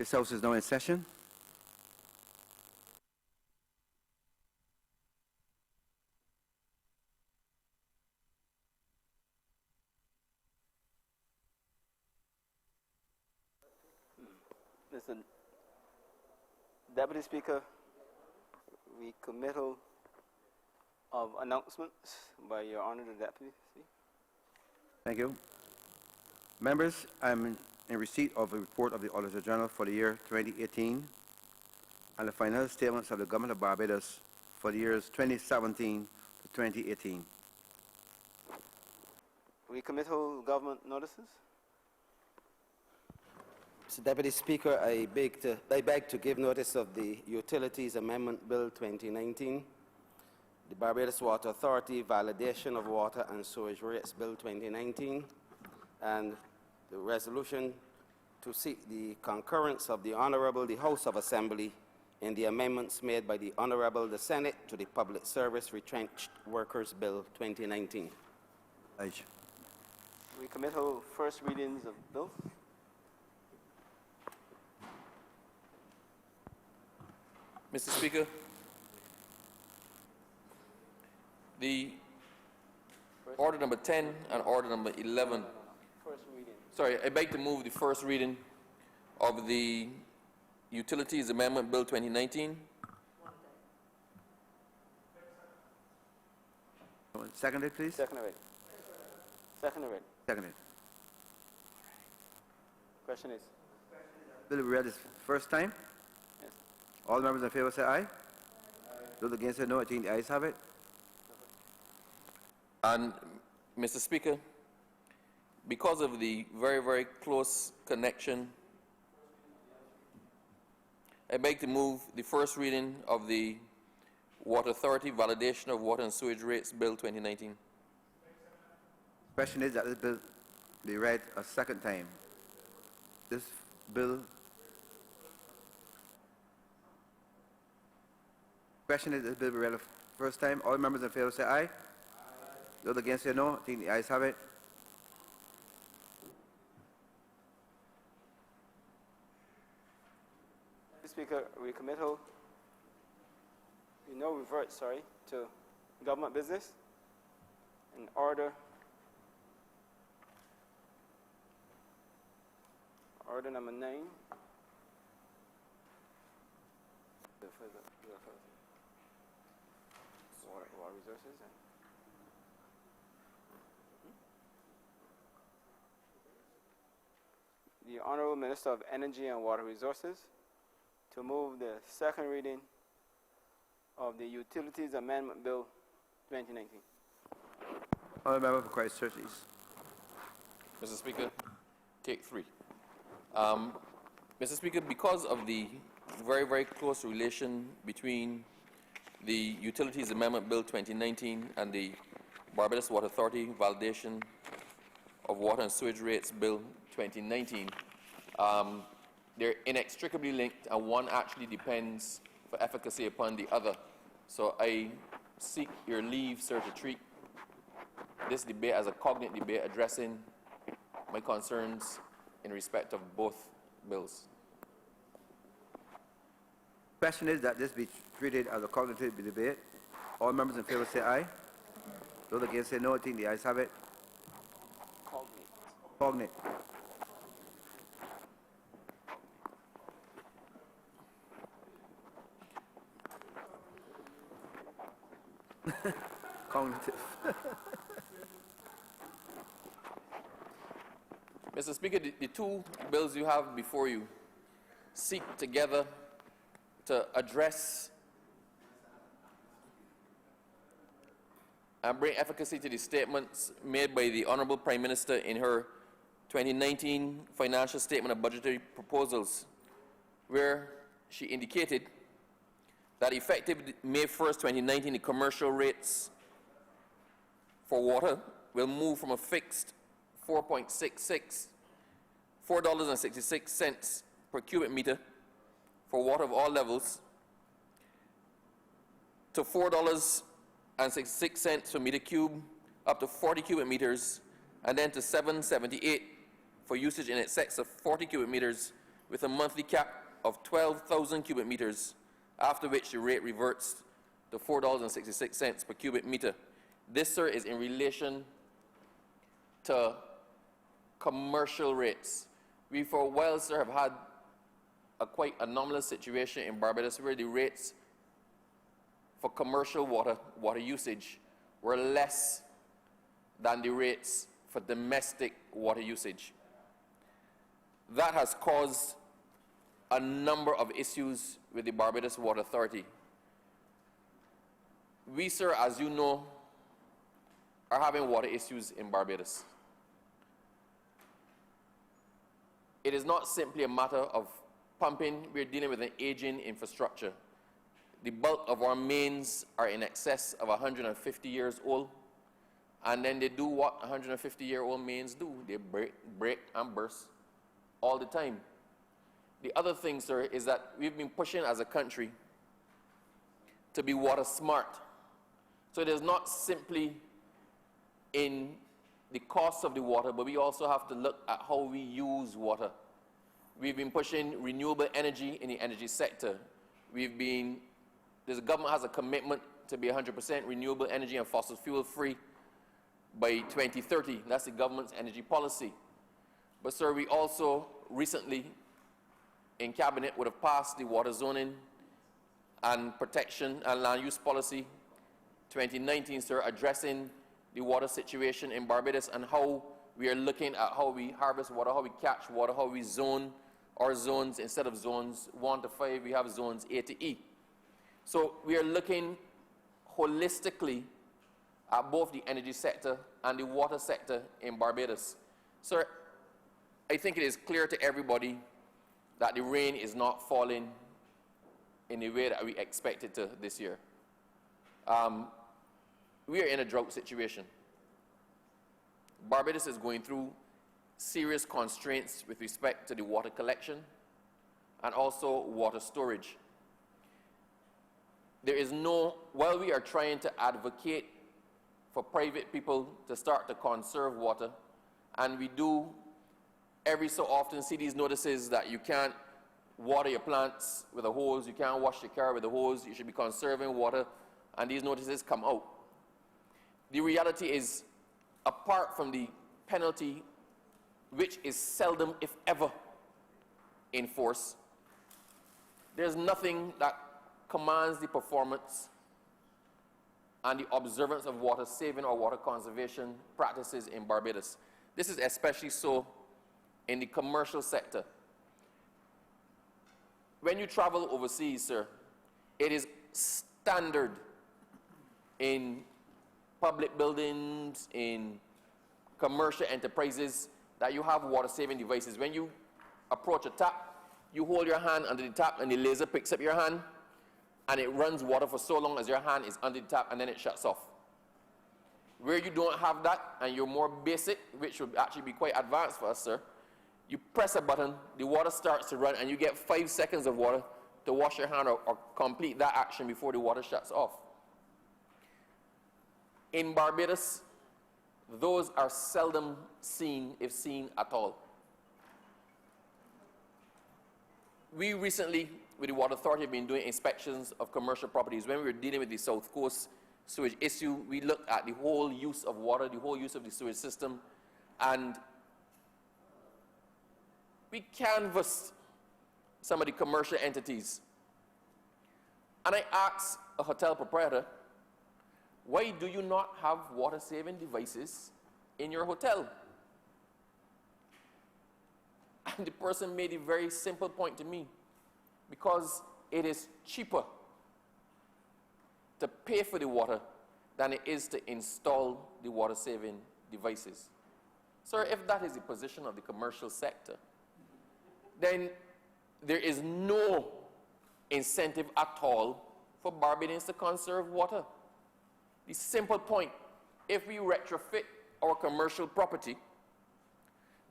This House is now in session. Mr. Deputy Speaker, recommittal of announcements by Your Honor the Deputy. Thank you. Members, I'm in receipt of a report of the Auditor General for the year 2018 and the financial statements of the Government of Barbados for the years 2017 to 2018. Recommittal government notices. Mr. Deputy Speaker, I beg to give notice of the Utilities Amendment Bill 2019, the Barbados Water Authority Validation of Water and Sewage Rates Bill 2019, and the resolution to seek the concurrence of the Honourable, the House of Assembly, in the amendments made by the Honourable, the Senate, to the Public Service Retrenched Workers Bill 2019. Recommittal first readings of bills. Mr. Speaker, the order number 10 and order number 11. First reading. Sorry, I beg to move the first reading of the Utilities Amendment Bill 2019. Seconded, please. Seconded. Seconded. Seconded. Question is. Bill will be read this first time. Yes. All members in favor say aye. Those against say no. I think the ayes have it. And, Mr. Speaker, because of the very, very close connection, I beg to move the first reading of the Water Authority Validation of Water and Sewage Rates Bill 2019. Question is that this bill be read a second time. This bill. Question is this bill be read a first time. All members in favor say aye. Those against say no. I think the ayes have it. Speaker, recommittal. Revert, to government business. In order number 9. Water resources. The Honourable Minister of Energy and Water Resources to move the second reading of the Utilities Amendment Bill 2019. Honourable Member for Christchurch East. Mr. Speaker, take 3. Mr. Speaker, because of the very, very close relation between the Utilities Amendment Bill 2019 and the Barbados Water Authority Validation of Water and Sewage Rates Bill 2019, they're inextricably linked, and one actually depends for efficacy upon the other. So I seek your leave, sir, to treat this debate as a cognate debate addressing my concerns in respect of both bills. Question is that this be treated as a cognitive debate. All members in favor say aye. Those against say no. I think the ayes have it. Cognate. Cognitive. Mr. Speaker, the 2 bills you have before you seek together to address and bring efficacy to the statements made by the Honourable Prime Minister in her 2019 Financial Statement of Budgetary Proposals, where she indicated that effective May 1st, 2019, the commercial rates for water will move from a fixed $4.66 per cubic meter for water of all levels to $4.66 per meter cube up to 40 cubic meters, and then to $7.78 for usage in excess of 40 cubic meters with a monthly cap of 12,000 cubic meters, after which the rate reverts to $4.66 per cubic meter. This, sir, is in relation to commercial rates. We, for a while, sir, have had a quite anomalous situation in Barbados where the rates for commercial water usage were less than the rates for domestic water usage. That has caused a number of issues with the Barbados Water Authority. We, sir, as you know, are having water issues in Barbados. It is not simply a matter of pumping. We're dealing with an aging infrastructure. The bulk of our mains are in excess of 150 years old, and then they do what 150-year-old mains do. They break and burst all the time. The other thing, sir, is that we've been pushing as a country to be water smart. So it is not simply in the cost of the water, but we also have to look at how we use water. We've been pushing renewable energy in the energy sector. This government has a commitment to be 100% renewable energy and fossil fuel free by 2030. That's the government's energy policy. But, sir, we also recently in Cabinet would have passed the Water Zoning and Protection and Land Use Policy 2019, sir, addressing the water situation in Barbados and how we are looking at how we harvest water, how we catch water, how we zone our zones. Instead of zones 1 to 5, we have zones A to E. So we are looking holistically at both the energy sector and the water sector in Barbados. Sir, I think it is clear to everybody that the rain is not falling in the way that we expected to this year. We are in a drought situation. Barbados is going through serious constraints with respect to the water collection and also water storage. While we are trying to advocate for private people to start to conserve water, and we do every so often see these notices that you can't water your plants with a hose, you can't wash your car with a hose, you should be conserving water, and these notices come out. The reality is, apart from the penalty, which is seldom, if ever, enforced, there's nothing that commands the performance and the observance of water saving or water conservation practices in Barbados. This is especially so in the commercial sector. When you travel overseas, sir, it is standard in public buildings, in commercial enterprises, that you have water-saving devices. When you approach a tap, you hold your hand under the tap and the laser picks up your hand and it runs water for so long as your hand is under the tap and then it shuts off. Where you don't have that and you're more basic, which would actually be quite advanced for us, sir, you press a button, the water starts to run and you get 5 seconds of water to wash your hand or complete that action before the water shuts off. In Barbados, those are seldom seen, if seen at all. We recently, with the Water Authority, have been doing inspections of commercial properties. When we were dealing with the South Coast sewage issue, we looked at the whole use of water, the whole use of the sewage system, and we canvassed some of the commercial entities. And I asked a hotel proprietor, why do you not have water-saving devices in your hotel? And the person made a very simple point to me, because it is cheaper to pay for the water than it is to install the water-saving devices. Sir, if that is the position of the commercial sector, then there is no incentive at all for Barbadians to conserve water. The simple point, if we retrofit our commercial property,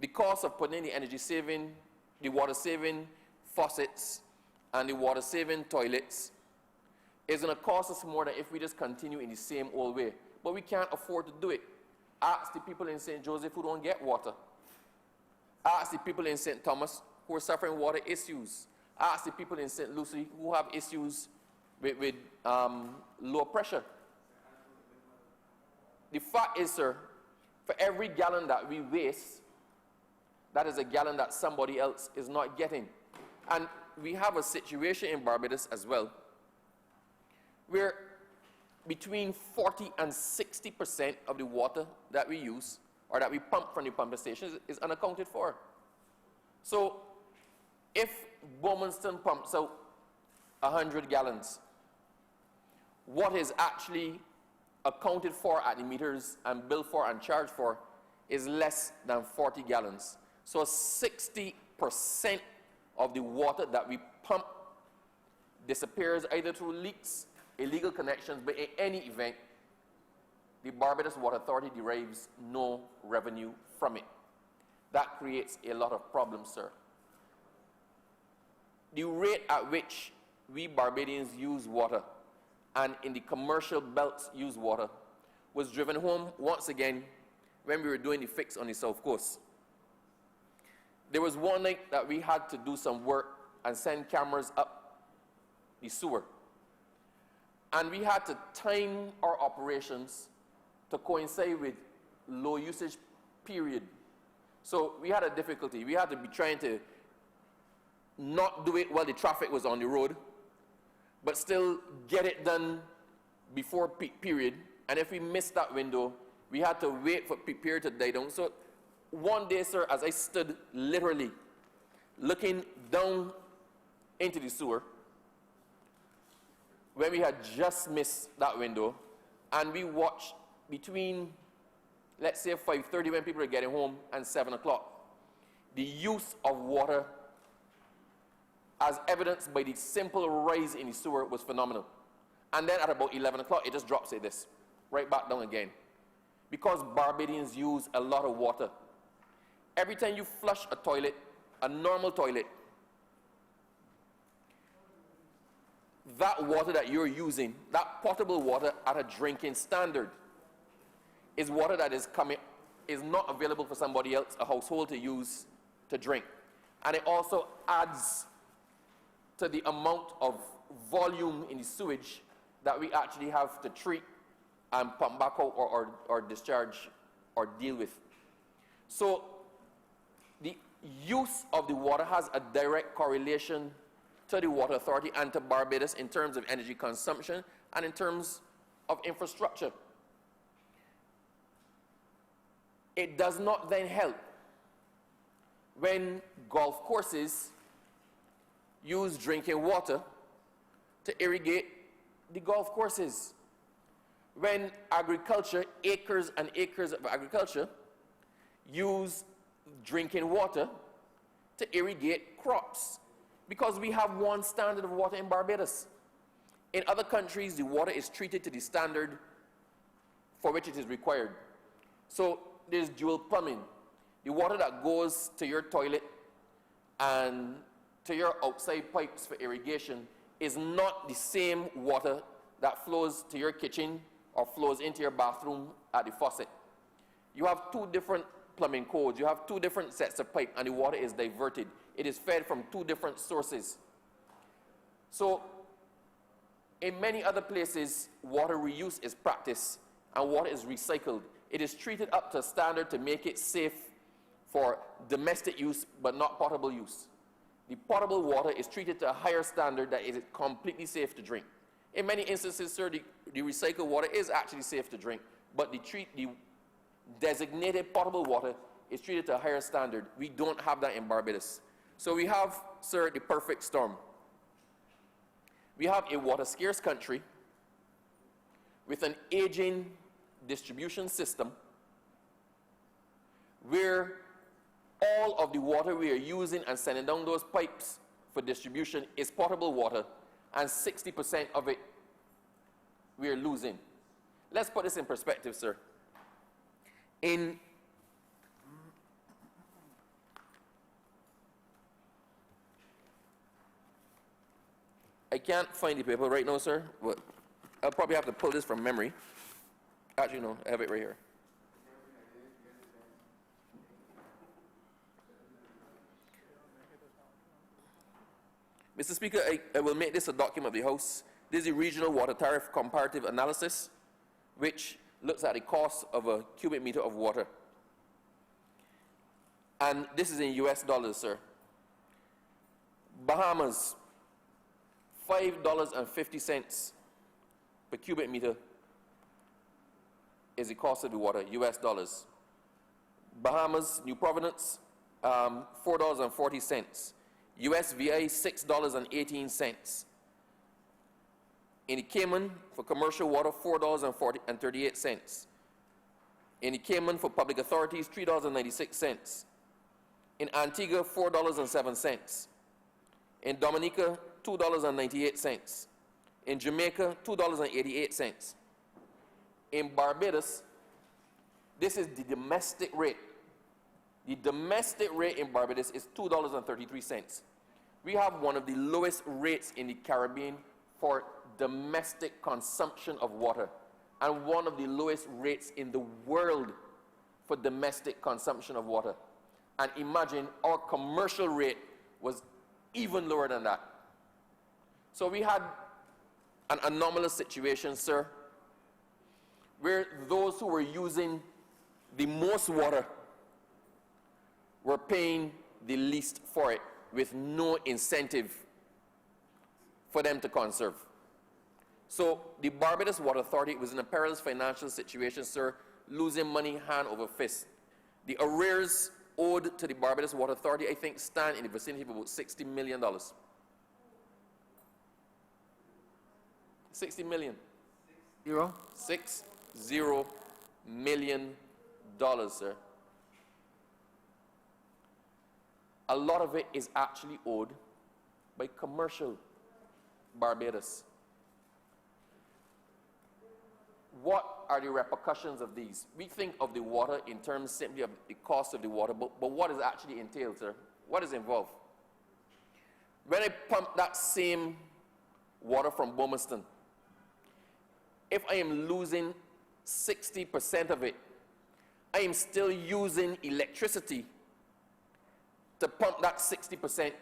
the cost of putting in the energy saving, the water saving faucets, and the water saving toilets is going to cost us more than if we just continue in the same old way. But we can't afford to do it. Ask the people in St. Joseph who don't get water. Ask the people in St. Thomas who are suffering water issues. Ask the people in St. Lucie who have issues with low pressure. The fact is, sir, for every gallon that we waste, that is a gallon that somebody else is not getting. And we have a situation in Barbados as well, where between 40 and 60% of the water that we use, or that we pump from the pumping stations, is unaccounted for. So if Bowmanston pumps out 100 gallons, what is actually accounted for at the meters and billed for and charged for is less than 40 gallons. So 60% of the water that we pump disappears either through leaks, illegal connections, but in any event, the Barbados Water Authority derives no revenue from it. That creates a lot of problems, sir. The rate at which we Barbadians use water and in the commercial belts use water was driven home once again when we were doing the fix on the South Coast. There was one night that we had to do some work and send cameras up the sewer. And we had to time our operations to coincide with low usage period. So we had a difficulty. We had to be trying to not do it while the traffic was on the road, but still get it done before peak period. And if we missed that window, we had to wait for peak period to die down. So one day, sir, as I stood literally looking down into the sewer, when we had just missed that window, and we watched between, let's say, 5:30 when people are getting home and 7 o'clock, the use of water, as evidenced by the simple rise in the sewer, was phenomenal. And then at about 11 o'clock, it just drops like this, right back down again. Because Barbadians use a lot of water. Every time you flush a toilet, a normal toilet, that water that you're using, that potable water at a drinking standard, is water that is not available for somebody else, a household, to use to drink. And it also adds to the amount of volume in the sewage that we actually have to treat and pump back out or discharge or deal with. So the use of the water has a direct correlation to the Water Authority and to Barbados in terms of energy consumption and in terms of infrastructure. It does not then help when golf courses use drinking water to irrigate the golf courses. When agriculture, acres and acres of agriculture, use drinking water to irrigate crops. Because we have one standard of water in Barbados. In other countries, the water is treated to the standard for which it is required. So there's dual plumbing. The water that goes to your toilet and to your outside pipes for irrigation is not the same water that flows to your kitchen or flows into your bathroom at the faucet. You have two different plumbing codes. You have two different sets of pipe, and the water is diverted. It is fed from two different sources. So in many other places, water reuse is practiced and water is recycled. It is treated up to a standard to make it safe for domestic use but not potable use. The potable water is treated to a higher standard that is completely safe to drink. In many instances, sir, the recycled water is actually safe to drink, but the designated potable water is treated to a higher standard. We don't have that in Barbados. So we have, sir, the perfect storm. We have a water-scarce country with an aging distribution system where all of the water we are using and sending down those pipes for distribution is potable water, and 60% of it we are losing. Let's put this in perspective, sir. I can't find the paper right now, sir, but I'll probably have to pull this from memory. Actually, no, I have it right here. Mr. Speaker, I will make this a document of the House. This is the Regional Water Tariff Comparative Analysis, which looks at the cost of a cubic meter of water. And this is in US dollars, sir. Bahamas, $5.50 per cubic meter is the cost of the water, US dollars. Bahamas, New Providence, $4.40. USVI, $6.18. In the Cayman, for commercial water, $4.38. In the Cayman, for public authorities, $3.96. In Antigua, $4.07. In Dominica, $2.98. In Jamaica, $2.88. In Barbados, this is the domestic rate. The domestic rate in Barbados is $2.33. We have one of the lowest rates in the Caribbean for domestic consumption of water, and one of the lowest rates in the world for domestic consumption of water. And imagine our commercial rate was even lower than that. So we had an anomalous situation, sir, where those who were using the most water were paying the least for it, with no incentive for them to conserve. So the Barbados Water Authority was in a perilous financial situation, sir, losing money hand over fist. The arrears owed to the Barbados Water Authority, I think, stand in the vicinity of about $60 million. 60 million. Zero. $60 million, sir. A lot of it is actually owed by commercial Barbados. What are the repercussions of these? We think of the water in terms simply of the cost of the water, but what is actually entailed, sir? What is involved? When I pump that same water from Bomiston, if I am losing 60% of it, I am still using electricity to pump that 60%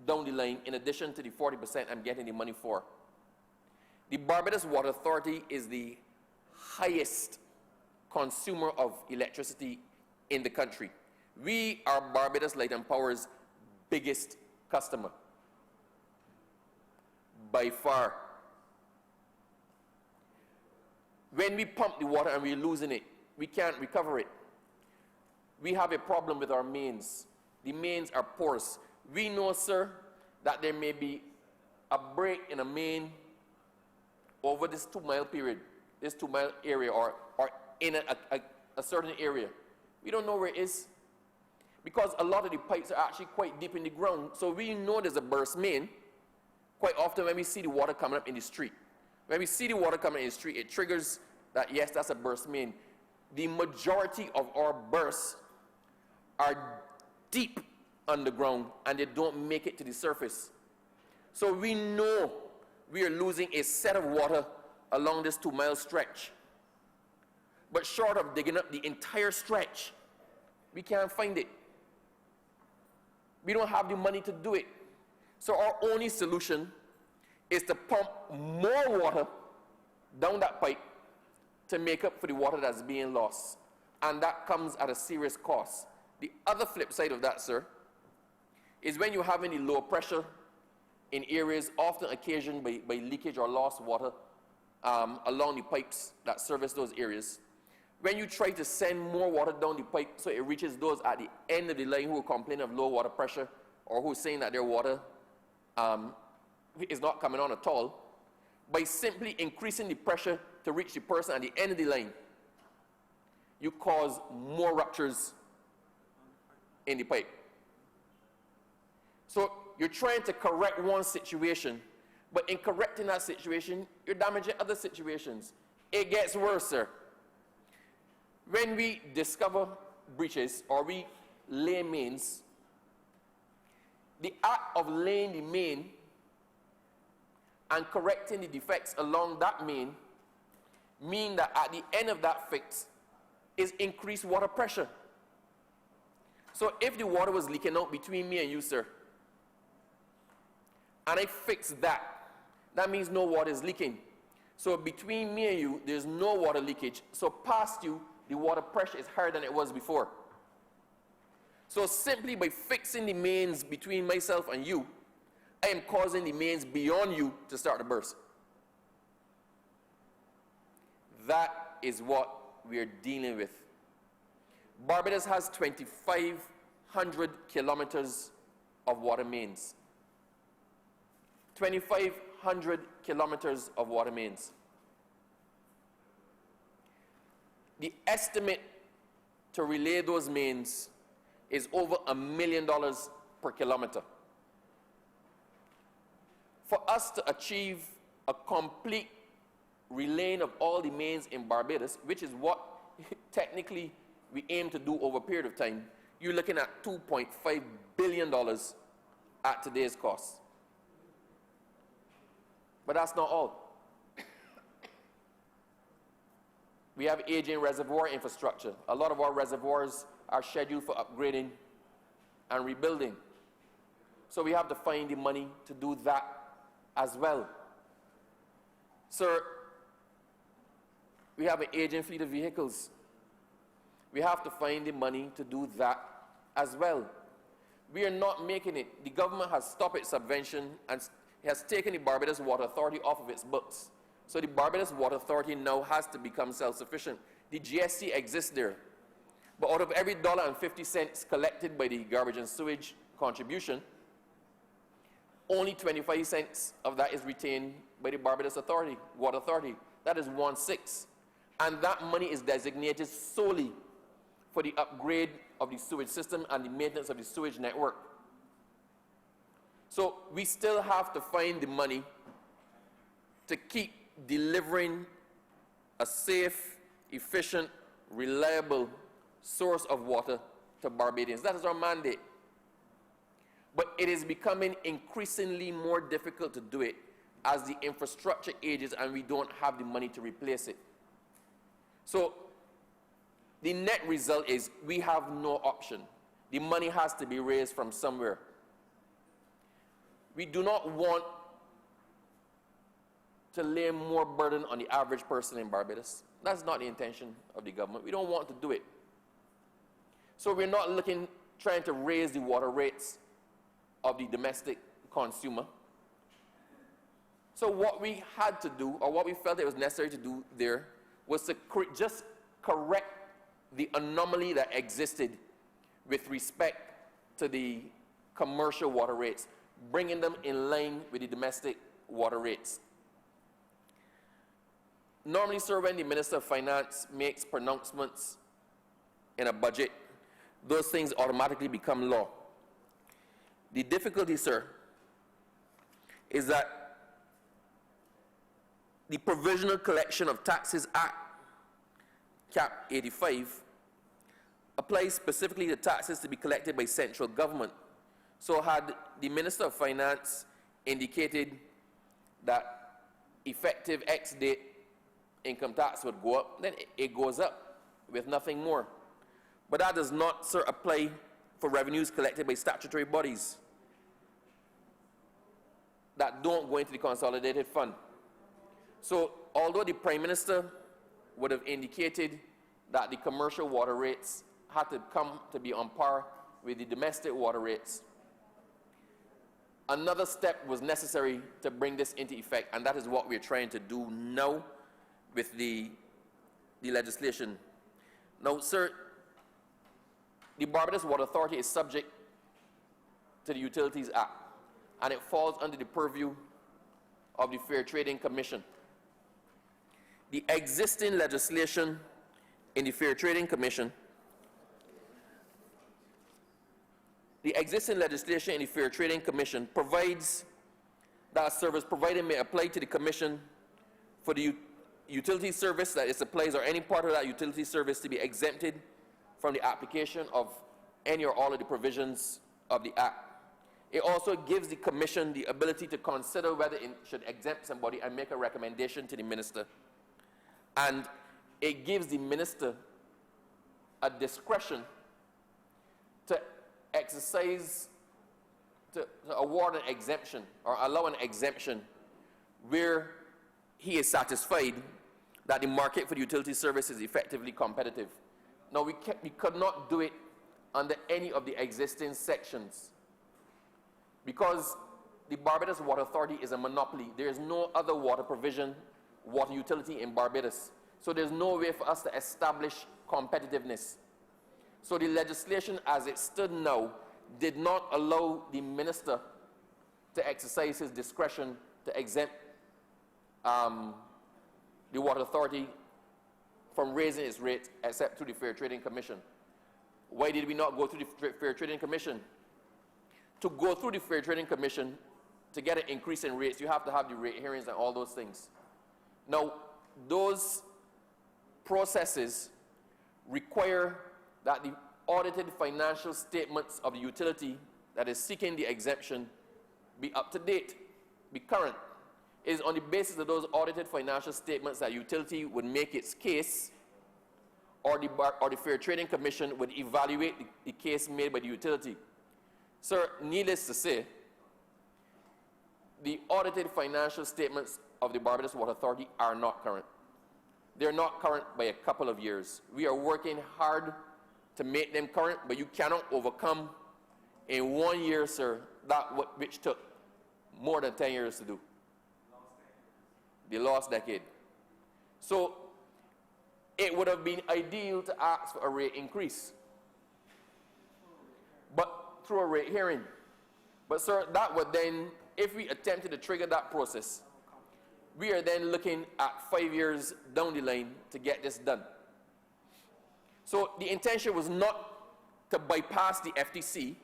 down the line, in addition to the 40% I'm getting the money for. The Barbados Water Authority is the highest consumer of electricity in the country. We are Barbados Light and Power's biggest customer, by far. When we pump the water and we're losing it, we can't recover it. We have a problem with our mains. The mains are porous. We know, sir, that there may be a break in a main over this 2-mile period, this 2-mile area, or in a certain area. We don't know where it is, because a lot of the pipes are actually quite deep in the ground. So we know there's a burst main quite often when we see the water coming up in the street. When we see the water coming in the street, it triggers that, yes, that's a burst main. The majority of our bursts are deep underground, and they don't make it to the surface. So we know we are losing a set of water along this 2-mile stretch. But short of digging up the entire stretch, we can't find it. We don't have the money to do it. So our only solution is to pump more water down that pipe to make up for the water that's being lost. And that comes at a serious cost. The other flip side of that, sir, is when you're having the low pressure in areas often occasioned by leakage or lost water along the pipes that service those areas. When you try to send more water down the pipe so it reaches those at the end of the line who complain of low water pressure, or who are saying that their water is not coming on at all, by simply increasing the pressure to reach the person at the end of the line, you cause more ruptures in the pipe. So you're trying to correct one situation, but in correcting that situation, you're damaging other situations. It gets worse, sir. When we discover breaches or we lay mains, the act of laying the main and correcting the defects along that main mean that at the end of that fix is increased water pressure. So if the water was leaking out between me and you, sir, and I fix that, that means no water is leaking. So between me and you, there's no water leakage. So past you, the water pressure is higher than it was before. So simply by fixing the mains between myself and you, I am causing the mains beyond you to start to burst. That is what we are dealing with. Barbados has 2,500 kilometers of water mains. 2,500 kilometers of water mains. The estimate to relay those mains is over $1 million per kilometer. For us to achieve a complete relaying of all the mains in Barbados, which is what technically we aim to do over a period of time, you're looking at $2.5 billion at today's cost. But that's not all. We have aging reservoir infrastructure. A lot of our reservoirs are scheduled for upgrading and rebuilding. So we have to find the money to do that as well. Sir, we have an aging fleet of vehicles. We have to find the money to do that as well. We are not making it. The government has stopped its subvention and has taken the Barbados Water Authority off of its books. So the Barbados Water Authority now has to become self-sufficient. The GST exists there. But out of every $1.50 collected by the garbage and sewage contribution, only 25 cents of that is retained by the Barbados Authority, Water Authority. That is 1/6. And that money is designated solely for the upgrade of the sewage system and the maintenance of the sewage network. So we still have to find the money to keep delivering a safe, efficient, reliable source of water to Barbadians. That is our mandate. But it is becoming increasingly more difficult to do it as the infrastructure ages and we don't have the money to replace it. So the net result is we have no option. The money has to be raised from somewhere. We do not want to lay more burden on the average person in Barbados. That's not the intention of the government. We don't want to do it. So we're not trying to raise the water rates of the domestic consumer. So what we had to do, or what we felt it was necessary to do there, was to just correct the anomaly that existed with respect to the commercial water rates, bringing them in line with the domestic water rates. Normally, sir, when the Minister of Finance makes pronouncements in a budget, those things automatically become law. The difficulty, sir, is that the Provisional Collection of Taxes Act, Cap 85, applies specifically to taxes to be collected by central government. So had the Minister of Finance indicated that effective X date income tax would go up, then it goes up with nothing more. But that does not, sir, apply for revenues collected by statutory bodies that don't go into the consolidated fund. So although the Prime Minister would have indicated that the commercial water rates had to come to be on par with the domestic water rates, another step was necessary to bring this into effect, and that is what we're trying to do now with the legislation. Now, sir, the Barbados Water Authority is subject to the Utilities Act, and it falls under the purview of the Fair Trading Commission. The existing legislation in the Fair Trading Commission provides that a service provider may apply to the Commission for the utility service that it supplies or any part of that utility service to be exempted from the application of any or all of the provisions of the Act. It also gives the Commission the ability to consider whether it should exempt somebody and make a recommendation to the Minister. And it gives the Minister a discretion to exercise to award an exemption or allow an exemption where he is satisfied that the market for the utility service is effectively competitive. Now, we could not do it under any of the existing sections because the Barbados Water Authority is a monopoly. There is no other water provision, water utility in Barbados. So there's no way for us to establish competitiveness. So the legislation as it stood now did not allow the minister to exercise his discretion to exempt the Water Authority from raising its rates except through the Fair Trading Commission. Why did we not go through the Fair Trading Commission? To go through the Fair Trading Commission, to get an increase in rates, you have to have the rate hearings and all those things. Now, those processes require that the audited financial statements of the utility that is seeking the exemption be up to date, be current. It is on the basis of those audited financial statements that utility would make its case, or the Fair Trading Commission would evaluate the case made by the utility. Sir, needless to say, the audited financial statements of the Barbados Water Authority are not current. They're not current by a couple of years. We are working hard to make them current, but you cannot overcome in 1 year, sir, that which took more than 10 years to do. The last decade. So it would have been ideal to ask for a rate increase, but through a rate hearing. But sir, that would then, if we attempted to trigger that process, we are then looking at 5 years down the line to get this done. So the intention was not to bypass the FTC.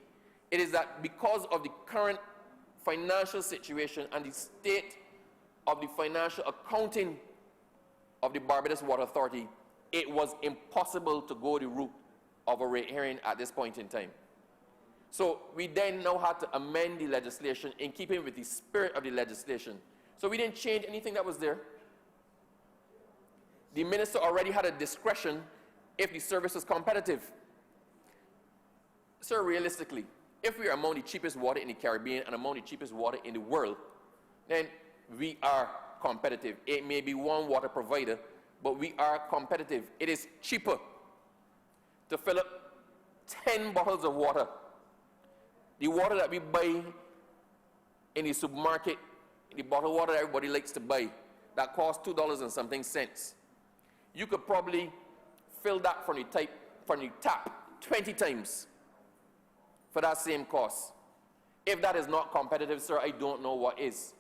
It is that because of the current financial situation and the state of the financial accounting of the Barbados Water Authority, it was impossible to go the route of a rate hearing at this point in time. So we then now had to amend the legislation in keeping with the spirit of the legislation. So we didn't change anything that was there. The minister already had a discretion if the service was competitive. Sir, realistically, if we are among the cheapest water in the Caribbean and among the cheapest water in the world, then we are competitive. It may be one water provider, but we are competitive. It is cheaper to fill up 10 bottles of water. The water that we buy in the supermarket, the bottled water that everybody likes to buy, that costs $2 and something cents. You could probably fill that from the tap 20 times for that same cost. If that is not competitive, sir, I don't know what is.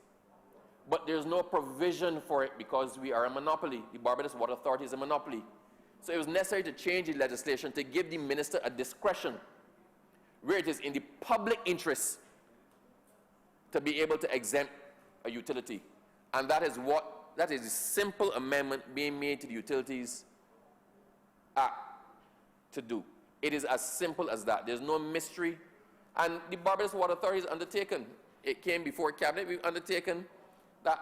But there's no provision for it because we are a monopoly. The Barbados Water Authority is a monopoly. So it was necessary to change the legislation to give the minister a discretion where it is in the public interest to be able to exempt a utility. And that is the simple amendment being made to the Utilities Act to do. It is as simple as that. There's no mystery. And the Barbados Water Authority has undertaken, it came before Cabinet, we've undertaken that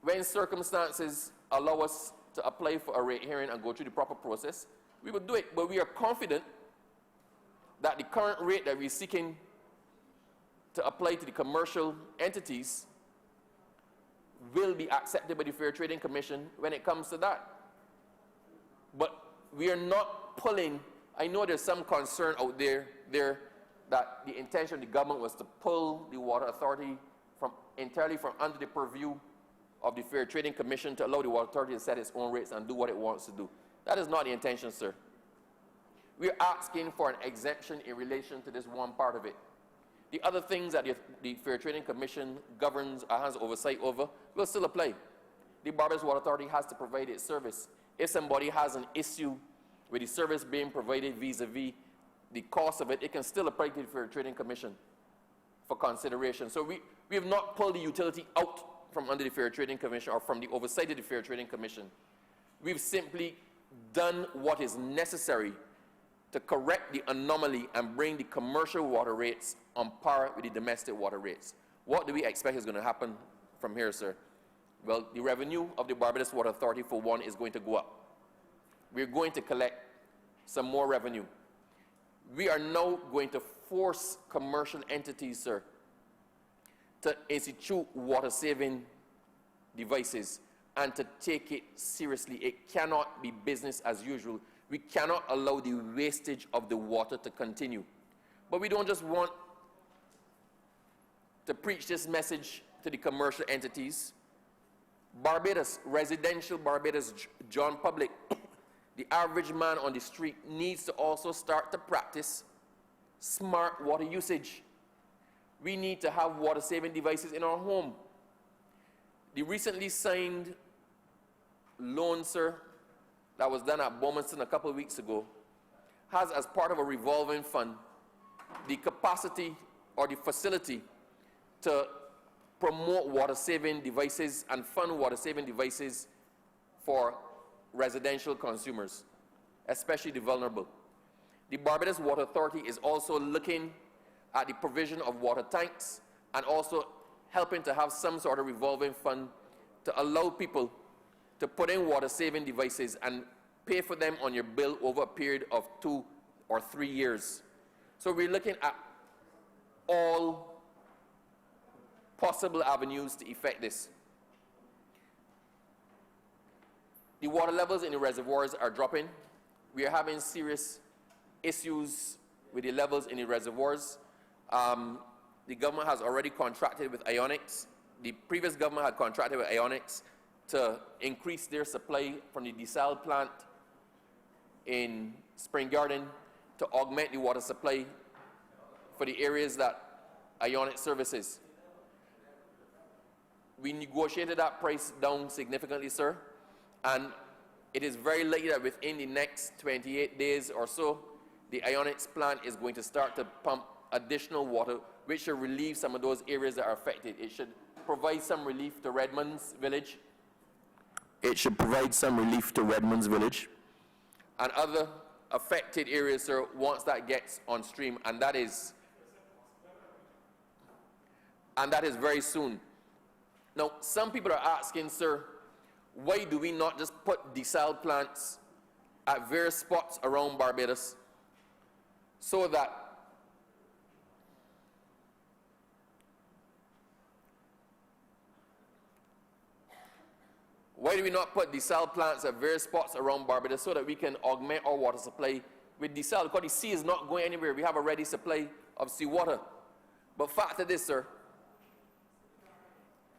when circumstances allow us to apply for a rate hearing and go through the proper process, we will do it. But we are confident that the current rate that we're seeking to apply to the commercial entities will be accepted by the Fair Trading Commission when it comes to that. But we are not pulling, I know there's some concern out there that the intention of the government was to pull the Water Authority entirely from under the purview of the Fair Trading Commission to allow the Water Authority to set its own rates and do what it wants to do. That is not the intention, sir. We're asking for an exemption in relation to this one part of it. The other things that the Fair Trading Commission governs or has oversight over will still apply. The Barbados Water Authority has to provide its service. If somebody has an issue with the service being provided vis-a-vis the cost of it, it can still apply to the Fair Trading Commission for consideration. So we have not pulled the utility out from under the Fair Trading Commission or from the oversight of the Fair Trading Commission. We've simply done what is necessary to correct the anomaly and bring the commercial water rates on par with the domestic water rates. What do we expect is going to happen from here, sir? Well, the revenue of the Barbados Water Authority, for one, is going to go up. We're going to collect some more revenue. We are now going to force commercial entities, sir, to institute water-saving devices and to take it seriously. It cannot be business as usual. We cannot allow the wastage of the water to continue. But we don't just want to preach this message to the commercial entities. Barbados, residential Barbados, John Public, the average man on the street needs to also start to practice smart water usage. We need to have water-saving devices in our home. The recently signed loan, sir, that was done at Bowmanston a couple of weeks ago, has as part of a revolving fund the capacity or the facility to promote water-saving devices and fund water-saving devices for residential consumers, especially the vulnerable. The Barbados Water Authority is also looking at the provision of water tanks and also helping to have some sort of revolving fund to allow people to put in water-saving devices and pay for them on your bill over a period of 2 or 3 years. So we're looking at all possible avenues to effect this. The water levels in the reservoirs are dropping. We are having serious issues with the levels in the reservoirs. The government has already contracted with Ionics. The previous government had contracted with Ionics to increase their supply from the desal plant in Spring Garden to augment the water supply for the areas that Ionics services. We negotiated that price down significantly, sir, and it is very likely that within the next 28 days or so, the Ionics plant is going to start to pump additional water, which should relieve some of those areas that are affected. It should provide some relief to Redmonds Village. It should provide some relief to Redmonds Village and other affected areas, sir, once that gets on stream, and that is very soon. Now, some people are asking, sir, why do we not just put desal plants at various spots around Barbados so that we can augment our water supply with desal? Because the sea is not going anywhere. We have a ready supply of seawater. But fact of this, sir,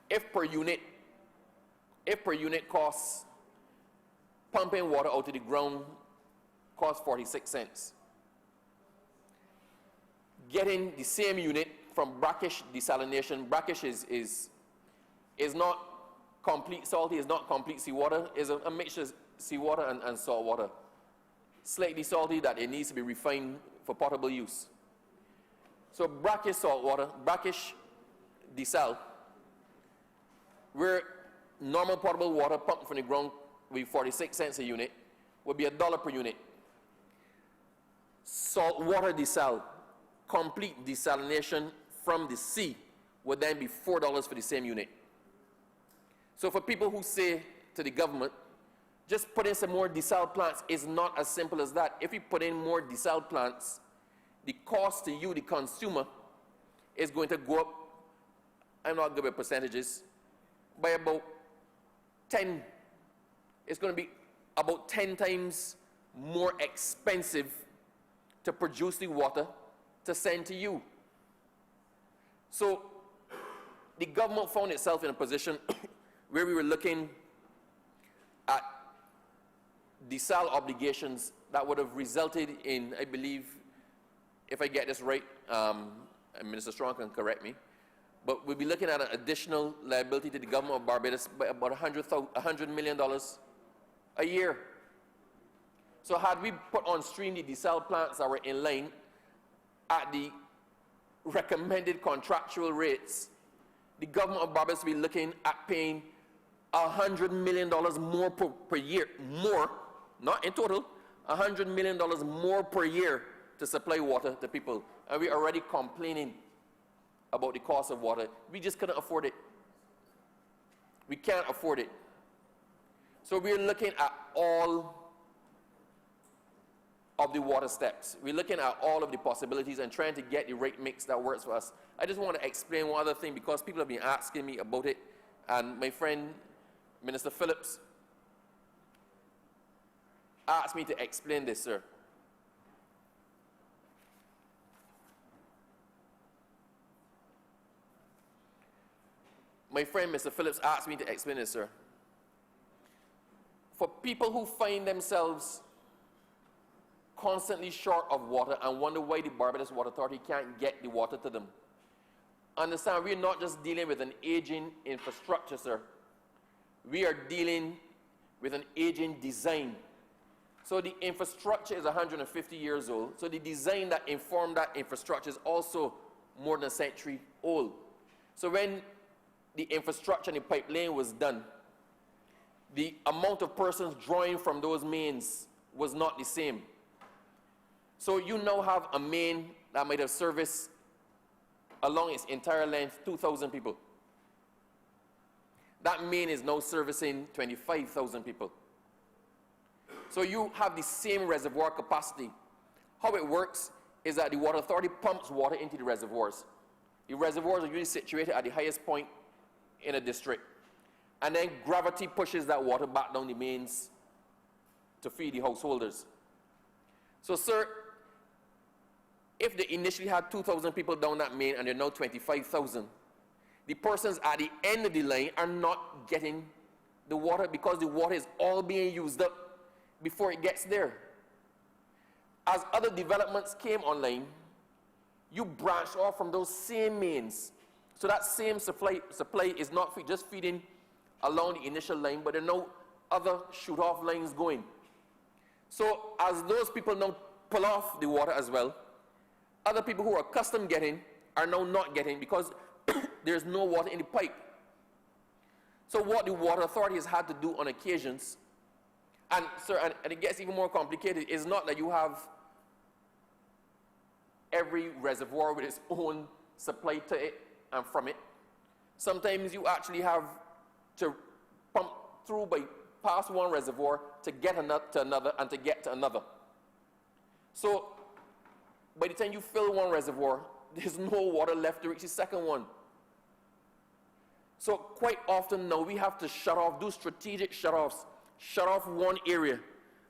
if per unit costs, pumping water out of the ground costs 46 cents. Getting the same unit from brackish desalination, brackish is not complete salty, is not complete seawater, is a mixture of seawater and salt water. Slightly salty that it needs to be refined for potable use. So brackish salt water, brackish desal, where normal potable water pumped from the ground with 46 cents a unit, would be $1 per unit. Salt water desal, complete desalination from the sea, would then be $4 for the same unit. So for people who say to the government, just put in some more desal plants, is not as simple as that. If we put in more desal plants, the cost to you, the consumer, is going to go up, I'm not good with percentages, by about 10. It's going to be about 10 times more expensive to produce the water to send to you. So the government found itself in a position where we were looking at desal obligations that would have resulted in, I believe, if I get this right, Minister Strong can correct me, but we'll be looking at an additional liability to the government of Barbados by about $100 million a year. So had we put on stream the desal plants that were in line at the recommended contractual rates, the government of Barbados will be looking at paying $100 million more per year, more, not in total, $100 million more per year to supply water to people. And we're already complaining about the cost of water. We just couldn't afford it. We can't afford it. So we're looking at all of the water steps. We're looking at all of the possibilities and trying to get the rate mix that works for us. I just want to explain one other thing because people have been asking me about it, and my friend, Minister Phillips, asked me to explain this, sir. My friend, Mr. Phillips, asked me to explain this, sir. For people who find themselves constantly short of water and wonder why the Barbados Water Authority can't get the water to them, understand, we're not just dealing with an aging infrastructure, sir. We are dealing with an aging design. So the infrastructure is 150 years old. So the design that informed that infrastructure is also more than a century old. So when the infrastructure and the pipeline was done, the amount of persons drawing from those mains was not the same. So you now have a main that might have serviced along its entire length 2,000 people. That main is now servicing 25,000 people. So you have the same reservoir capacity. How it works is that the water authority pumps water into the reservoirs. The reservoirs are usually situated at the highest point in a district. And then gravity pushes that water back down the mains to feed the householders. So, sir, if they initially had 2,000 people down that main and they're now 25,000, the persons at the end of the line are not getting the water because the water is all being used up before it gets there. As other developments came online, you branched off from those same mains. So that same supply is not just feeding along the initial line, but there are no other shoot-off lines going. So as those people now pull off the water as well, other people who are accustomed getting are now not getting because there's no water in the pipe. So what the water authority has had to do on occasions, and sir, and it gets even more complicated, is not that you have every reservoir with its own supply to it and from it. Sometimes you actually have to pump through past one reservoir to get to another and to get to another. So by the time you fill one reservoir, there's no water left to reach the second one. So quite often now we have to shut off, do strategic shut-offs, shut off one area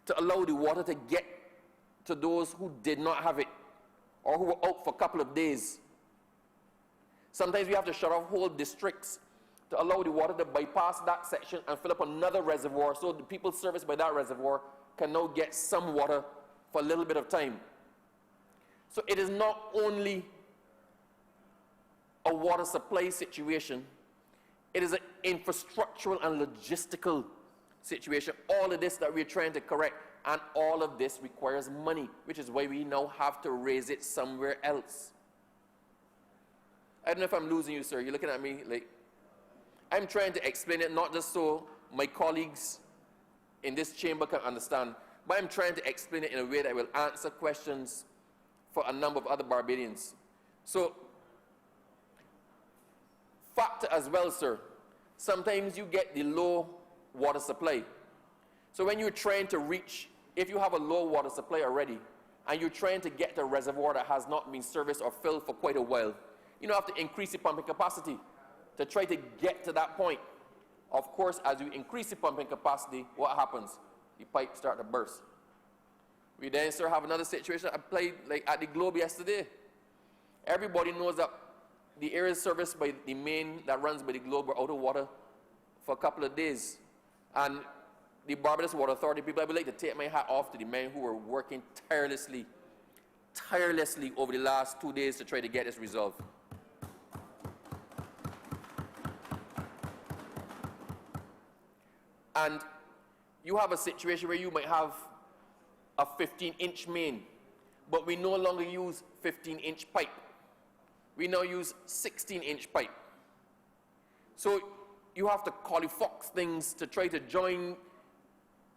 to allow the water to get to those who did not have it or who were out for a couple of days. Sometimes we have to shut off whole districts to allow the water to bypass that section and fill up another reservoir so the people serviced by that reservoir can now get some water for a little bit of time. So it is not only a water supply situation, it is an infrastructural and logistical situation. All of this that we're trying to correct, and all of this requires money, which is why we now have to raise it somewhere else. I don't know if I'm losing you, sir. You're looking at me like, I'm trying to explain it not just so my colleagues in this chamber can understand, but I'm trying to explain it in a way that will answer questions for a number of other Barbadians. So, factor as well, sir, sometimes you get the low water supply. So when you're trying to reach, if you have a low water supply already, and you're trying to get to a reservoir that has not been serviced or filled for quite a while, you know, have to increase the pumping capacity to try to get to that point. Of course, as you increase the pumping capacity, what happens? The pipes start to burst. We then, sir, have another situation. I played like at the Globe yesterday. Everybody knows that the areas serviced by the main that runs by the Globe were out of water for a couple of days. And the Barbados Water Authority people, I would like to take my hat off to the men who were working tirelessly over the last 2 days to try to get this resolved. And you have a situation where you might have a 15-inch main, but we no longer use 15-inch pipe. We now use 16-inch pipe. So you have to collifox things to try to join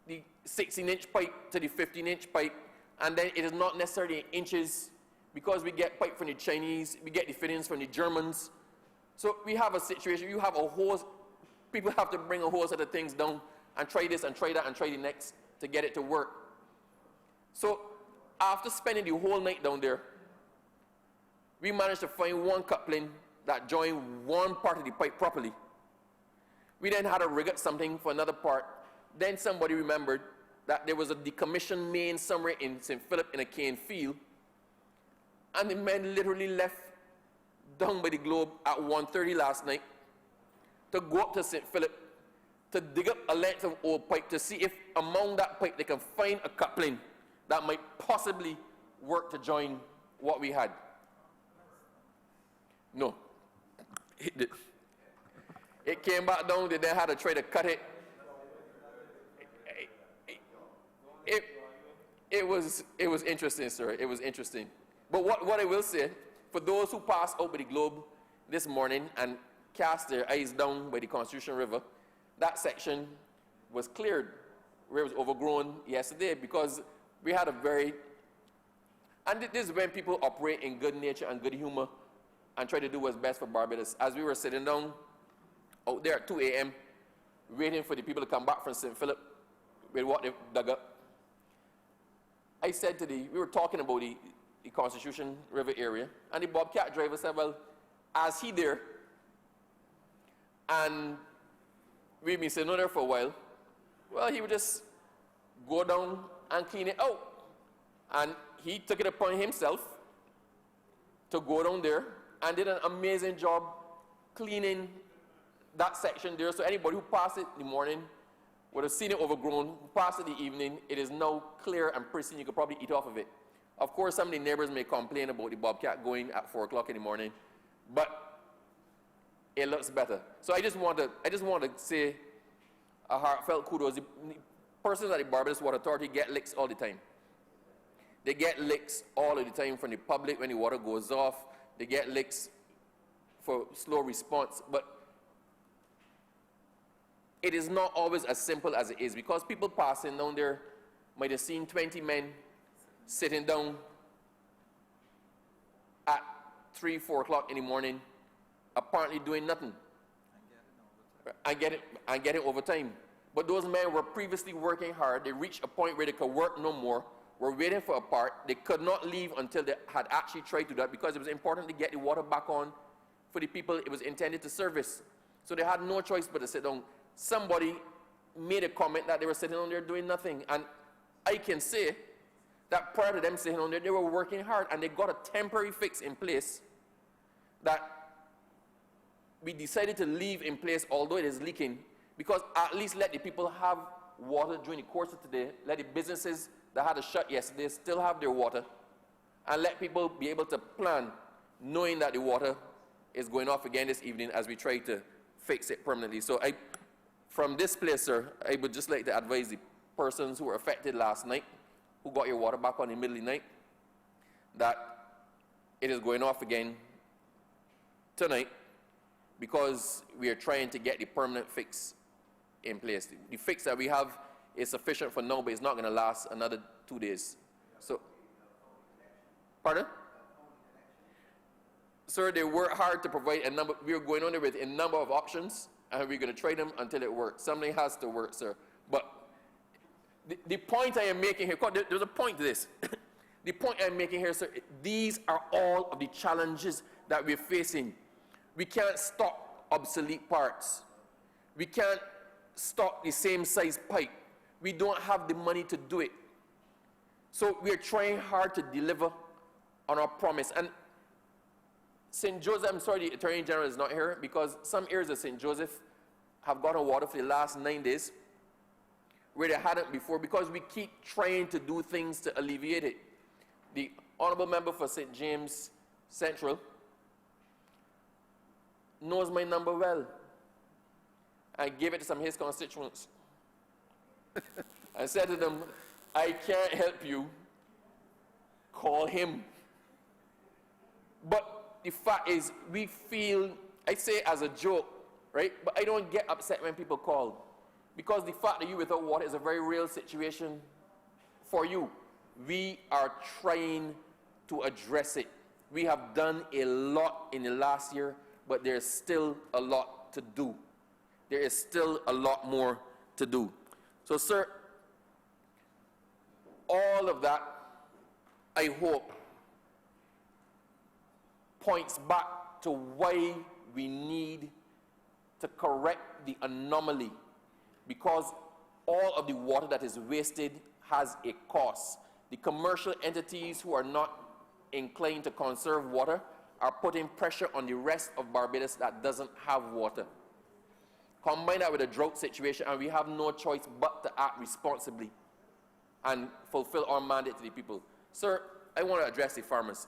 the 16-inch pipe to the 15-inch pipe, and then it is not necessarily in inches because we get pipe from the Chinese, we get the fittings from the Germans. So we have a situation, you have a hose, people have to bring a whole set of things down and try this and try that and try the next to get it to work. So after spending the whole night down there, we managed to find one coupling that joined one part of the pipe properly. We then had to rig up something for another part. Then somebody remembered that there was a decommissioned main somewhere in St. Philip in a cane field, and the men literally left down by the Globe at 1:30 last night to go up to St. Philip to dig up a length of old pipe to see if among that pipe they can find a coupling that might possibly work to join what we had. No. It came back down, they then had to try to cut it. It was interesting, sir. It was interesting. But what I will say, for those who passed over the Globe this morning and cast their eyes down by the Constitution River, that section was cleared where it was overgrown yesterday because we had a very, and this is when people operate in good nature and good humor and try to do what's best for Barbados. As we were sitting down out there at 2 a.m., waiting for the people to come back from St. Philip with what they dug up, I said to we were talking about the Constitution River area, and the Bobcat driver said, well, as he there, and we've been sitting there for a while, well, he would just go down and clean it out. And he took it upon himself to go down there and did an amazing job cleaning that section there. So anybody who passed it in the morning would have seen it overgrown. Who passed it in the evening, it is now clear and pristine. You could probably eat off of it. Of course, some of the neighbors may complain about the Bobcat going at 4 o'clock in the morning, but it looks better. So I just want to say a heartfelt kudos. The persons at the Barbados Water Authority get licks all the time. They get licks all of the time from the public when the water goes off. They get licks for slow response, but it is not always as simple as it is, because people passing down there might have seen 20 men sitting down at 3, 4 o'clock in the morning, apparently doing nothing. I get it over time. But those men were previously working hard. They reached a point where they could work no more, were waiting for a part. They could not leave until they had actually tried to do that, because it was important to get the water back on for the people it was intended to service. So they had no choice but to sit down. Somebody made a comment that they were sitting on there doing nothing. And I can say that prior to them sitting on there, they were working hard, and they got a temporary fix in place that we decided to leave in place, although it is leaking, because at least let the people have water during the course of today, let the businesses that had to shut yesterday still have their water, and let people be able to plan knowing that the water is going off again this evening as we try to fix it permanently. So from this place, sir, I would just like to advise the persons who were affected last night, who got your water back on in the middle of the night, that it is going off again tonight, because we are trying to get the permanent fix in place. The fix that we have is sufficient for now, but it's not going to last another 2 days. So, pardon? Sir, they work hard to provide a number. We are going on there with a number of options, and we're going to try them until it works. Something has to work, sir. But the point I am making here, there's a point to this. The point I'm making here, sir, these are all of the challenges that we're facing. We can't stop obsolete parts. We can't stop the same size pipe. We don't have the money to do it. So we're trying hard to deliver on our promise. And St. Joseph, I'm sorry the Attorney General is not here, because some areas of St. Joseph have gotten water for the last 9 days where they hadn't before, because we keep trying to do things to alleviate it. The Honourable Member for St. James Central knows my number well. I gave it to some of his constituents. I said to them, I can't help you, call him. But the fact is, we feel, I say as a joke, right? But I don't get upset when people call, because the fact that you're without water is a very real situation for you. We are trying to address it. We have done a lot in the last year, but there's still a lot to do. There is still a lot more to do. So, sir, all of that I hope, points back to why we need to correct the anomaly, because all of the water that is wasted has a cost. The commercial entities who are not inclined to conserve water are putting pressure on the rest of Barbados that doesn't have water. Combine that with a drought situation, and we have no choice but to act responsibly and fulfill our mandate to the people. Sir, I want to address the farmers.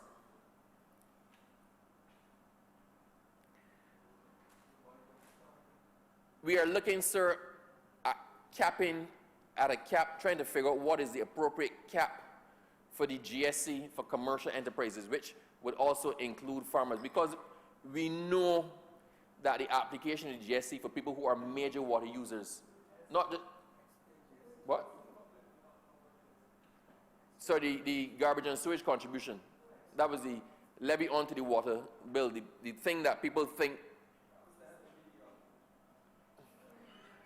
We are looking, sir, at capping at a cap, trying to figure out what is the appropriate cap for the GSC for commercial enterprises, which would also include farmers, because we know that the application of the GSC for people who are major water users, not the, what? So the garbage and sewage contribution, that was the levy onto the water bill, the thing that people think.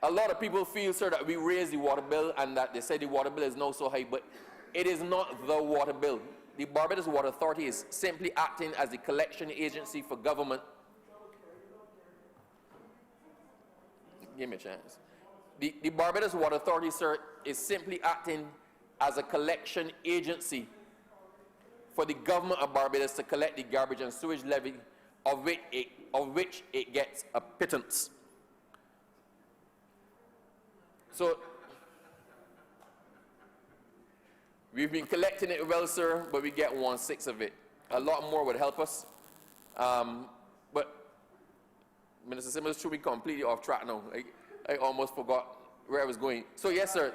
A lot of people feel, sir, that we raise the water bill and that they say the water bill is now so high, but it is not the water bill. The Barbados Water Authority is simply acting as the collection agency for government. Give me a chance. The Barbados Water Authority, sir, is simply acting as a collection agency for the government of Barbados to collect the garbage and sewage levy, of which it gets a pittance. So, we've been collecting it well, sir, but we get 1/6 of it. A lot more would help us. But, Minister Simmons, should be completely off track now. I almost forgot where I was going. So, yes, sir.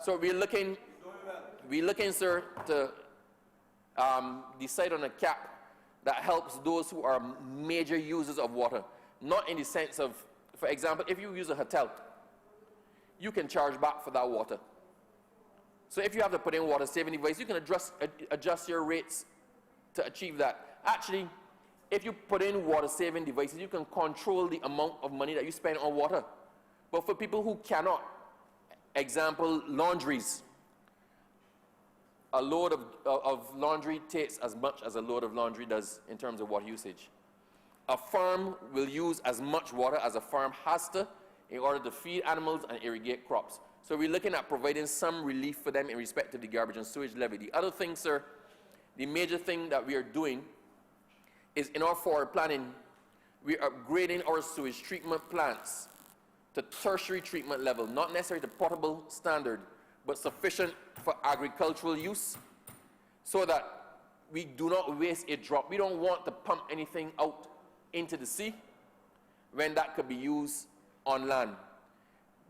So, we're looking, sir, to decide on a cap that helps those who are major users of water. Not in the sense of, for example, if you use a hotel, you can charge back for that water. So if you have to put in water saving device, you can adjust your rates to achieve that. Actually, if you put in water saving devices, you can control the amount of money that you spend on water. But for people who cannot, example, laundries, a load of laundry takes as much as a load of laundry does in terms of water usage. A farm will use as much water as a farm has to in order to feed animals and irrigate crops. So we're looking at providing some relief for them in respect to the garbage and sewage levy. The other thing, sir, the major thing that we are doing is in our forward planning, we are upgrading our sewage treatment plants to tertiary treatment level, not necessarily to potable standard, but sufficient for agricultural use, so that we do not waste a drop. We don't want to pump anything out into the sea when that could be used on land.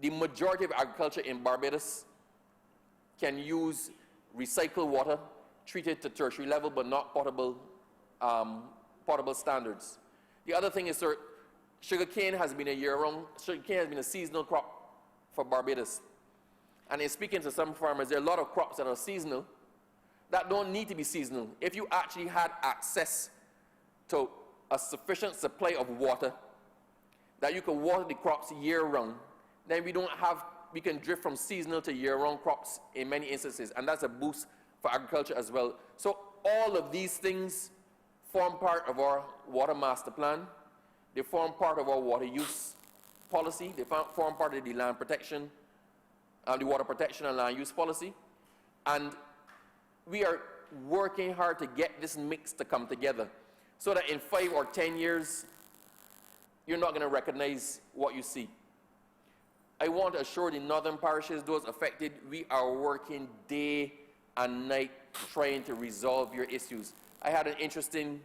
The majority of agriculture in Barbados can use recycled water treated to tertiary level, but not potable standards. The other thing is, sir, sugarcane has been sugarcane has been a seasonal crop for Barbados. And in speaking to some farmers, there are a lot of crops that are seasonal that don't need to be seasonal. If you actually had access to a sufficient supply of water, that you can water the crops year-round, then we can drift from seasonal to year-round crops in many instances, and that's a boost for agriculture as well. So all of these things form part of our water master plan. They form part of our water use policy. They form part of the land protection, the water protection and land use policy. And we are working hard to get this mix to come together so that in 5 or 10 years, you're not going to recognize what you see. I want to assure the northern parishes, those affected, we are working day and night trying to resolve your issues. I had an interesting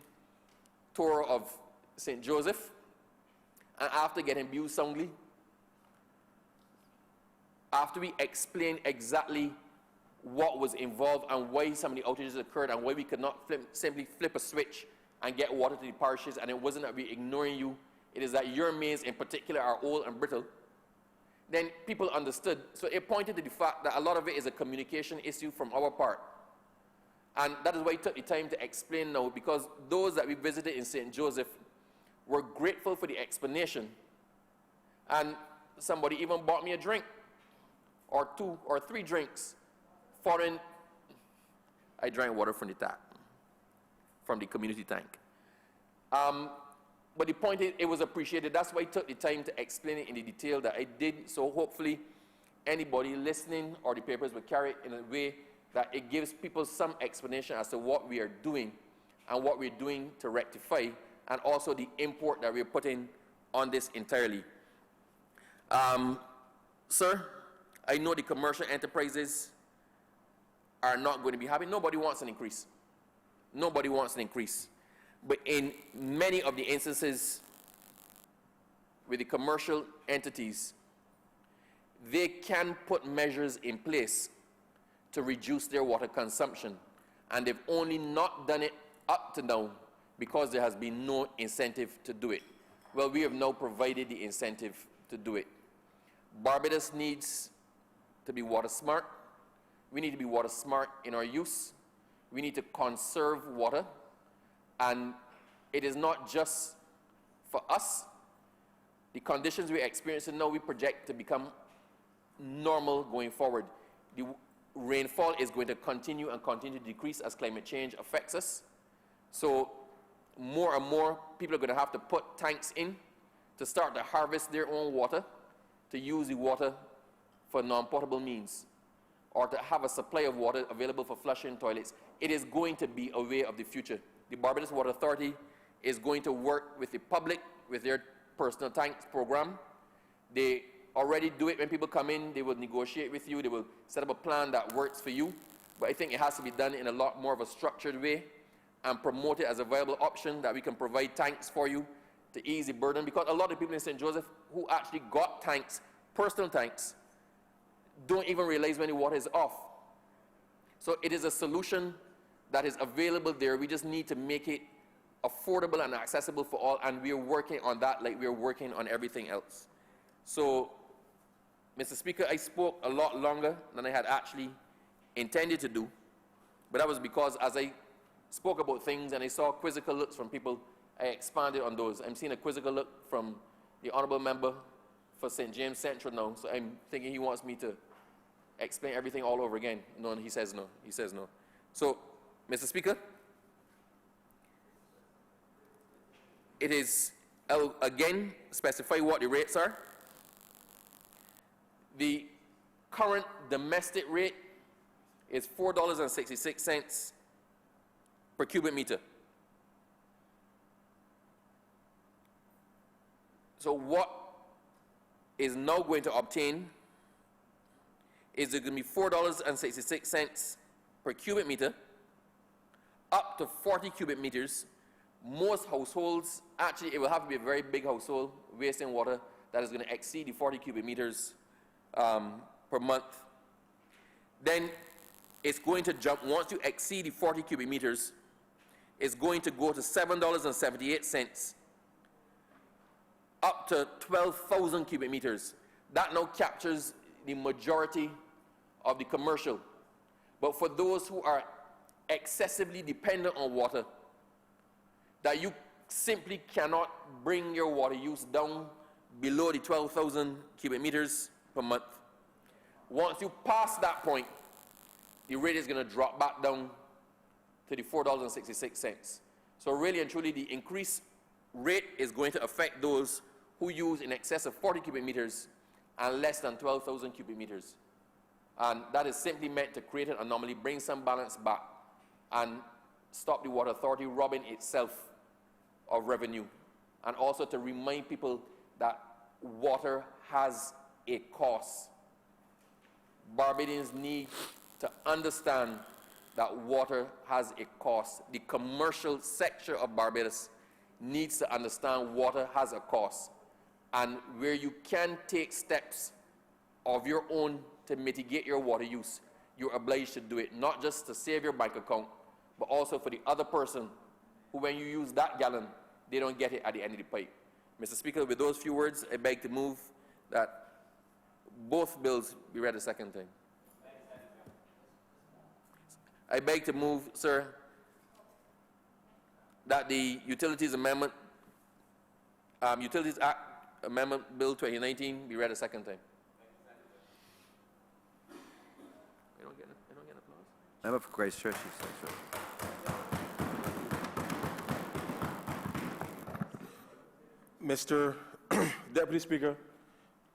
tour of St. Joseph, and after getting viewed soundly, after we explained exactly what was involved and why some of the outages occurred and why we could not simply flip a switch and get water to the parishes, and it wasn't that we're ignoring you, it is that your mains in particular are old and brittle, then people understood. So it pointed to the fact that a lot of it is a communication issue from our part. And that is why it took the time to explain now, because those that we visited in St. Joseph were grateful for the explanation. And somebody even bought me a drink, or 2 or 3 drinks, following I drank water from the tap, from the community tank. But the point is, it was appreciated. That's why I took the time to explain it in the detail that I did. So hopefully, anybody listening or the papers will carry it in a way that it gives people some explanation as to what we are doing and what we're doing to rectify, and also the import that we're putting on this entirely. Sir, I know the commercial enterprises are not going to be happy. Nobody wants an increase. Nobody wants an increase. But in many of the instances with the commercial entities, they can put measures in place to reduce their water consumption. And they've only not done it up to now because there has been no incentive to do it. Well, we have now provided the incentive to do it. Barbados needs to be water smart. We need to be water smart in our use. We need to conserve water. And it is not just for us. The conditions we're experiencing now, we project to become normal going forward. The rainfall is going to continue and continue to decrease as climate change affects us. So more and more people are going to have to put tanks in to start to harvest their own water, to use the water for non-potable means, or to have a supply of water available for flushing toilets. It is going to be a way of the future. The Barbados Water Authority is going to work with the public with their personal tanks program. They already do it when people come in. They will negotiate with you. They will set up a plan that works for you. But I think it has to be done in a lot more of a structured way and promote it as a viable option that we can provide tanks for you to ease the burden. Because a lot of people in St. Joseph who actually got tanks, personal tanks, don't even realize when the water is off. So it is a solution that is available there. We just need to make it affordable and accessible for all, and we are working on that like we are working on everything else. So, Mr. Speaker, I spoke a lot longer than I had actually intended to do, but that was because as I spoke about things and I saw quizzical looks from people, I expanded on those. I'm seeing a quizzical look from the Honourable Member for St. James Central now, so I'm thinking he wants me to explain everything all over again. No, he says no. He says no. So, Mr. Speaker, it is, I'll again specify what the rates are. The current domestic rate is $4.66 per cubic meter. So what is now going to obtain is it going to be $4.66 per cubic meter, up to 40 cubic meters. Most households, actually it will have to be a very big household wasting water that is going to exceed the 40 cubic meters per month. Then it's going to jump, once you exceed the 40 cubic meters, it's going to go to $7.78 up to 12,000 cubic meters. That now captures the majority of the commercial. But for those who are excessively dependent on water, that you simply cannot bring your water use down below the 12,000 cubic meters per month. Once you pass that point, the rate is going to drop back down to the $4.66. So really and truly, the increased rate is going to affect those who use in excess of 40 cubic meters and less than 12,000 cubic meters. And that is simply meant to create an anomaly, bring some balance back, and stop the Water Authority robbing itself of revenue, and also to remind people that water has a cost. Barbadians need to understand that water has a cost. The commercial sector of Barbados needs to understand water has a cost, and where you can take steps of your own to mitigate your water use, you're obliged to do it, not just to save your bank account, but also for the other person who, when you use that gallon, they don't get it at the end of the pipe. Mr. Speaker, with those few words, I beg to move that both bills be read a second time. I beg to move, sir, that the Utilities Amendment, Utilities Act Amendment Bill 2019 be read a second time. I don't get applause. Member for Christchurch East, sir. Mr. Deputy Speaker,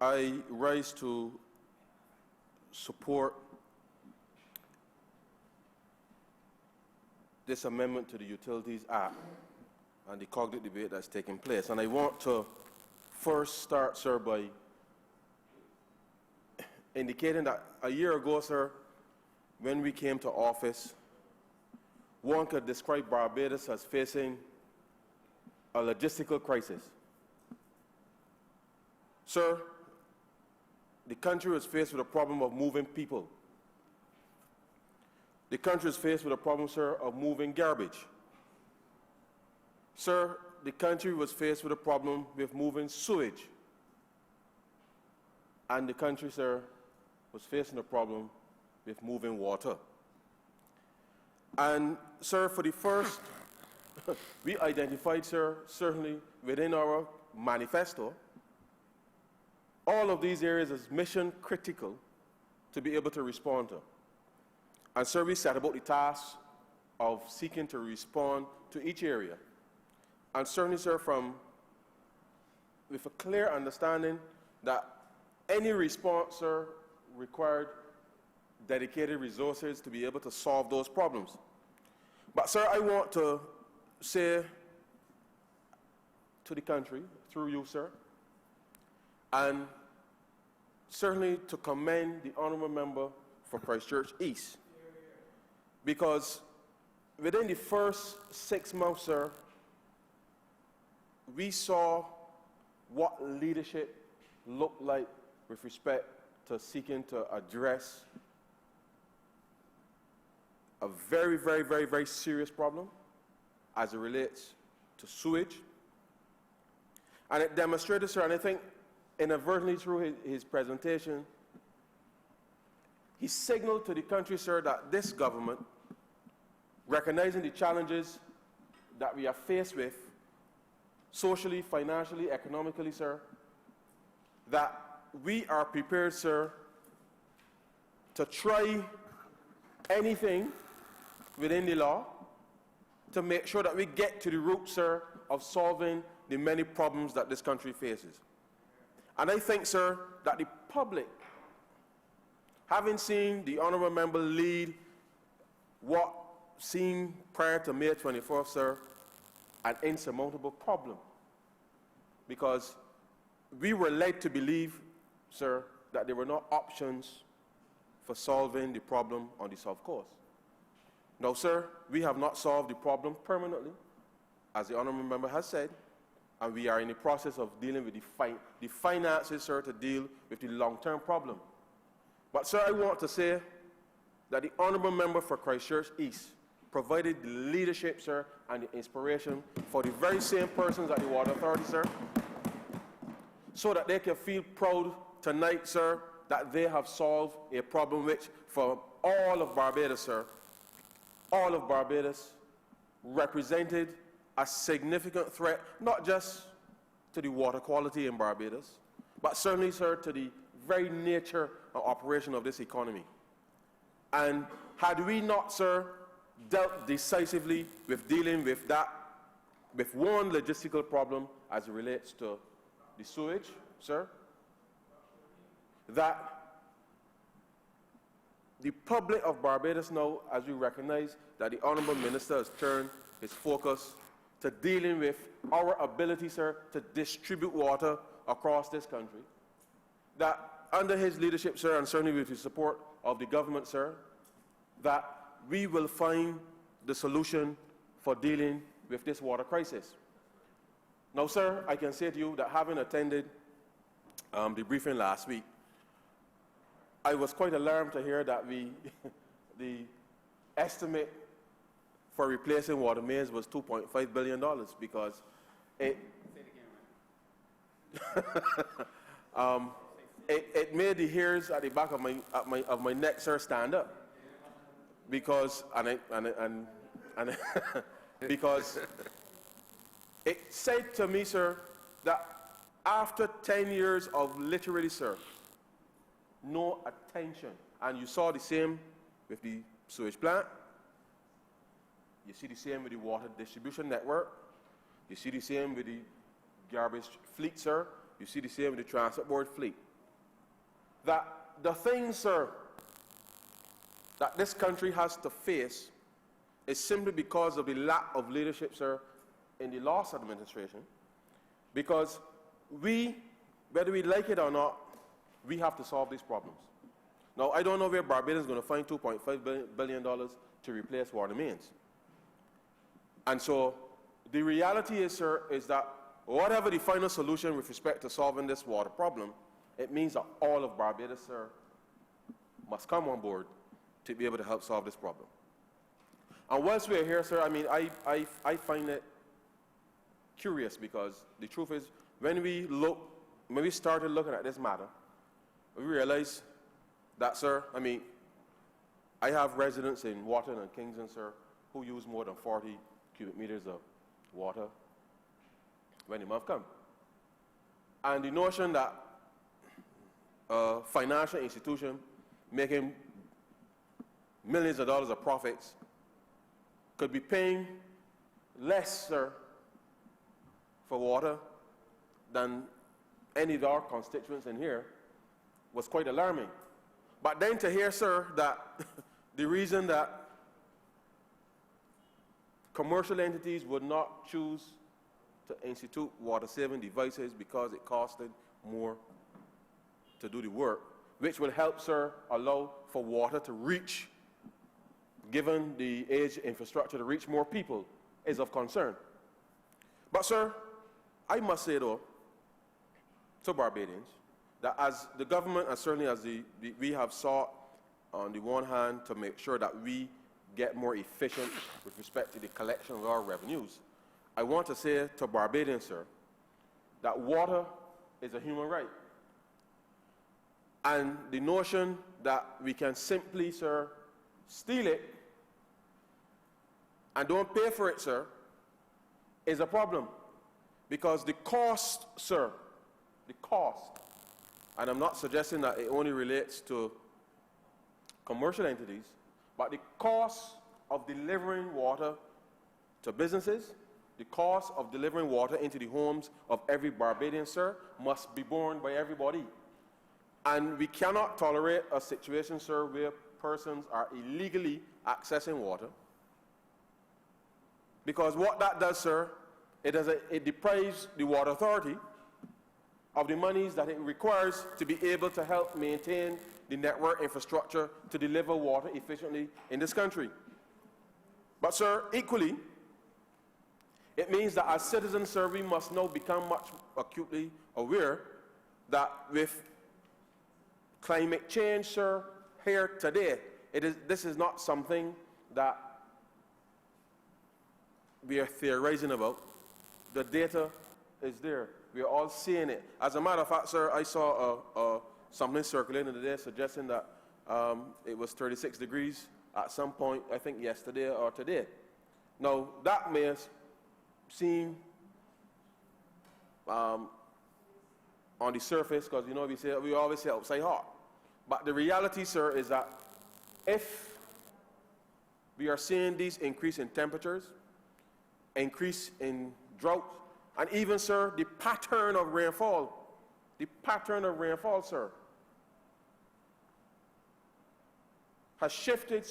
I rise to support this amendment to the Utilities Act and the cognitive debate that's taking place. And I want to first start, sir, by indicating that a year ago, sir, when we came to office, one could describe Barbados as facing a logistical crisis. Sir, the country was faced with a problem of moving people. The country is faced with a problem, sir, of moving garbage. Sir, the country was faced with a problem with moving sewage. And the country, sir, was facing a problem with moving water. And, sir, for the first, we identified, sir, certainly within our manifesto, all of these areas as mission critical to be able to respond to. And sir, we set about the task of seeking to respond to each area. And certainly, sir, with a clear understanding that any response, sir, required dedicated resources to be able to solve those problems. But sir, I want to say to the country, through you, sir, and certainly to commend the Honourable Member for Christchurch East. Because within the first 6 months, sir, we saw what leadership looked like with respect to seeking to address a very, very, very, very serious problem as it relates to sewage. And it demonstrated, sir, and I think inadvertently through his presentation, he signaled to the country, sir, that this government, recognizing the challenges that we are faced with, socially, financially, economically, sir, that we are prepared, sir, to try anything within the law to make sure that we get to the root, sir, of solving the many problems that this country faces. And I think, sir, that the public, having seen the Honourable Member lead what seemed prior to May 24th, sir, an insurmountable problem, because we were led to believe, sir, that there were no options for solving the problem on the South Coast. Now, sir, we have not solved the problem permanently, as the Honourable Member has said, and we are in the process of dealing with the finances, sir, to deal with the long-term problem. But, sir, I want to say that the Honourable Member for Christchurch East provided the leadership, sir, and the inspiration for the very same persons at the Water Authority, sir, so that they can feel proud tonight, sir, that they have solved a problem which, for all of Barbados, sir, all of Barbados represented a significant threat, not just to the water quality in Barbados, but certainly, sir, to the very nature and operation of this economy. And had we not, sir, dealt decisively with dealing with that, with one logistical problem as it relates to the sewage, sir, that the public of Barbados now, as we recognize that the Honourable Minister has turned his focus to dealing with our ability, sir, to distribute water across this country, that under his leadership, sir, and certainly with the support of the government, sir, that we will find the solution for dealing with this water crisis. Now, sir, I can say to you that having attended the briefing last week, I was quite alarmed to hear that the estimate for replacing water mains was $2.5 billion, because it it made the hairs at the back of my neck, sir, stand up, because because it said to me, sir, that after 10 years of literally, sir, no attention, and you saw the same with the sewage plant. You see the same with the water distribution network. You see the same with the garbage fleet, sir. You see the same with the transport board fleet. That the things, sir, that this country has to face is simply because of the lack of leadership, sir, in the last administration. Because we, whether we like it or not, we have to solve these problems. Now, I don't know where Barbados is going to find $2.5 billion to replace water mains. And so, the reality is, sir, is that whatever the final solution with respect to solving this water problem, it means that all of Barbados, sir, must come on board to be able to help solve this problem. And once we're here, sir, I mean, I find it curious because the truth is, when we started looking at this matter, we realized that, sir, I mean, I have residents in Wharton and Kingston, sir, who use more than 40 cubic meters of water when the month comes. And the notion that a financial institution making millions of dollars of profits could be paying less, sir, for water than any of our constituents in here was quite alarming. But then to hear, sir, that the reason that commercial entities would not choose to institute water-saving devices because it costed more to do the work, which will help, sir, allow for water to reach, given the age infrastructure, to reach more people, is of concern. But, sir, I must say, though, to Barbadians, that as the government, and certainly as we have sought, on the one hand, to make sure that we get more efficient with respect to the collection of our revenues, I want to say to Barbadians, sir, that water is a human right. And the notion that we can simply, sir, steal it and don't pay for it, sir, is a problem. Because the cost, sir, the cost, and I'm not suggesting that it only relates to commercial entities, but the cost of delivering water to businesses, the cost of delivering water into the homes of every Barbadian, sir, must be borne by everybody. And we cannot tolerate a situation, sir, where persons are illegally accessing water. Because what that does, sir, it deprives the Water Authority of the monies that it requires to be able to help maintain the network infrastructure to deliver water efficiently in this country. But, sir, equally, it means that as citizens, sir, we must now become much acutely aware that with climate change, sir, here today, this is not something that we are theorizing about. The data is there. We are all seeing it. As a matter of fact, sir, I saw something circulating today suggesting that it was 36 degrees at some point, I think yesterday or today. Now, that may seem on the surface, because you know we always say outside hot. But the reality, sir, is that if we are seeing these increase in temperatures, increase in drought, and even, sir, the pattern of rainfall, sir, has shifted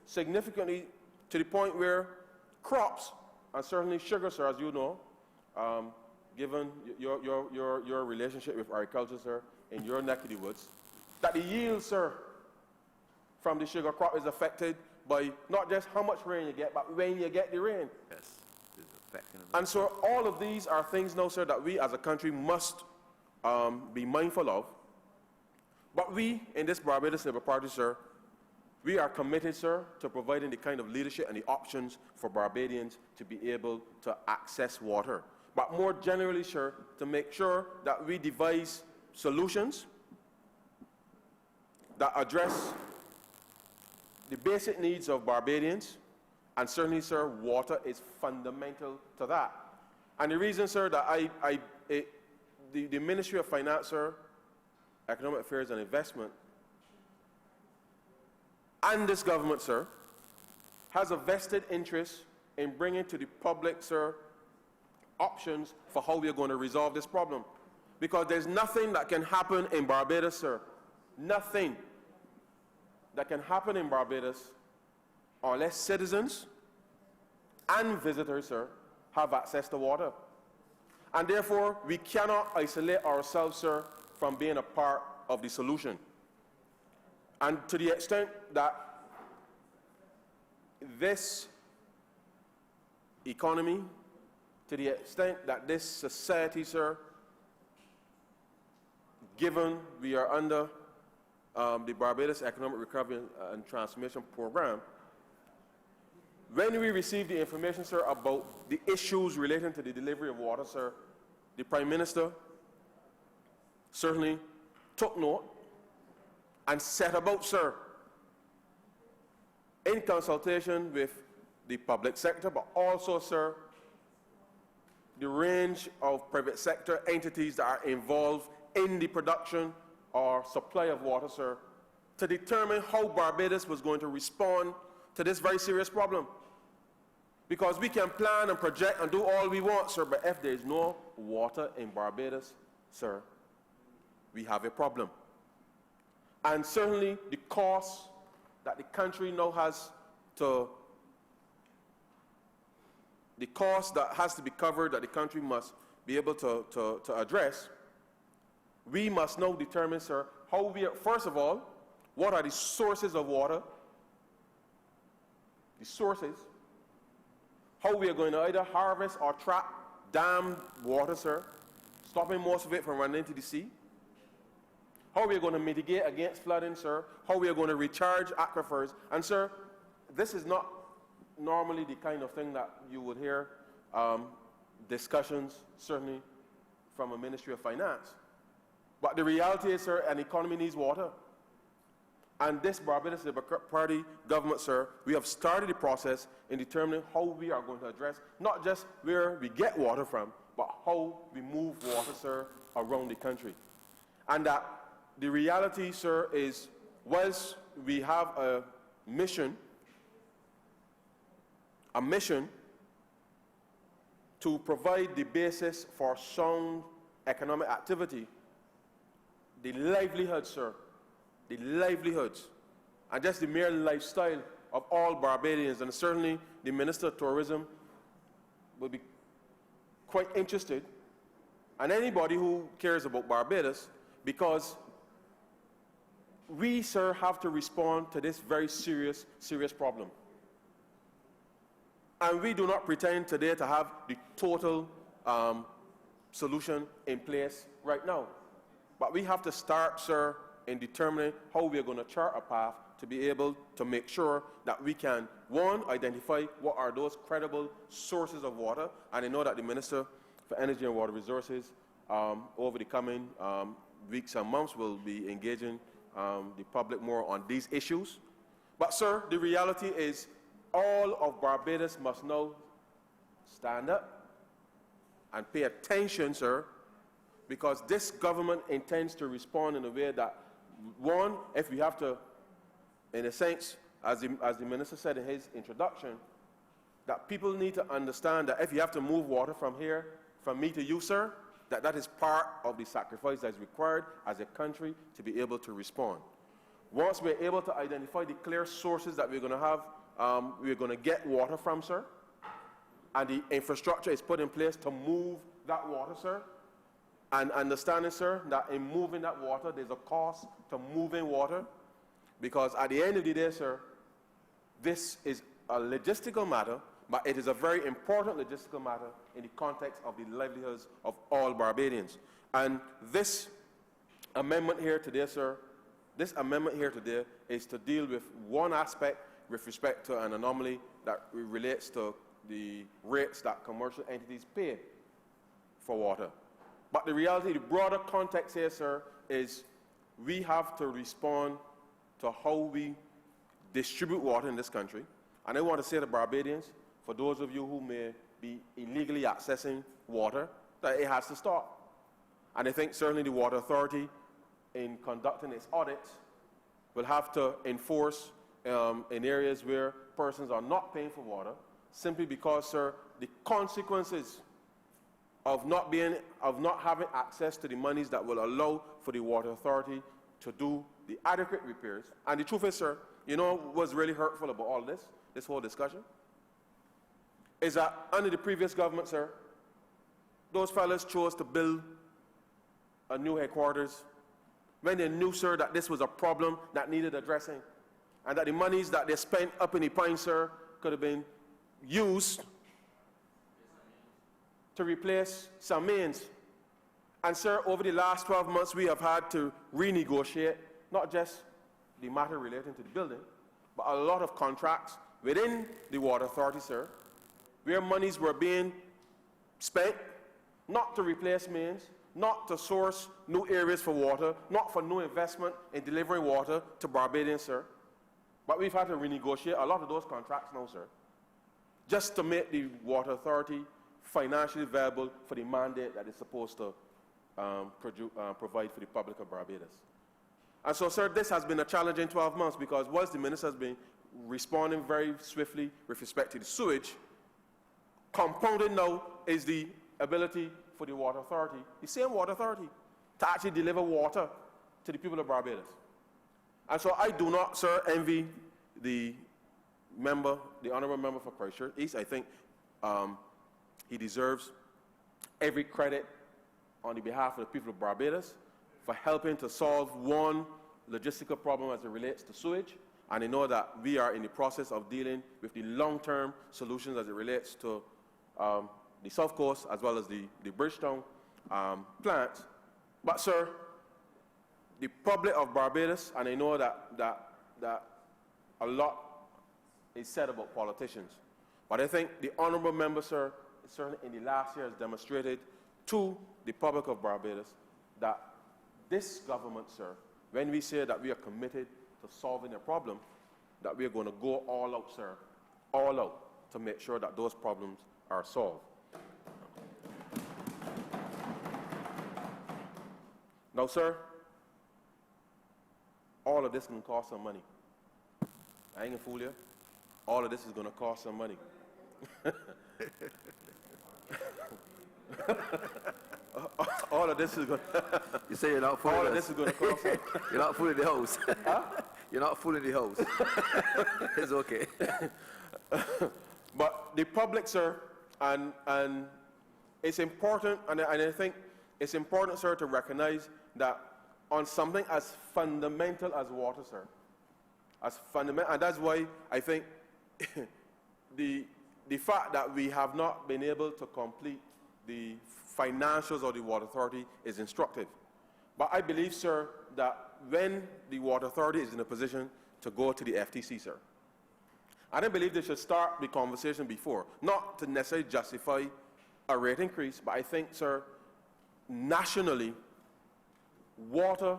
significantly to the point where crops, and certainly sugar, sir, as you know, given your relationship with agriculture, sir, in your neck of the woods, that the yield, sir, from the sugar crop is affected by not just how much rain you get, but when you get the rain. Yes, it's affecting them. And so all of these are things now, sir, that we as a country must be mindful of. But we, in this Barbados Labour Party, sir, we are committed, sir, to providing the kind of leadership and the options for Barbadians to be able to access water. But more generally, sir, to make sure that we devise solutions that address the basic needs of Barbadians, and certainly, sir, water is fundamental to that. And the reason, sir, that the Ministry of Finance, sir, Economic Affairs and Investment, and this government, sir, has a vested interest in bringing to the public, sir, options for how we are going to resolve this problem. Because there's nothing that can happen in Barbados, sir. Nothing that can happen in Barbados unless citizens and visitors, sir, have access to water. And therefore, we cannot isolate ourselves, sir, from being a part of the solution. And to the extent that this economy, to the extent that this society, sir, given we are under the Barbados Economic Recovery and Transformation Program, when we received the information, sir, about the issues relating to the delivery of water, sir, the Prime Minister certainly took note and set about, sir, in consultation with the public sector, but also, sir, the range of private sector entities that are involved in the production or supply of water, sir, to determine how Barbados was going to respond to this very serious problem. Because we can plan and project and do all we want, sir, but if there is no water in Barbados, sir, we have a problem. And certainly the cost that the country now has to, the cost that has to be covered, that the country must be able to address, we must now determine, sir, how we are, first of all, what are the sources of water, the sources, how we are going to either harvest or trap dammed water, sir, stopping most of it from running into the sea, how we are going to mitigate against flooding, sir, how we are going to recharge aquifers. And, sir, this is not normally the kind of thing that you would hear discussions, certainly, from a Ministry of Finance. But the reality is, sir, an economy needs water. And this Barbados Labour Party government, sir, we have started the process in determining how we are going to address not just where we get water from, but how we move water, sir, around the country. And that the reality, sir, is whilst we have a mission to provide the basis for sound economic activity, the livelihoods, sir, the livelihoods, and just the mere lifestyle of all Barbadians, and certainly the Minister of Tourism will be quite interested, and anybody who cares about Barbados, because we, sir, have to respond to this very serious problem. And we do not pretend today to have the total solution in place right now. But we have to start, sir, in determining how we are going to chart a path to be able to make sure that we can, one, identify what are those credible sources of water. And I know that the Minister for Energy and Water Resources over the coming weeks and months will be engaging the public more on these issues. But, sir, the reality is all of Barbados must now stand up and pay attention, sir, because this government intends to respond in a way that, one, if we have to, in a sense, as the Minister said in his introduction, that people need to understand that if you have to move water from here, from me to you, sir, that is part of the sacrifice that is required as a country to be able to respond. Once we're able to identify the clear sources that we're going to have, we're going to get water from, sir, and the infrastructure is put in place to move that water, sir, and understanding, sir, that in moving that water, there's a cost to moving water, because at the end of the day, sir, this is a logistical matter, but it is a very important logistical matter in the context of the livelihoods of all Barbadians. And this amendment here today, sir, this amendment here today is to deal with one aspect with respect to an anomaly that relates to the rates that commercial entities pay for water. But the reality, the broader context here, sir, is we have to respond to how we distribute water in this country. And I want to say to Barbadians, for those of you who may be illegally accessing water, that it has to stop. And I think certainly the Water Authority, in conducting its audits, will have to enforce in areas where persons are not paying for water simply because, sir, the consequences of not having access to the monies that will allow for the water authority to do the adequate repairs. And the truth is, sir, you know what's really hurtful about all this whole discussion? Is that under the previous government, sir, those fellas chose to build a new headquarters when they knew, sir, that this was a problem that needed addressing, and that the monies that they spent up in the pine, sir, could have been used to replace some mains. And, sir, over the last 12 months, we have had to renegotiate not just the matter relating to the building, but a lot of contracts within the water authority, sir, where monies were being spent not to replace mains, not to source new areas for water, not for new investment in delivering water to Barbadians, sir. But we've had to renegotiate a lot of those contracts now, sir, just to make the water authority financially viable for the mandate that it's supposed to provide for the public of Barbados. And so, sir, this has been a challenging 12 months because whilst the minister has been responding very swiftly with respect to the sewage, compounded now is the ability for the water authority, the same water authority, to actually deliver water to the people of Barbados. And so I do not, sir, envy the honourable member for Christchurch East. I think he deserves every credit on the behalf of the people of Barbados for helping to solve one logistical problem as it relates to sewage. And I know that we are in the process of dealing with the long-term solutions as it relates to the South Coast as well as the Bridgetown plants. But, sir, the public of Barbados, and I know that a lot is said about politicians, but I think the honourable member, sir, certainly in the last year has demonstrated to the public of Barbados that this government, sir, when we say that we are committed to solving a problem, that we are going to go all out, sir, all out to make sure that those problems are solved. Now, sir, all of this can cost some money. I ain't gonna fool you. All of this is gonna cost some money. All of this is going to... You say you're not fooling All us. of this is going to cost some... You're not fooling the house. Huh? You're not fooling the house. It's okay. But the public, sir, and it's important, and I think it's important, sir, to recognize that on something as fundamental as water, sir, as fundamental, and that's why I think the fact that we have not been able to complete the financials of the Water Authority is instructive. But I believe, sir, that when the Water Authority is in a position to go to the FTC, sir, I don't believe they should start the conversation before, not to necessarily justify a rate increase, but I think, sir, nationally, water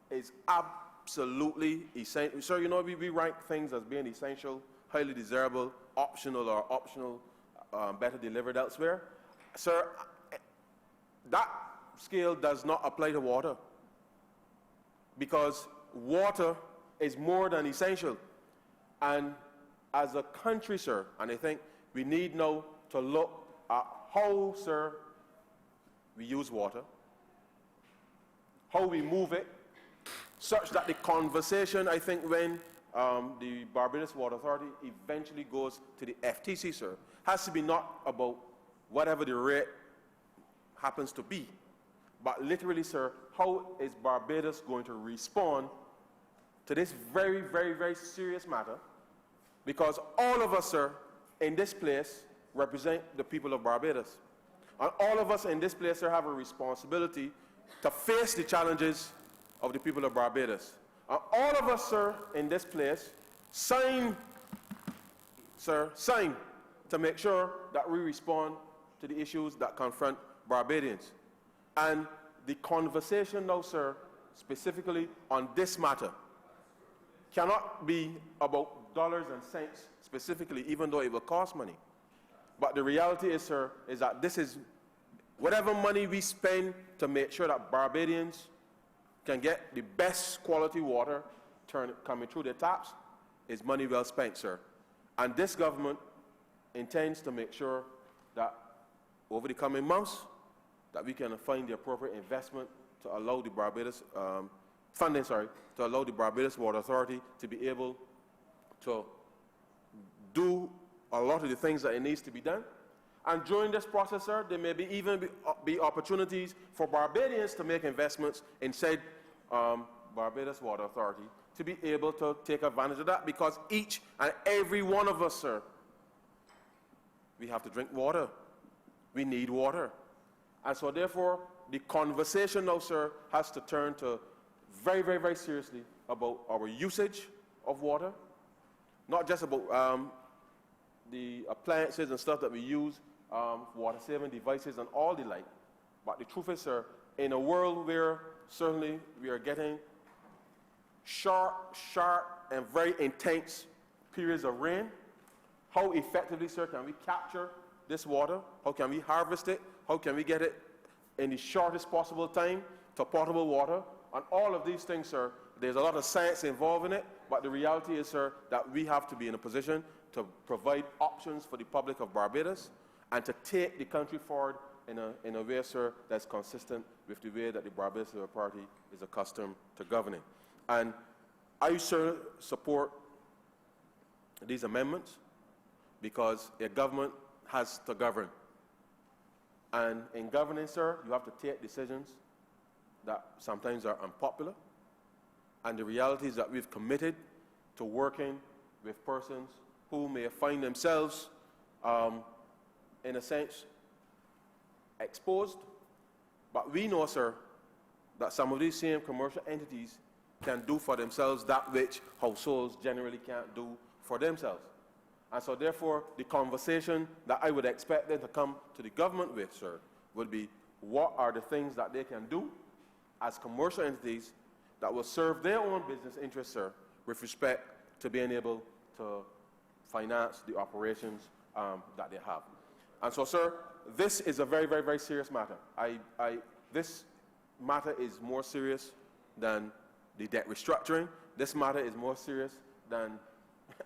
is absolutely essential. Sir, you know, we rank things as being essential, highly desirable, optional, or optional, better delivered elsewhere. Sir, that scale does not apply to water, because water is more than essential. And as a country, sir, and I think we need now to look at how, sir, we use water, how we move it, such that the conversation, I think, when the Barbados Water Authority eventually goes to the FTC, sir, has to be not about whatever the rate happens to be, but literally, sir, how is Barbados going to respond to this very, very, very serious matter? Because all of us, sir, in this place represent the people of Barbados. And all of us in this place, sir, have a responsibility to face the challenges of the people of Barbados. And all of us, sir, in this place, sign to make sure that we respond to the issues that confront Barbadians. And the conversation now, sir, specifically on this matter, cannot be about dollars and cents specifically, even though it will cost money. But the reality is, sir, is that this is whatever money we spend to make sure that Barbadians can get the best quality water coming through their taps is money well spent, sir. And this government intends to make sure that over the coming months, that we can find the appropriate investment to allow the Barbados, to allow the Barbados Water Authority to be able to do a lot of the things that it needs to be done. And during this process, sir, there may even be opportunities for Barbadians to make investments in said Barbados Water Authority to be able to take advantage of that, because each and every one of us, sir, we have to drink water. We need water. And so therefore, the conversation now, sir, has to turn to very, very, very seriously about our usage of water, not just about the appliances and stuff that we use, water-saving devices and all the like. But the truth is, sir, in a world where certainly we are getting sharp, and very intense periods of rain, how effectively, sir, can we capture this water? How can we harvest it? How can we get it in the shortest possible time to potable water? And all of these things, sir, there's a lot of science involved in it, but the reality is, sir, that we have to be in a position to provide options for the public of Barbados and to take the country forward in a way, sir, that's consistent with the way that the Barbados Labour Party is accustomed to governing. And I, sir, support these amendments because a government has to govern. And in governing, sir, you have to take decisions that sometimes are unpopular. And the reality is that we've committed to working with persons who may find themselves, in a sense, exposed. But we know, sir, that some of these same commercial entities can do for themselves that which households generally can't do for themselves. And so therefore, the conversation that I would expect them to come to the government with, sir, would be what are the things that they can do as commercial entities that will serve their own business interests, sir, with respect to being able to finance the operations that they have. And so, sir, this is a very, very, very serious matter. This matter is more serious than the debt restructuring. This matter is more serious than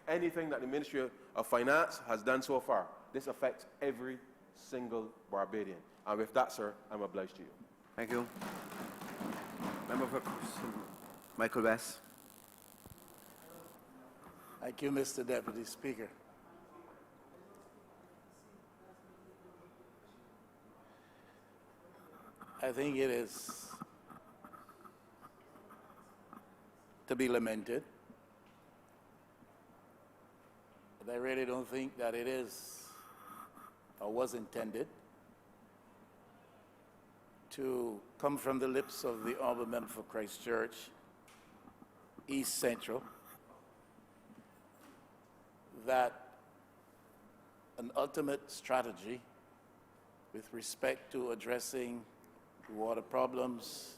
anything that the Ministry of Finance has done so far. This affects every single Barbadian. And with that, sir, I'm obliged to you. Thank you. Member for Michael West. Thank you, Mr. Deputy Speaker. I think it is to be lamented, but I really don't think that it is or was intended to come from the lips of the Honourable Member for Christchurch, East Central, that an ultimate strategy with respect to addressing water problems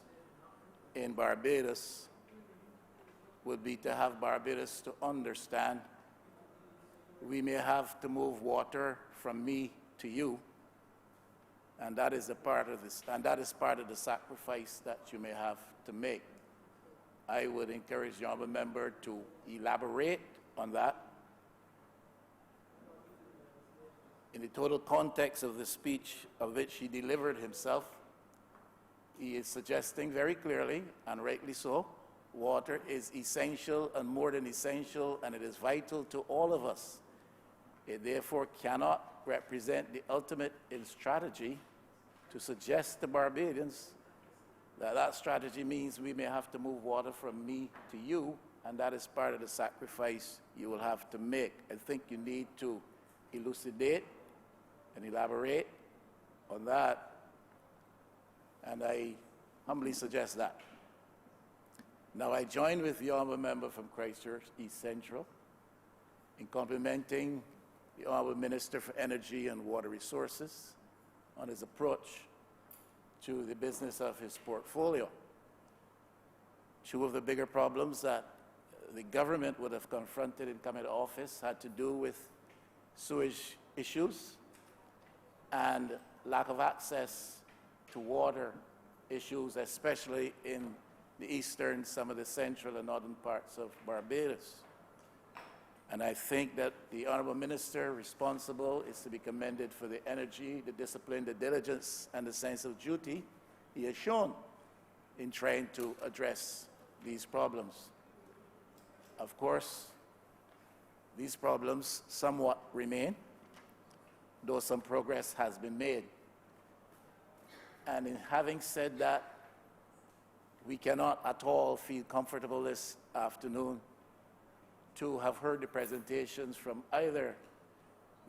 in Barbados would be to have Barbados to understand we may have to move water from me to you, and that is a part of this, and that is part of the sacrifice that you may have to make. I would encourage the Honourable Member to elaborate on that. In the total context of the speech of which he delivered himself, he is suggesting very clearly, and rightly so, water is essential and more than essential, and it is vital to all of us. It therefore cannot represent the ultimate in strategy to suggest to Barbadians that that strategy means we may have to move water from me to you, and that is part of the sacrifice you will have to make. I think you need to elucidate and elaborate on that, and I humbly suggest that. Now, I join with the Honourable Member from Christchurch, East Central, in complimenting the Honourable Minister for Energy and Water Resources on his approach to the business of his portfolio. Two of the bigger problems that the government would have confronted in coming to office had to do with sewage issues and lack of access to water issues, especially in the eastern, some of the central and northern parts of Barbados. And I think that the Honourable Minister responsible is to be commended for the energy, the discipline, the diligence, and the sense of duty he has shown in trying to address these problems. Of course, these problems somewhat remain, though some progress has been made. And in having said that, we cannot at all feel comfortable this afternoon to have heard the presentations from either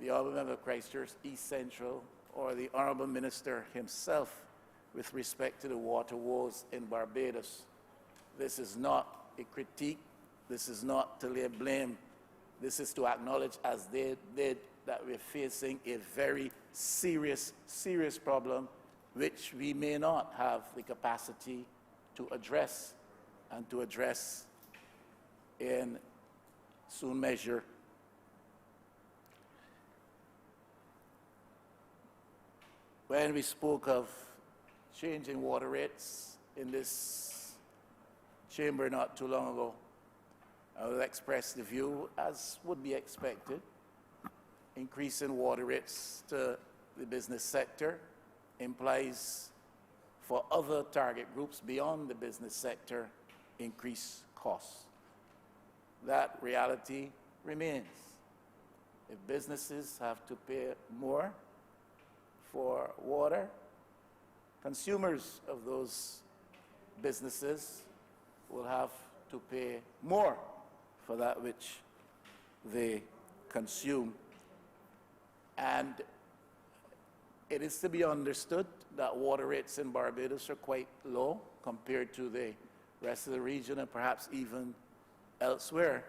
the Honourable Member of Christchurch East Central or the Honourable Minister himself with respect to the water woes in Barbados. This is not a critique. This is not to lay blame. This is to acknowledge, as they did, that we're facing a very serious, serious problem which we may not have the capacity to address and to address in soon measure. When we spoke of changing water rates in this chamber not too long ago, I will express the view, as would be expected, increasing water rates to the business sector implies for other target groups beyond the business sector increased costs. That reality remains. If businesses have to pay more for water, consumers of those businesses will have to pay more for that which they consume. And it is to be understood that water rates in Barbados are quite low compared to the rest of the region and perhaps even elsewhere.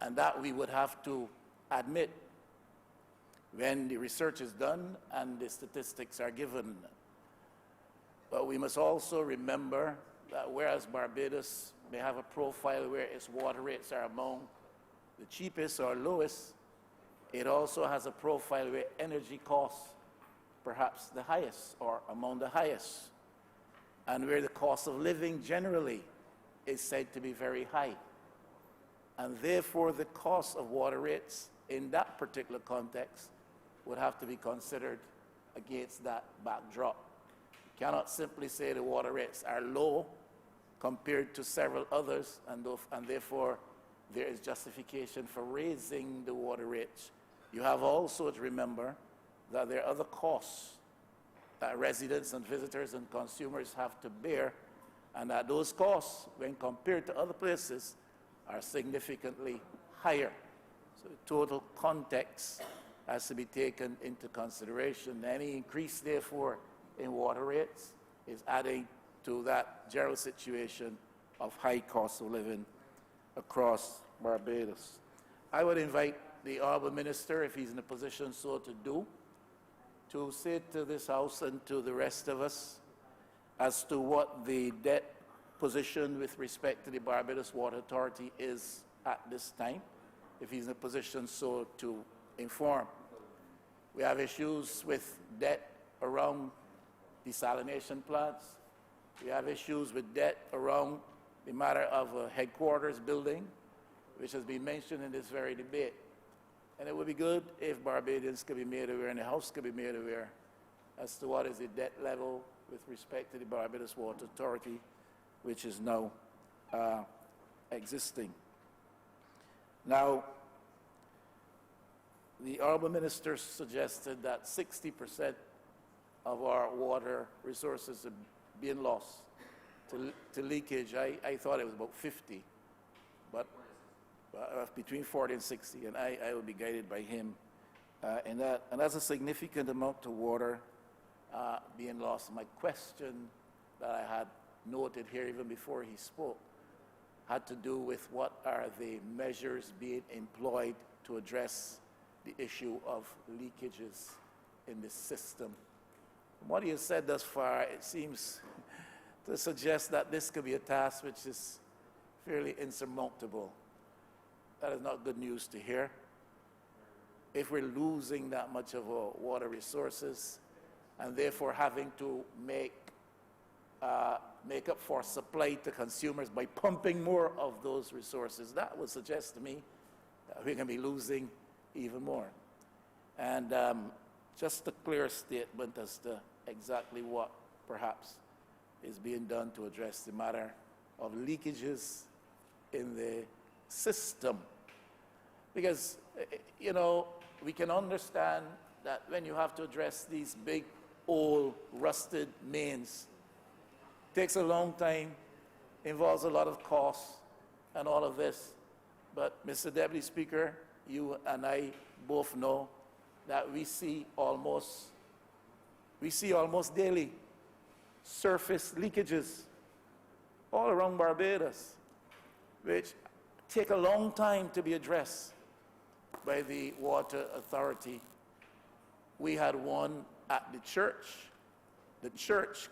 And that we would have to admit when the research is done and the statistics are given. But we must also remember that whereas Barbados may have a profile where its water rates are among the cheapest or lowest, it also has a profile where energy costs perhaps the highest or among the highest, and where the cost of living generally is said to be very high. And therefore, the cost of water rates in that particular context would have to be considered against that backdrop. You cannot simply say the water rates are low compared to several others, and therefore there is justification for raising the water rates. You have also to remember that there are other costs that residents and visitors and consumers have to bear, and that those costs, when compared to other places, are significantly higher. So the total context has to be taken into consideration. Any increase, therefore, in water rates is adding to that general situation of high cost of living across Barbados. I would invite the Honourable Minister, if he's in a position so to do, to say to this House and to the rest of us as to what the debt position with respect to the Barbados Water Authority is at this time, if he's in a position so to inform. We have issues with debt around desalination plants. We have issues with debt around the matter of a headquarters building, which has been mentioned in this very debate. And it would be good if Barbadians could be made aware and the House could be made aware as to what is the debt level with respect to the Barbados Water Authority, which is now existing. Now, the Honourable Minister suggested that 60% of our water resources are being lost to leakage. I thought it was about 50, but between 40 and 60, and I will be guided by him in that. And that's a significant amount of water being lost. My question that I had noted here even before he spoke had to do with what are the measures being employed to address the issue of leakages in the system. From what he has said thus far, it seems to suggest that this could be a task which is fairly insurmountable. That is not good news to hear. If we're losing that much of our water resources and therefore having to make up for supply to consumers by pumping more of those resources, that would suggest to me we're going to be losing even more. And just a clear statement as to exactly what perhaps is being done to address the matter of leakages in the system. Because, you know, we can understand that when you have to address these big, old, rusted mains, it takes a long time, involves a lot of costs and all of this. But, Mr. Deputy Speaker, you and I both know that we see almost daily surface leakages all around Barbados, which take a long time to be addressed by the Water Authority. We had one at the church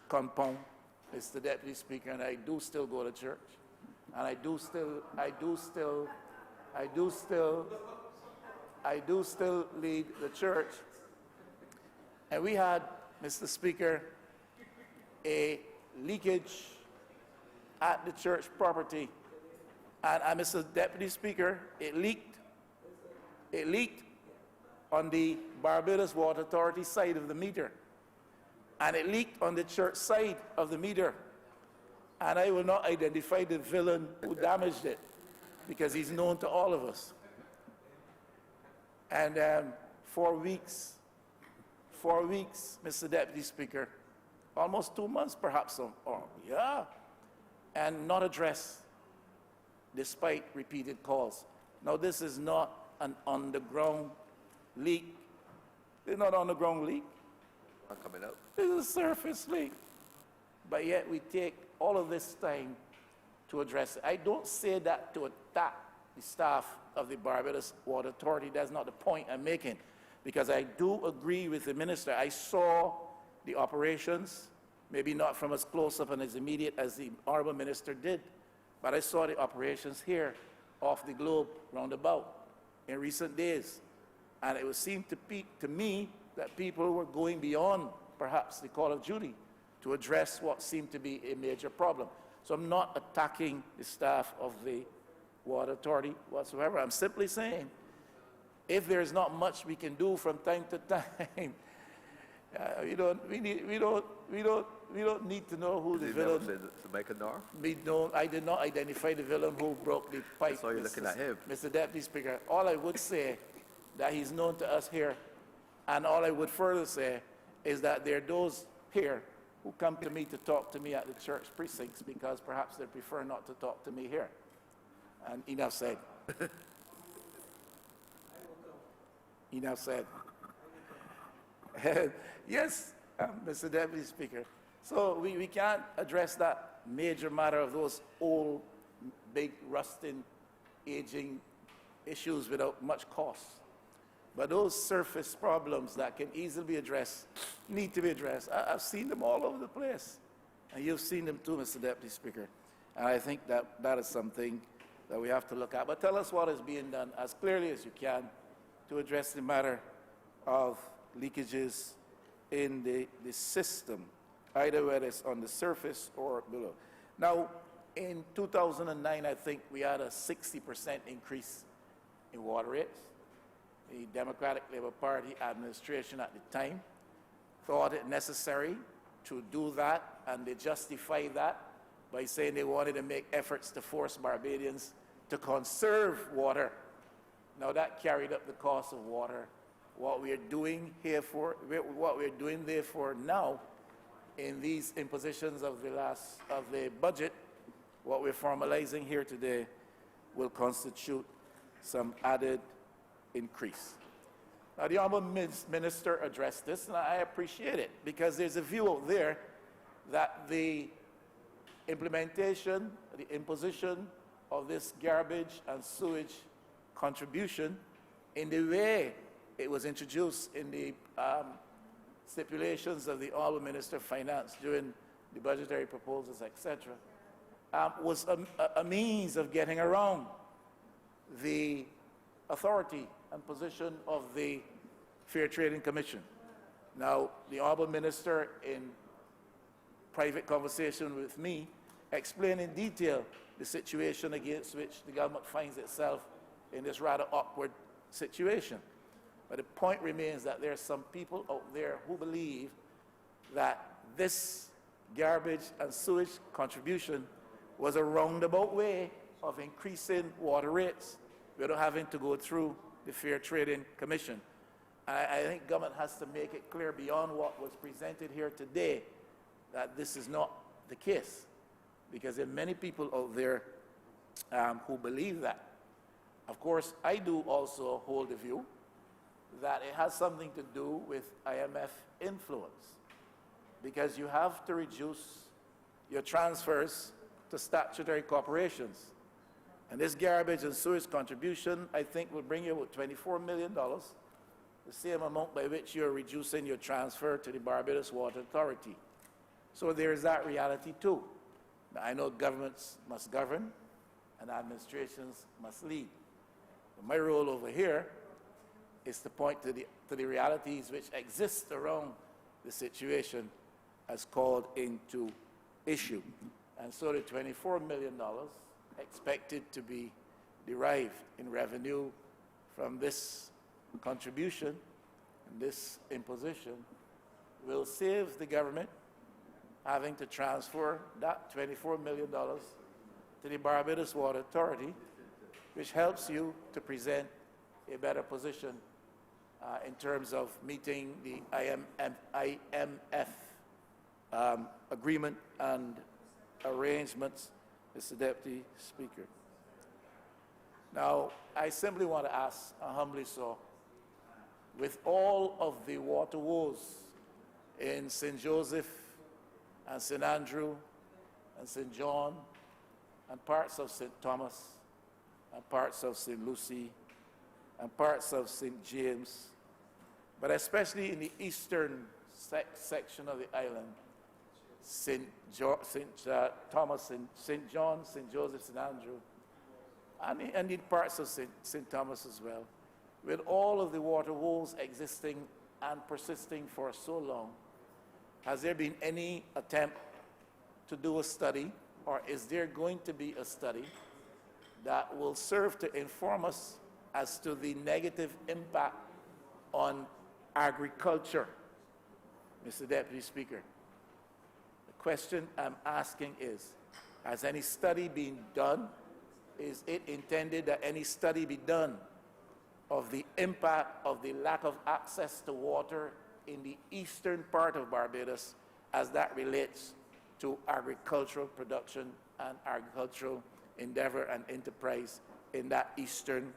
compound, Mr. Deputy Speaker, and I do still go to church, and I do still lead the church. And we had, Mr. Speaker, a leakage at the church property. And Mr. Deputy Speaker, it leaked on the Barbados Water Authority side of the meter. And it leaked on the church side of the meter. And I will not identify the villain who damaged it, because he's known to all of us. And 4 weeks, Mr. Deputy Speaker, almost 2 months perhaps, and not addressed, despite repeated calls. Now, this is not an underground leak. It's not an underground leak. Not coming out. This is a surface leak. But yet we take all of this time to address it. I don't say that to attack the staff of the Barbados Water Authority. That's not the point I'm making, because I do agree with the minister. I saw the operations, maybe not from as close up and as immediate as the Honourable Minister did, but I saw the operations here off the globe roundabout in recent days. And it would seem to me that people were going beyond perhaps the call of duty to address what seemed to be a major problem. So I'm not attacking the staff of the Water Authority whatsoever. I'm simply saying, if there's not much we can do from time to time, we don't need to know who the villain. To make a north? I did not identify the villain who broke the pipe. So you're looking at him. Mr. Deputy Speaker, all I would say that he's known to us here, and all I would further say is that there are those here who come to me to talk to me at the church precincts because perhaps they prefer not to talk to me here. And enough said. Enough said. Yes, Mr. Deputy Speaker. So we can't address that major matter of those old, big, rusting, aging issues without much cost. But those surface problems that can easily be addressed need to be addressed. I've seen them all over the place. And you've seen them too, Mr. Deputy Speaker. And I think that is something that we have to look at. But tell us what is being done as clearly as you can to address the matter of leakages in the system, either whether it's on the surface or below. Now, in 2009, I think we had a 60% increase in water rates. The Democratic Labour Party administration at the time thought it necessary to do that, and they justified that by saying they wanted to make efforts to force Barbadians to conserve water. Now that carried up the cost of water. What we're doing therefore now, in these impositions of the budget, what we're formalizing here today will constitute some added increase. Now, the Honourable Minister addressed this, and I appreciate it, because there's a view out there that the implementation, the imposition of this garbage and sewage contribution in the way it was introduced in the stipulations of the Honourable Minister of Finance during the budgetary proposals, etc., was a means of getting around the authority and position of the Fair Trading Commission. Now, the Honourable Minister, in private conversation with me, explained in detail the situation against which the government finds itself in this rather awkward situation. But the point remains that there are some people out there who believe that this garbage and sewage contribution was a roundabout way of increasing water rates without having to go through the Fair Trading Commission. I think government has to make it clear beyond what was presented here today that this is not the case, because there are many people out there who believe that. Of course, I do also hold the view that it has something to do with IMF influence, because you have to reduce your transfers to statutory corporations. And this garbage and sewage contribution, I think, will bring you about $24 million, the same amount by which you're reducing your transfer to the Barbados Water Authority. So there is that reality too. Now, I know governments must govern and administrations must lead. But my role over here is to point to the realities which exist around the situation as called into issue. And so the $24 million expected to be derived in revenue from this contribution and this imposition will save the government having to transfer that $24 million to the Barbados Water Authority, which helps you to present a better position in terms of meeting the IMF agreement and arrangements, Mr. Deputy Speaker. Now, I simply want to ask, humbly so, with all of the water woes in St. Joseph and St. Andrew and St. John and parts of St. Thomas and parts of St. Lucie and parts of St. James, but especially in the eastern section of the island, St. Thomas, St. John, St. Joseph, St. Andrew, and in parts of St. Thomas as well. With all of the water woes existing and persisting for so long, has there been any attempt to do a study, or is there going to be a study that will serve to inform us as to the negative impact on agriculture, Mr. Deputy Speaker? The question I'm asking is, has any study been done? Is it intended that any study be done of the impact of the lack of access to water in the eastern part of Barbados as that relates to agricultural production and agricultural endeavor and enterprise in that eastern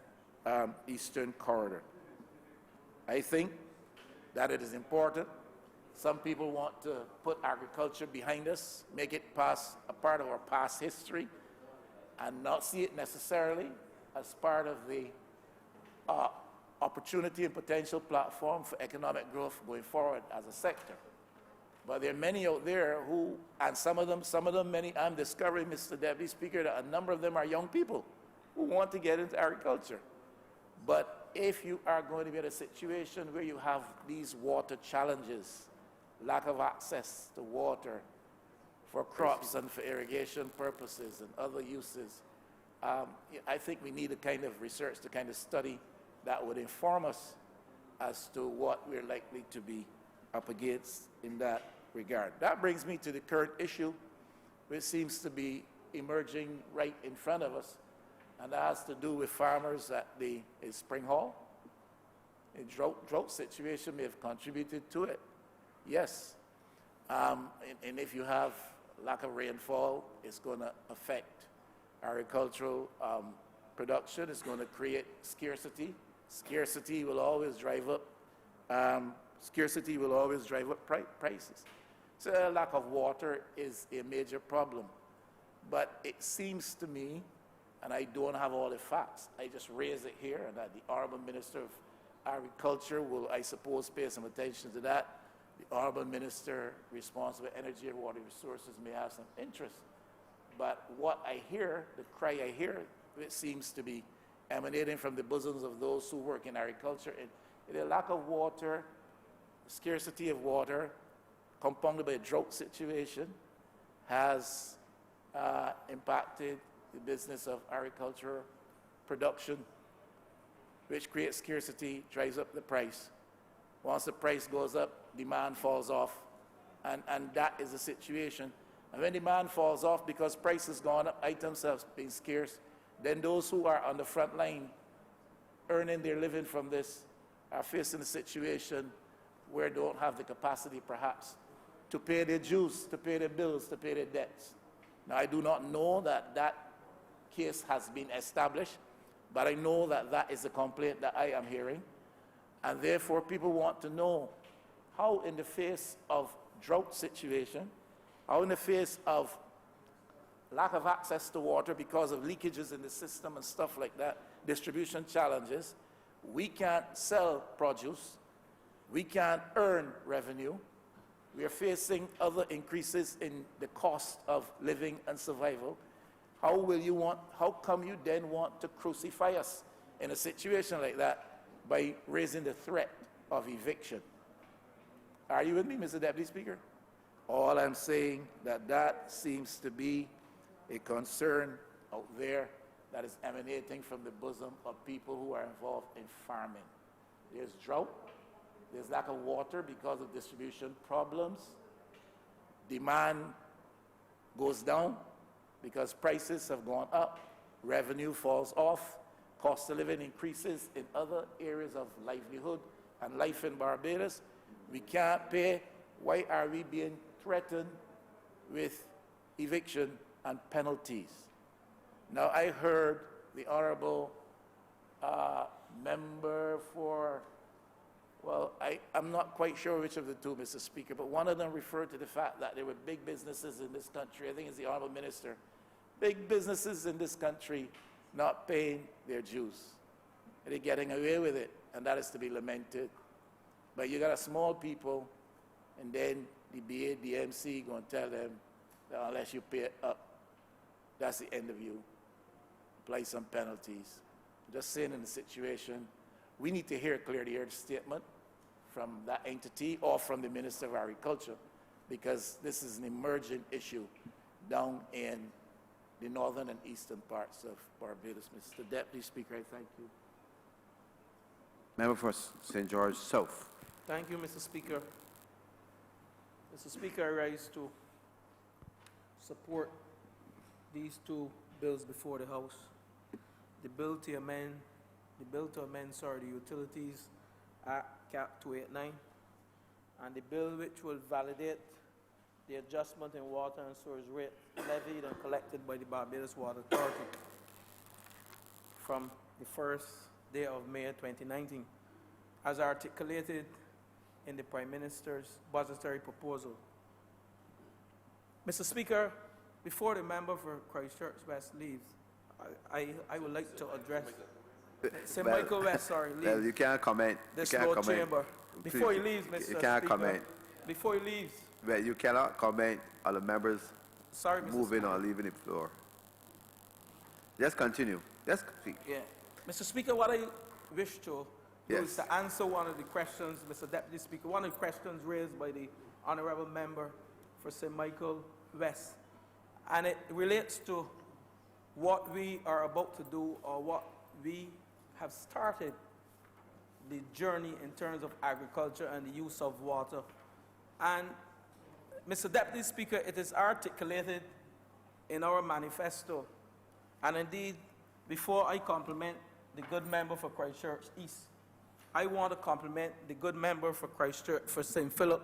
corridor? I think that it is important. Some people want to put agriculture behind us, make it a part of our past history, and not see it necessarily as part of the opportunity and potential platform for economic growth going forward as a sector. But there are many out there who, and some of them, many, I'm discovering, Mr. Deputy Speaker, that a number of them are young people who want to get into agriculture. But if you are going to be in a situation where you have these water challenges, lack of access to water for crops and for irrigation purposes and other uses, I think we need a kind of research, the kind of study that would inform us as to what we're likely to be up against in that regard. That brings me to the current issue, which seems to be emerging right in front of us, and that has to do with farmers at the Spring Hall. A drought situation may have contributed to it, yes. And if you have lack of rainfall, it's going to affect agricultural production. It's going to create scarcity. Scarcity will always drive up prices. So lack of water is a major problem. But it seems to me, and I don't have all the facts, I just raise it here, and that the Honourable Minister of Agriculture will, I suppose, pay some attention to that. The Honourable Minister responsible for energy and water resources may have some interest. But what I hear, the cry I hear, it seems to be emanating from the bosoms of those who work in agriculture. And the lack of water, scarcity of water, compounded by a drought situation, has impacted the business of agriculture production which creates scarcity, drives up the price. Once the price goes up, demand falls off, and that is the situation. And when demand falls off because prices gone up, items have been scarce, then those who are on the front line earning their living from this are facing a situation where they don't have the capacity perhaps to pay their dues, to pay their bills, to pay their debts. Now, I do not know that that case has been established, but I know that that is a complaint that I am hearing. And therefore, people want to know how in the face of drought situation, how in the face of lack of access to water because of leakages in the system and stuff like that, distribution challenges, we can't sell produce, we can't earn revenue, we are facing other increases in the cost of living and survival. How come you then want to crucify us in a situation like that by raising the threat of eviction? Are you with me, Mr. Deputy Speaker? All I'm saying that seems to be a concern out there that is emanating from the bosom of people who are involved in farming. There's drought, there's lack of water because of distribution problems, demand goes down because prices have gone up, revenue falls off, cost of living increases in other areas of livelihood and life in Barbados. We can't pay. Why are we being threatened with eviction and penalties? Now, I heard the Honourable member for, well, I'm not quite sure which of the two, Mr. Speaker, but one of them referred to the fact that there were big businesses in this country, I think it's the Honourable Minister, big businesses in this country not paying their dues. They're getting away with it, and that is to be lamented. But you got a small people, and then the BA, DMC going to tell them that unless you pay it up, that's the end of you. Apply some penalties. Just saying in the situation, we need to hear clearly a statement from that entity or from the Minister of Agriculture, because this is an emerging issue down in the northern and eastern parts of Barbados. Mr. Deputy Speaker, I thank you. Member for St. George South. Thank you, Mr. Speaker. Mr. Speaker, I rise to support these two bills before the House. The bill to amend, the Utilities Act Cap 289, and the bill which will validate the adjustment in water and sewage rate levied and collected by the Barbados Water Authority from the first day of May 2019, as articulated in the Prime Minister's budgetary proposal. Mr. Speaker, before the member for Christchurch West leaves, I would like to address St. Michael West, sorry, leaves. Well, you can't comment. This you can't Lord comment. Chamber. Before he leaves, Mr. You can't Speaker, comment. before he leaves, Well, you cannot comment on the members sorry, Mr. moving Speaker. or leaving the floor. Just continue. Just speak. Yeah. Mr. Speaker, what I wish to do Yes. is to answer one of the questions, Mr. Deputy Speaker, one of the questions raised by the Honourable member for St. Michael West. And it relates to what we are about to do or what we have started the journey in terms of agriculture and the use of water. And Mr. Deputy Speaker, it is articulated in our manifesto. And indeed, before I compliment the good member for Christchurch East, I want to compliment the good member for Christchurch, for St. Philip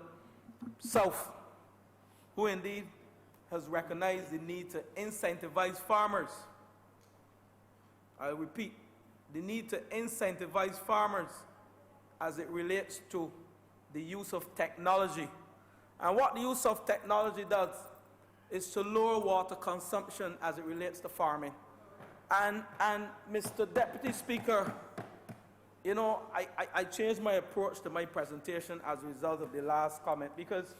South, who indeed has recognized the need to incentivize farmers. I'll repeat, the need to incentivize farmers as it relates to the use of technology. And what the use of technology does is to lower water consumption as it relates to farming. And Mr. Deputy Speaker, you know, I changed my approach to my presentation as a result of the last comment, because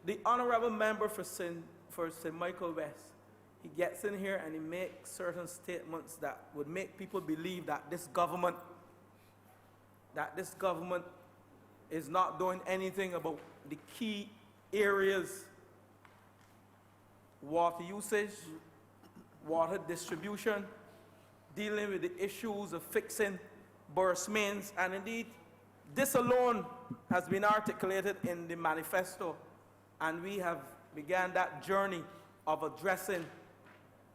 the Honourable member for St. Michael West, he gets in here and he makes certain statements that would make people believe that this government is not doing anything about the key areas: water usage, water distribution, dealing with the issues of fixing burst mains, and indeed, this alone has been articulated in the manifesto, and we have began that journey of addressing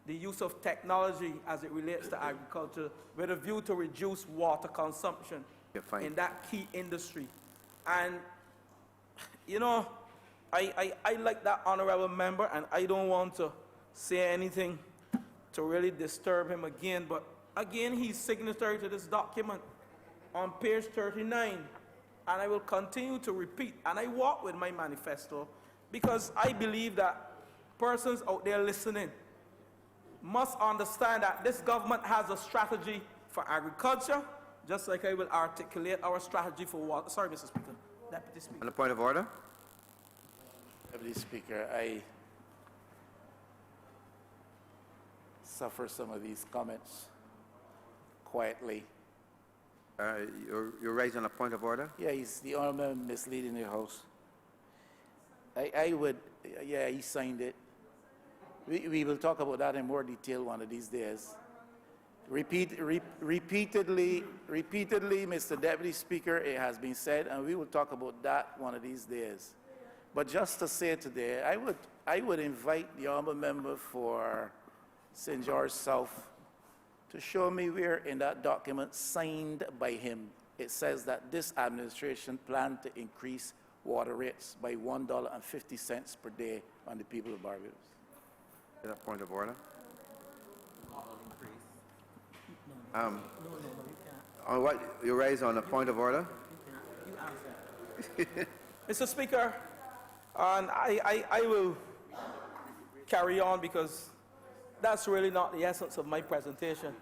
the use of technology as it relates to agriculture with a view to reduce water consumption You're fine. in that key industry. And, you know, I like that honorable member, and I don't want to say anything to really disturb him again, but again, he's signatory to this document on page 39, and I will continue to repeat, and I walk with my manifesto, because I believe that persons out there listening must understand that this government has a strategy for agriculture, just like I will articulate our strategy for water. Sorry, Mr. Speaker. Deputy Speaker. On the point of order? Deputy Speaker, I suffer some of these comments quietly. You're raising a point of order? Yeah, he's the honorable misleading the House. I would, yeah, he signed it. We will talk about that in more detail one of these days. Repeatedly, Mr. Deputy Speaker, it has been said, and we will talk about that one of these days. But just to say today, I would invite the honorable member for St. George South to show me where in that document signed by him it says that this administration planned to increase water rates by $1.50 per day on the people of Barbados. Is that point of order? On what you raise on a point of order? Mr. Speaker, and I will carry on because that's really not the essence of my presentation.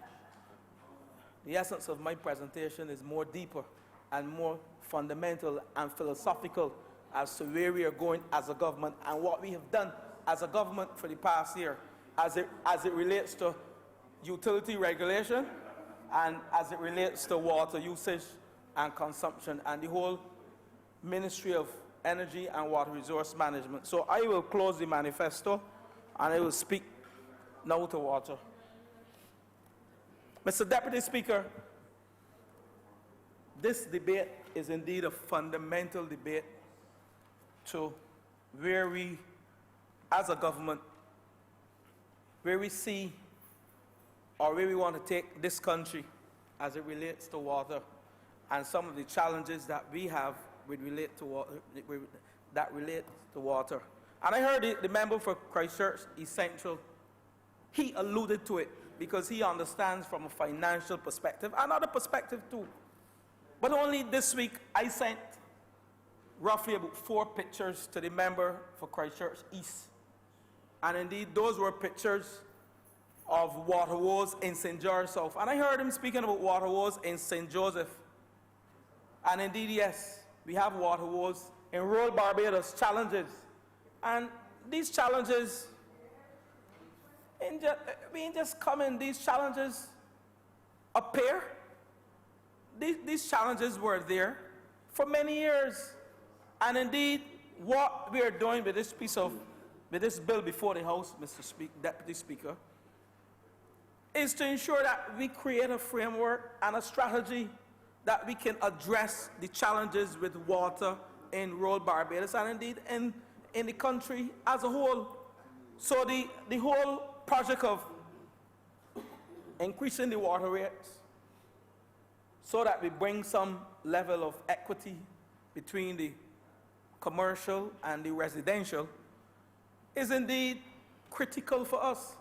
The essence of my presentation is more deeper and more fundamental and philosophical as to where we are going as a government and what we have done as a government for the past year as it relates to utility regulation and as it relates to water usage and consumption and the whole Ministry of Energy and Water Resource Management. So I will close the manifesto and I will speak now to water. Mr. Deputy Speaker, this debate is indeed a fundamental debate to where we, as a government, where we see or where we want to take this country as it relates to water and some of the challenges that we have relate to water. And I heard the member for Christchurch East Central, he alluded to it because he understands from a financial perspective, another perspective too. But only this week I sent roughly about 4 pictures to the member for Christchurch East. And indeed, those were pictures of water woes in St. George South. And I heard him speaking about water woes in St. Joseph. And indeed, yes, we have water woes in rural Barbados, challenges. And these challenges, we ain't just come in, these challenges appear. These challenges were there for many years. And indeed, what we are doing with this with this bill before the House, Deputy Speaker, is to ensure that we create a framework and a strategy that we can address the challenges with water in rural Barbados and indeed in the country as a whole. So the whole project of increasing the water rates so that we bring some level of equity between the commercial and the residential is indeed critical for us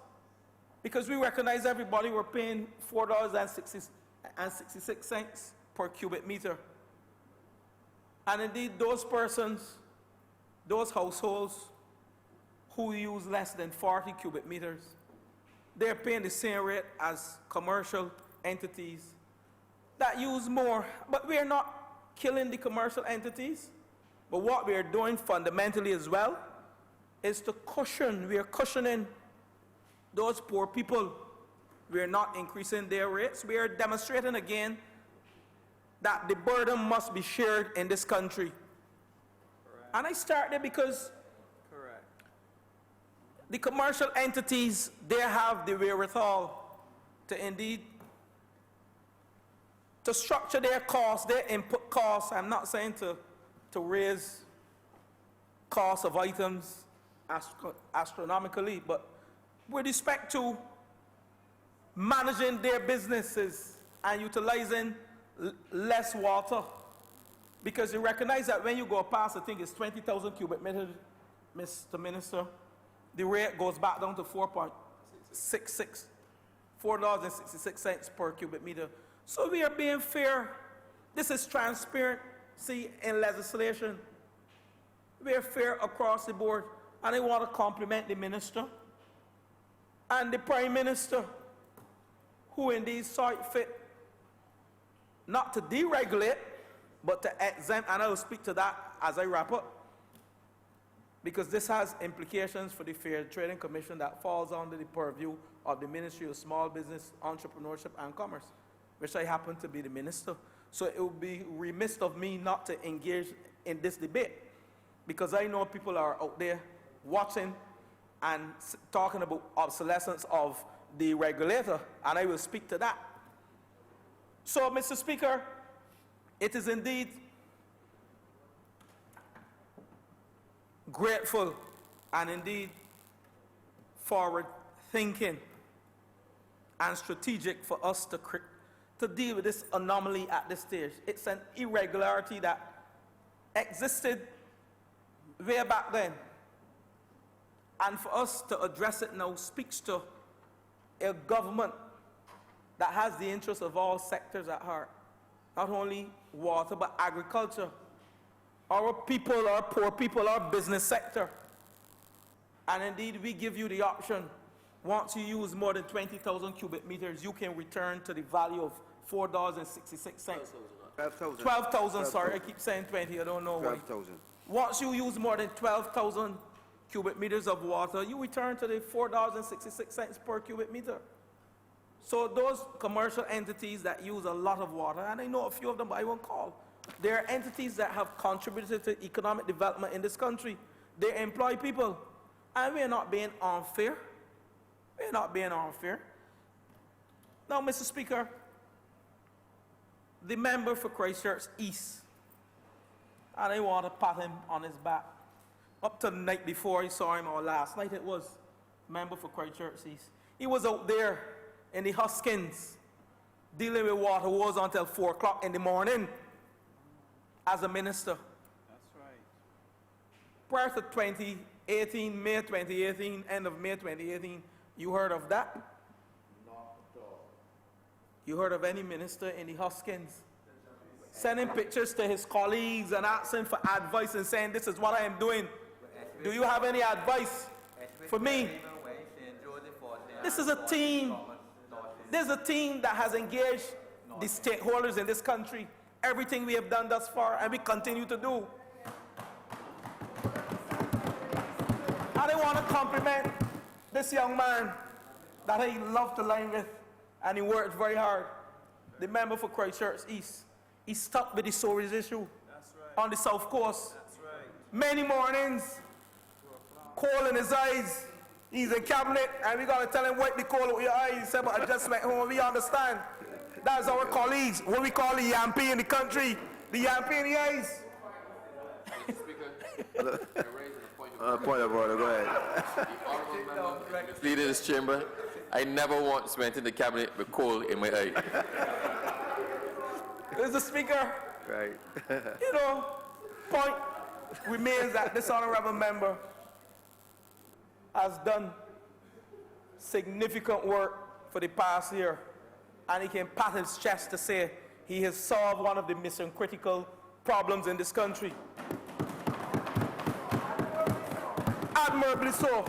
because we recognize everybody we're paying $4.66 per cubic meter. And indeed, those persons, those households who use less than 40 cubic meters, they're paying the same rate as commercial entities that use more. But we are not killing the commercial entities. But what we are doing fundamentally as well is to cushion, we are cushioning those poor people. We are not increasing their rates. We are demonstrating again that the burden must be shared in this country. Correct. And I start there because the commercial entities, they have the wherewithal to indeed to structure their costs, their input costs. I'm not saying to raise costs of items astronomically, but with respect to managing their businesses and utilizing less water. Because you recognize that when you go past, I think it's 20,000 cubic meters, Mr. Minister, the rate goes back down to $4.66 per cubic meter. So we are being fair. This is transparency in legislation. We are fair across the board. And I want to compliment the minister and the Prime Minister, who indeed saw it fit not to deregulate, but to exempt, and I will speak to that as I wrap up, because this has implications for the Fair Trading Commission that falls under the purview of the Ministry of Small Business, Entrepreneurship and Commerce, which I happen to be the minister. So it would be remiss of me not to engage in this debate, because I know people are out there watching and talking about obsolescence of the regulator, and I will speak to that. So, Mr. Speaker, it is indeed grateful and indeed forward-thinking and strategic for us to deal with this anomaly at this stage. It's an irregularity that existed way back then. And for us to address it now speaks to a government that has the interests of all sectors at heart. Not only water, but agriculture, our people, our poor people, our business sector. And indeed, we give you the option. Once you use more than 20,000 cubic meters, you can return to the value of $4.66. 12,000. 12,000, sorry, I keep saying 20, I don't know why. 12,000. Once you use more than 12,000 cubic meters of water, you return to the $4.66 per cubic meter. So those commercial entities that use a lot of water, and I know a few of them, but I won't call, they are entities that have contributed to economic development in this country. They employ people, and we are not being unfair. We are not being unfair. Now, Mr. Speaker, the member for Christchurch East, and I want to pat him on his back. Up to the night before I saw him, or last night it was, member for Christchurch East. He was out there in the Huskins, dealing with water wars until 4 o'clock in the morning as a minister. That's right. Prior to 2018, May 2018, end of May 2018, you heard of that? Not at all. You heard of any minister in the Huskins sending pictures to his colleagues and asking for advice and saying, this is what I am doing. Do you have any advice for me? This is a team. There's a team that has engaged the stakeholders in this country. Everything we have done thus far, and we continue to do. And I want to compliment this young man that I love to line with, and he worked very hard. The member for Christchurch East. He stuck with the storage issue on the South Coast. Many mornings, coal in his eyes. He's in cabinet, and we got to tell him, wipe the coal out your eyes. He said, but I just went home. We understand. That's our colleagues, what we call the Yampy in the country. The Yampy in the eyes. Mr. Speaker, I raise a Point of order, go ahead. The honourable member misleading this chamber. I never once went in the cabinet with coal in my eye. Mr. Speaker, Right. you know, point remains that this honourable member has done significant work for the past year, and he can pat his chest to say he has solved one of the mission critical problems in this country. Admirably so.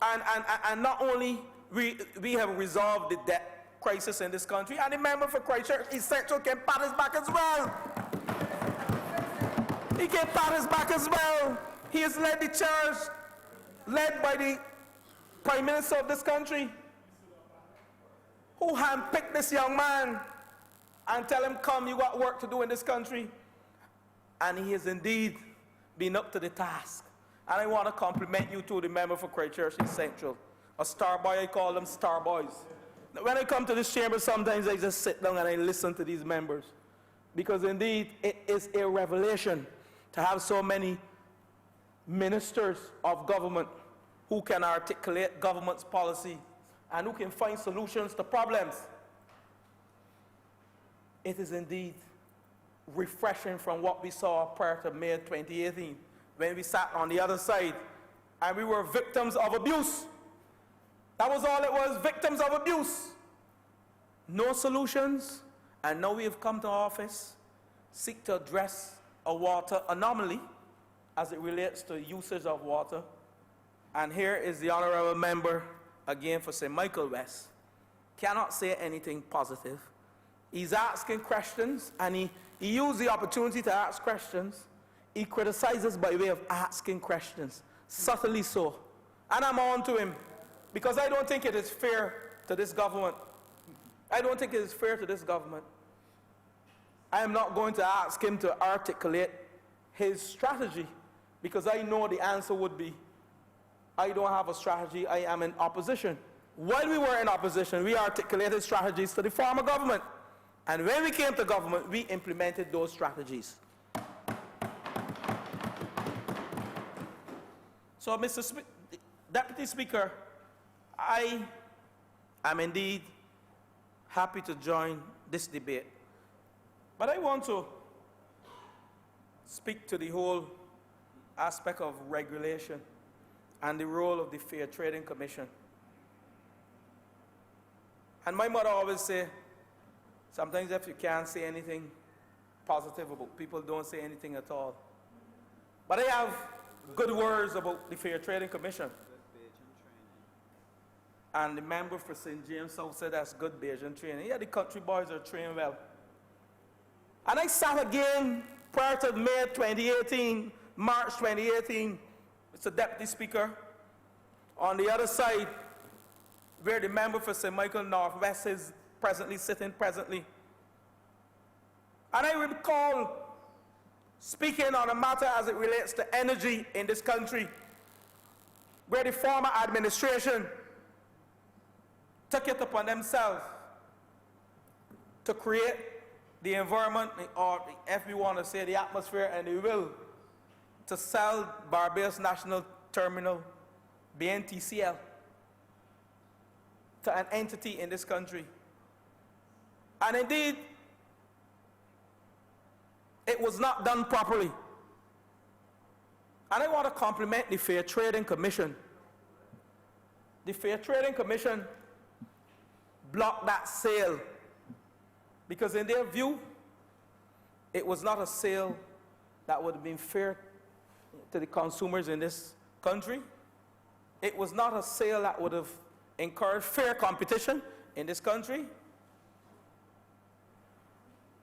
And not only we have resolved the debt crisis in this country, and the member for Christchurch East Central can pat his back as well. He can pat his back as well. He has led the charge, led by the Prime Minister of this country, who handpicked this young man and tell him, come, you got work to do in this country. And he has indeed been up to the task. And I want to compliment you too, the member for Christchurch East Central. A star boy, I call them star boys. when I come to this chamber, sometimes I just sit down and I listen to these members. Because indeed, it is a revelation to have so many ministers of government who can articulate government's policy and who can find solutions to problems. It is indeed refreshing from what we saw prior to May 2018, when we sat on the other side and we were victims of abuse. That was all it was, victims of abuse. No solutions, and now we have come to office, seek to address a water anomaly as it relates to usage of water. And here is the honorable member, again for St. Michael West, cannot say anything positive. He's asking questions, and he used the opportunity to ask questions. He criticizes by way of asking questions, subtly so. And I'm on to him, because I don't think it is fair to this government. I don't think it is fair to this government. I am not going to ask him to articulate his strategy, because I know the answer would be, I don't have a strategy, I am in opposition. While we were in opposition, we articulated strategies to the former government. And when we came to government, we implemented those strategies. So, Deputy Speaker, I am indeed happy to join this debate. But I want to speak to the whole aspect of regulation and the role of the Fair Trading Commission. And my mother always say, sometimes if you can't say anything positive about people, don't say anything at all. But I have good words about the Fair Trading Commission. And the member for St. James South said that's good Bayesian training. Yeah, the country boys are trained well. And I sat again prior to May 2018, March 2018, Mr. Deputy Speaker, on the other side, where the member for St. Michael Northwest is presently sitting presently. And I recall speaking on a matter as it relates to energy in this country, where the former administration took it upon themselves to create the environment, or if we want to say the atmosphere and the will, to sell Barbados National Terminal, BNTCL, to an entity in this country. And indeed, it was not done properly. And I want to compliment the Fair Trading Commission. The Fair Trading Commission blocked that sale because in their view, it was not a sale that would have been fair to the consumers in this country. It was not a sale that would have encouraged fair competition in this country.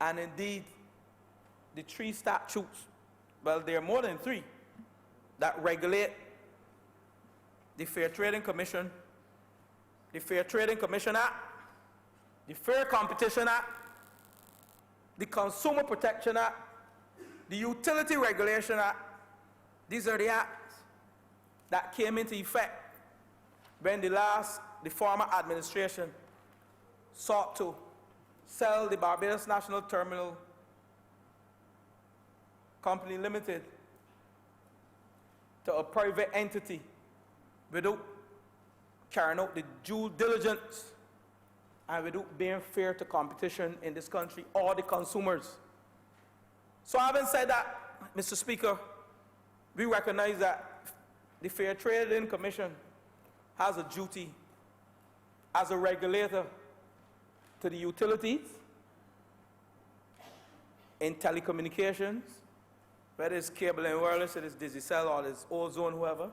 And indeed, the 3 statutes, well, there are more than 3, that regulate the Fair Trading Commission, the Fair Trading Commission Act, the Fair Competition Act, the Consumer Protection Act, the Utility Regulation Act. These are the acts that came into effect when the former administration sought to sell the Barbados National Terminal Company Limited to a private entity without carrying out the due diligence and without being fair to competition in this country or the consumers. So having said that, Mr. Speaker, we recognize that the Fair Trading Commission has a duty as a regulator to the utilities, in telecommunications, whether it's cable and wireless, it is Digicel or it's Ozone, whoever.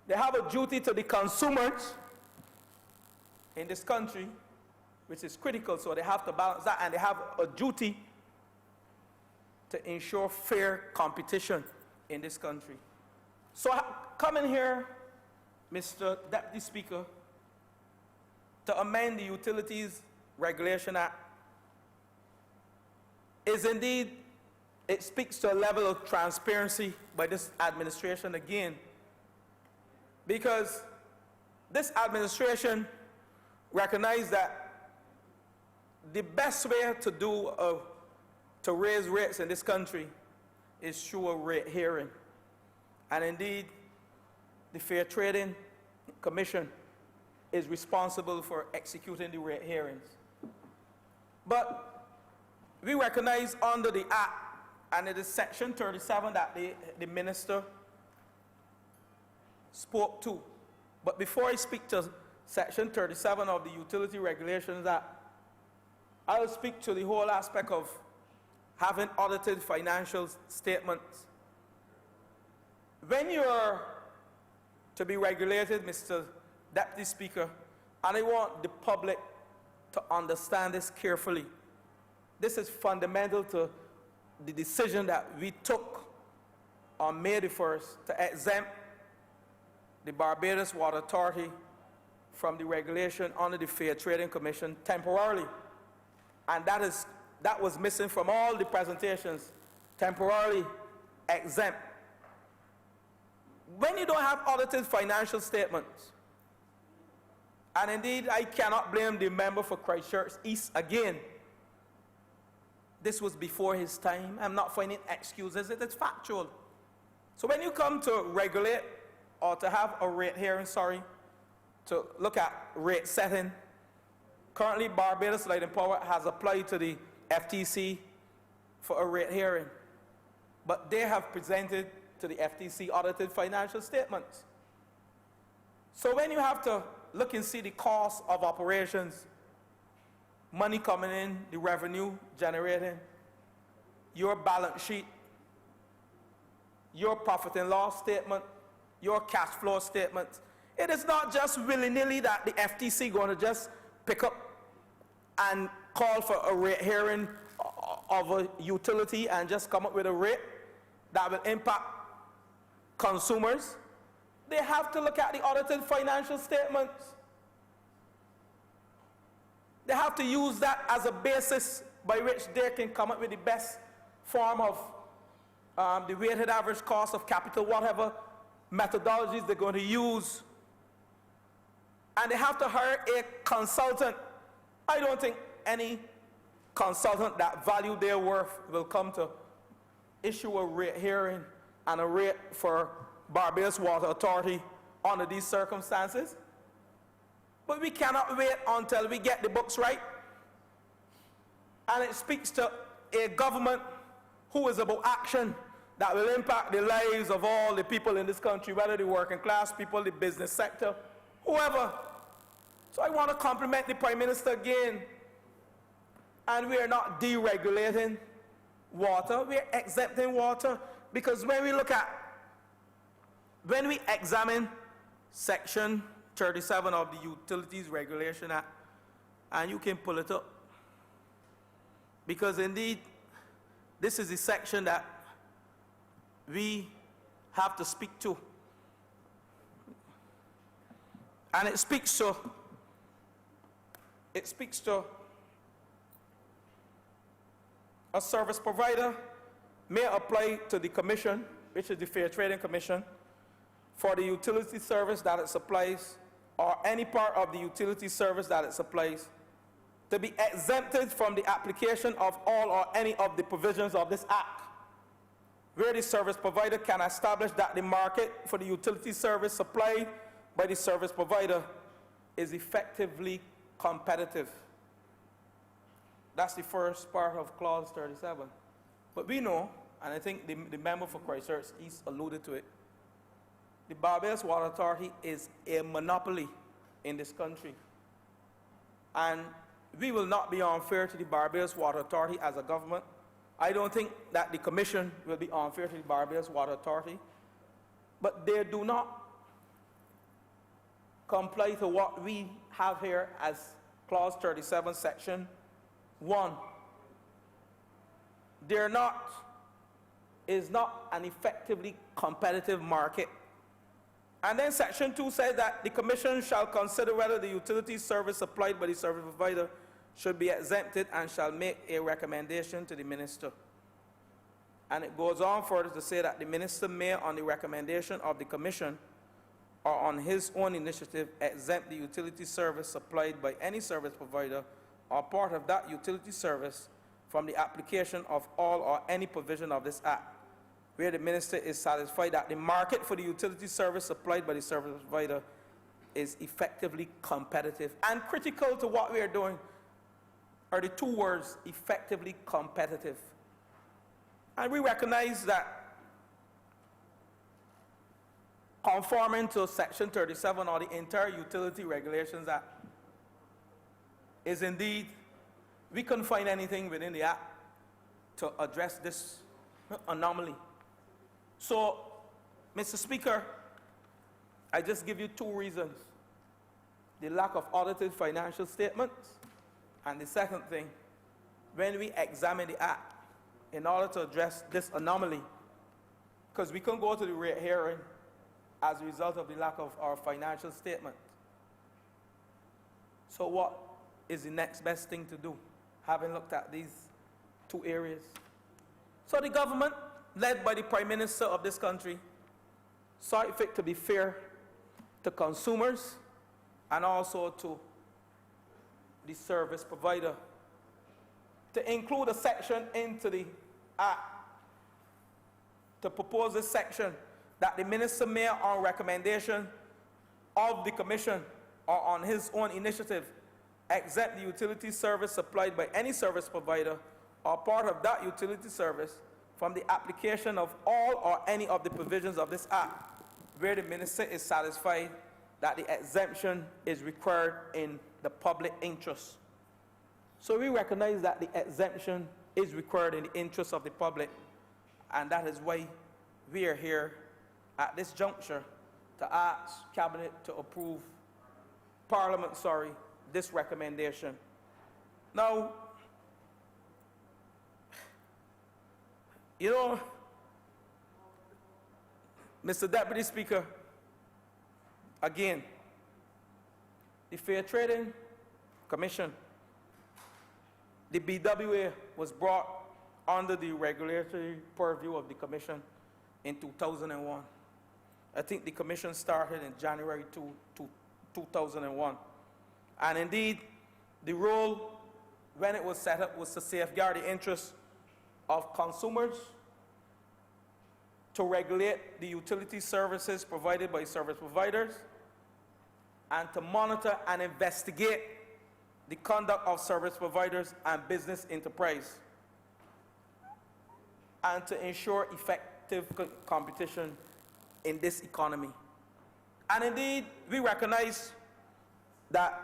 They have a duty to the consumers in this country, which is critical, so they have to balance that, and they have a duty to ensure fair competition in this country. So coming here, Mr. Deputy Speaker, to amend the Utilities Regulation Act is indeed, it speaks to a level of transparency by this administration again, because this administration recognized that the best way to raise rates in this country is through a rate hearing. And indeed, the Fair Trading Commission is responsible for executing the rate hearings. But we recognize under the Act, and it is Section 37 that the Minister spoke to. But before I speak to Section 37 of the Utility Regulations Act, I will speak to the whole aspect of having audited financial statements. When you're to be regulated, Mr. Deputy Speaker, and I want the public to understand this carefully. This is fundamental to the decision that we took on May the 1st to exempt the Barbados Water Authority from the regulation under the Fair Trading Commission temporarily. And that was missing from all the presentations, temporarily exempt. When you don't have audited financial statements, and indeed I cannot blame the member for Christchurch East again, this was before his time. I'm not finding excuses, it is factual. So when you come to regulate or to have a rate hearing, to look at rate setting, currently Barbados Light and Power has applied to the FTC for a rate hearing, but they have presented to the FTC audited financial statements. So when you have to look and see the cost of operations, money coming in, the revenue generating, your balance sheet, your profit and loss statement, your cash flow statement, it is not just willy-nilly that the FTC going to just pick up and call for a rate hearing of a utility and just come up with a rate that will impact consumers. They have to look at the audited financial statements. They have to use that as a basis by which they can come up with the best form of the weighted average cost of capital, whatever methodologies they're going to use. And they have to hire a consultant. I don't think any consultant that value their worth will come to issue a rate hearing and a rate for Barbados Water Authority under these circumstances. But we cannot wait until we get the books right. And it speaks to a government who is about action that will impact the lives of all the people in this country, whether the working class people, the business sector, whoever. So I want to compliment the Prime Minister again. And we are not deregulating water, we are exempting water, because when we examine Section 37 of the Utilities Regulation Act, and you can pull it up, because indeed this is the section that we have to speak to, and it speaks to a service provider may apply to the commission, which is the Fair Trading Commission, for the utility service that it supplies or any part of the utility service that it supplies to be exempted from the application of all or any of the provisions of this Act, where the service provider can establish that the market for the utility service supplied by the service provider is effectively competitive. That's the first part of Clause 37. But we know, and I think the member for Christchurch East alluded to it, the Barbados Water Authority is a monopoly in this country. And we will not be unfair to the Barbados Water Authority as a government. I don't think that the Commission will be unfair to the Barbados Water Authority. But they do not comply to what we have here as Clause 37, Section 1. Is not an effectively competitive market. And then Section 2 says that the Commission shall consider whether the utility service supplied by the service provider should be exempted and shall make a recommendation to the Minister. And it goes on further to say that the Minister may, on the recommendation of the Commission or on his own initiative, exempt the utility service supplied by any service provider or part of that utility service from the application of all or any provision of this Act, where the minister is satisfied that the market for the utility service supplied by the service provider is effectively competitive. And critical to what we are doing are the two words, effectively competitive. And we recognize that conforming to Section 37 of the entire Utility Regulations Act is indeed, we couldn't find anything within the Act to address this anomaly. So, Mr. Speaker, I just give you two reasons. The lack of audited financial statements, and the second thing, when we examine the Act in order to address this anomaly, because we couldn't go to the rate hearing as a result of the lack of our financial statement. So what is the next best thing to do, having looked at these two areas? So the government, led by the Prime Minister of this country, saw it fit to be fair to consumers and also to the service provider to include a section into the Act, to propose a section that the minister may, on recommendation of the Commission or on his own initiative, exempt the utility service supplied by any service provider or part of that utility service from the application of all or any of the provisions of this Act, where the minister is satisfied that the exemption is required in the public interest. So we recognize that the exemption is required in the interest of the public, and that is why we are here at this juncture to ask Cabinet to approve, Parliament, this recommendation. Now, you know, Mr. Deputy Speaker, again, the Fair Trading Commission, the BWA, was brought under the regulatory purview of the Commission in 2001. I think the Commission started in January 2001. And indeed, the role when it was set up was to safeguard the interests of consumers, to regulate the utility services provided by service providers, and to monitor and investigate the conduct of service providers and business enterprise, and to ensure effective competition in this economy. And indeed, we recognize that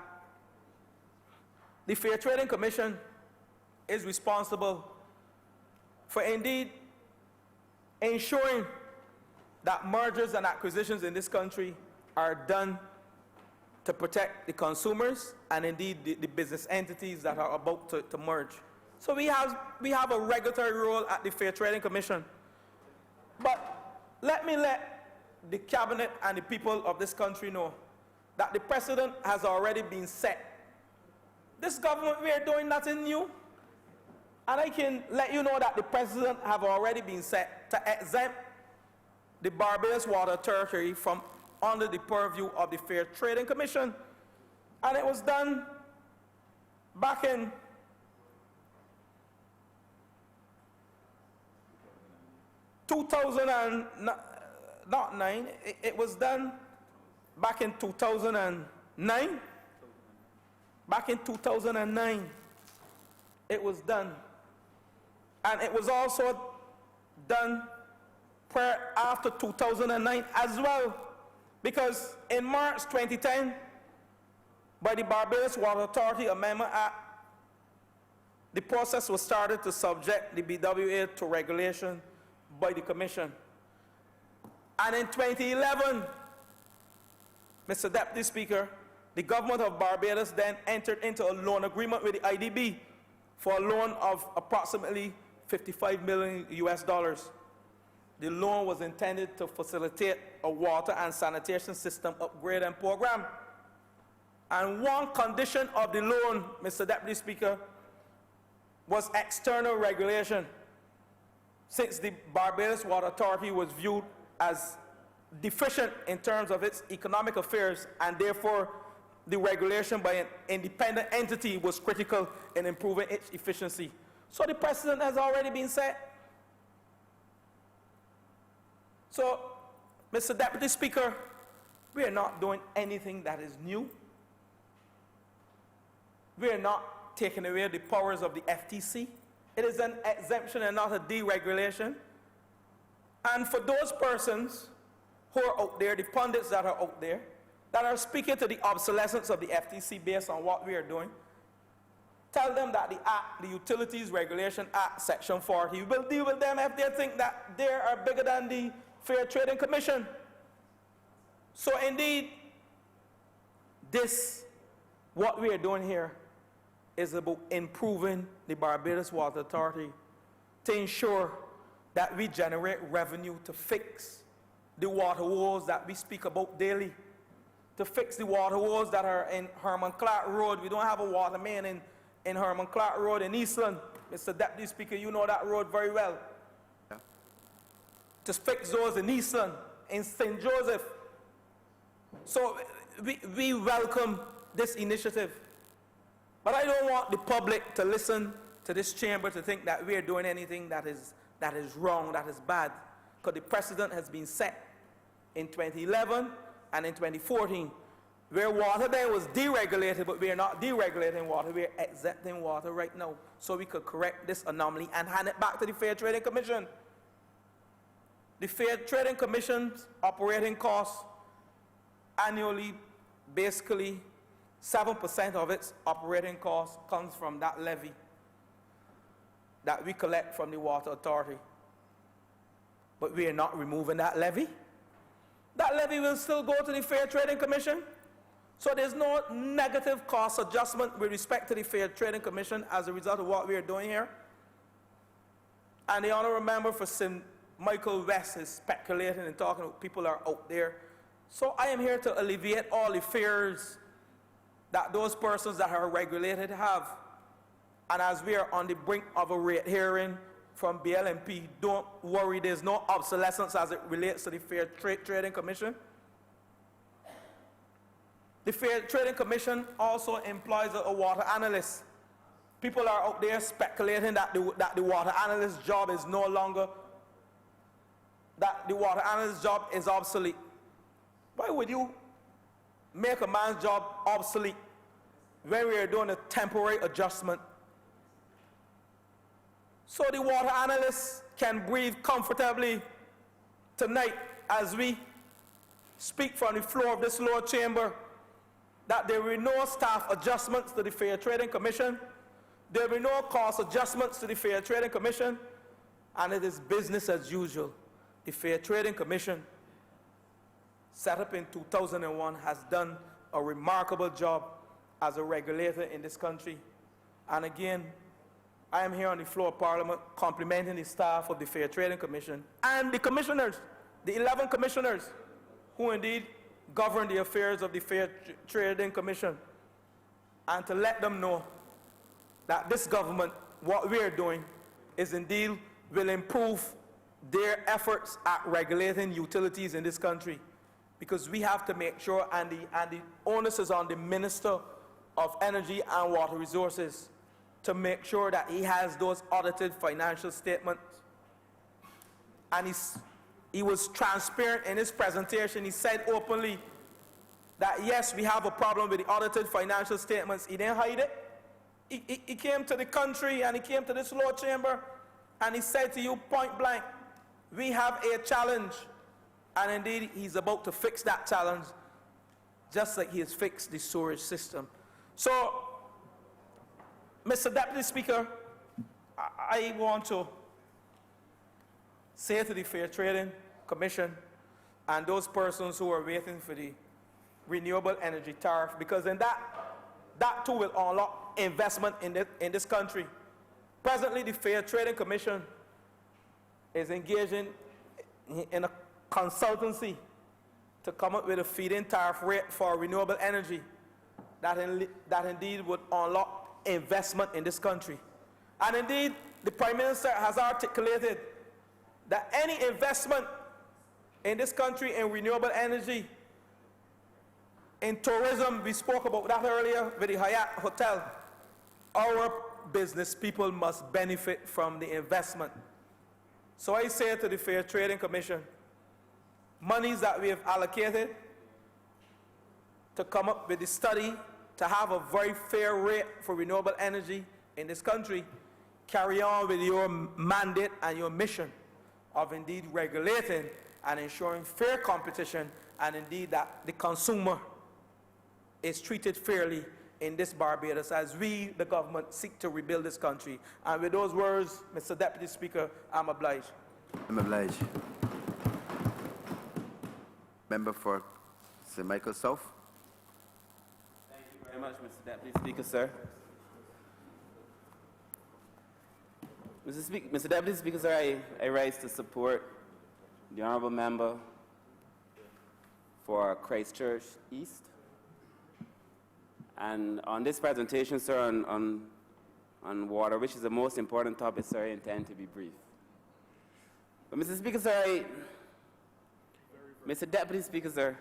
the Fair Trading Commission is responsible for indeed ensuring that mergers and acquisitions in this country are done to protect the consumers and indeed the business entities that are about to merge. So we have a regulatory role at the Fair Trading Commission. But let the Cabinet and the people of this country know that the precedent has already been set. This government, we are doing nothing new. And I can let you know that the precedent have already been set to exempt the Barbados Water Territory from under the purview of the Fair Trading Commission. And it was done back in 2009. It was done back in 2009. Back in 2009, it was done. And it was also done after 2009 as well, because in March 2010, by the Barbados Water Authority Amendment Act, the process was started to subject the BWA to regulation by the Commission. And in 2011, Mr. Deputy Speaker, the government of Barbados then entered into a loan agreement with the IDB for a loan of approximately $55 million US. The loan was intended to facilitate a water and sanitation system upgrade and program. And one condition of the loan, Mr. Deputy Speaker, was external regulation, since the Barbados Water Authority was viewed as deficient in terms of its economic affairs and therefore the regulation by an independent entity was critical in improving its efficiency. So the precedent has already been set. So, Mr. Deputy Speaker, we are not doing anything that is new. We are not taking away the powers of the FTC. It is an exemption and not a deregulation. And for those persons who are out there, the pundits that are out there, that are speaking to the obsolescence of the FTC based on what we are doing, tell them that the Act, the Utilities Regulation Act, Section 40, will deal with them if they think that they are bigger than the Fair Trading Commission. So indeed, what we are doing here is about improving the Barbados Water Authority to ensure that we generate revenue to fix the water woes that we speak about daily, to fix the water woes that are in Herman Clark Road. We don't have a water main in Herman Clark Road in Eastland. Mr. Deputy Speaker, you know that road very well. Yeah. To fix those in Eastland, in St. Joseph. So we welcome this initiative. But I don't want the public to listen to this chamber to think that we are doing anything that is wrong, that is bad, because the precedent has been set in 2011 and in 2014, where water then was deregulated, but we are not deregulating water, we are exempting water right now, so we could correct this anomaly and hand it back to the Fair Trading Commission. The Fair Trading Commission's operating costs annually, basically 7% of its operating costs comes from that levy that we collect from the Water Authority. But we are not removing that levy. That levy will still go to the Fair Trading Commission. So there's no negative cost adjustment with respect to the Fair Trading Commission as a result of what we are doing here. And the Honourable Member for St. Michael West is speculating and talking about people are out there. So I am here to alleviate all the fears that those persons that are regulated have. And as we are on the brink of a rate hearing from BLMP, don't worry, there's no obsolescence as it relates to the Fair Trading Commission. The Fair Trading Commission also employs a water analyst. People are out there speculating that the water analyst's job is no longer, that the water analyst's job is obsolete. Why would you make a man's job obsolete when we are doing a temporary adjustment? So the water analysts can breathe comfortably tonight as we speak from the floor of this lower chamber that there will be no staff adjustments to the Fair Trading Commission, there will be no cost adjustments to the Fair Trading Commission, and it is business as usual. The Fair Trading Commission, set up in 2001, has done a remarkable job as a regulator in this country. And again, I am here on the floor of Parliament complimenting the staff of the Fair Trading Commission and the commissioners, the 11 commissioners, who indeed govern the affairs of the Fair Trading Commission, and to let them know that this government, what we are doing, is indeed will improve their efforts at regulating utilities in this country. Because we have to make sure, and the onus is on the Minister of Energy and Water Resources to make sure that he has those audited financial statements. And he was transparent in his presentation. He said openly that yes, we have a problem with the audited financial statements. He didn't hide it. He came to the country and he came to this lower chamber and he said to you point blank, we have a challenge. And indeed, he's about to fix that challenge, just like he has fixed the sewerage system. So, Mr. Deputy Speaker, I want to say to the Fair Trading Commission and those persons who are waiting for the renewable energy tariff, because in that too will unlock investment in this country. Presently, the Fair Trading Commission is engaging in a consultancy to come up with a feed-in tariff rate for renewable energy that indeed would unlock investment in this country. And indeed, the Prime Minister has articulated that any investment in this country in renewable energy In tourism, we spoke about that earlier with the Hyatt Hotel. Our business people must benefit from the investment. So I say to the Fair Trading Commission, monies that we have allocated to come up with the study to have a very fair rate for renewable energy in this country, carry on with your mandate and your mission of indeed regulating and ensuring fair competition, and indeed that the consumer is treated fairly in this Barbados as we, the government, seek to rebuild this country. And with those words, Mr. Deputy Speaker, I'm obliged. I'm obliged. Member for St. Michael South. Thank you very much, Mr. Deputy Speaker, sir. Mr. Deputy Speaker, sir, I rise to support the honourable member for Christchurch East. And on this presentation, sir, on water, which is the most important topic, sir, I intend to be brief. But Mr. Speaker, sir, Mr. Deputy Speaker, sir,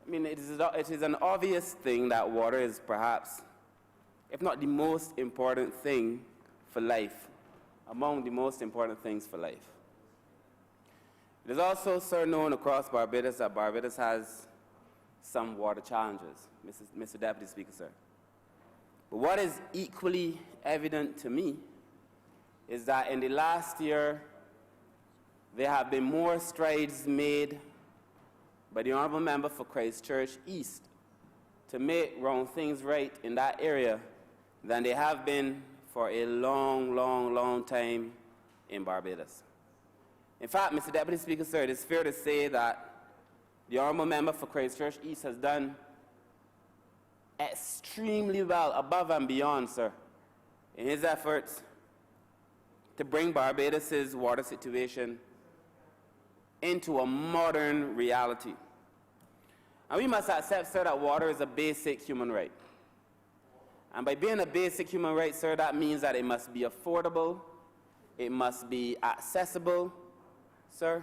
I mean, it is an obvious thing that water is perhaps, if not the most important thing for life, among the most important things for life. It is also, sir, known across Barbados that Barbados has some water challenges, Mr. Deputy Speaker, sir. But what is equally evident to me is that in the last year, there have been more strides made by the honourable member for Christchurch East to make wrong things right in that area than they have been for a long, long, long time in Barbados. In fact, Mr. Deputy Speaker, sir, it is fair to say that the honourable member for Christchurch East has done extremely well, above and beyond, sir, in his efforts to bring Barbados's water situation into a modern reality. And we must accept, sir, that water is a basic human right. And by being a basic human right, sir, that means that it must be affordable, it must be accessible, sir.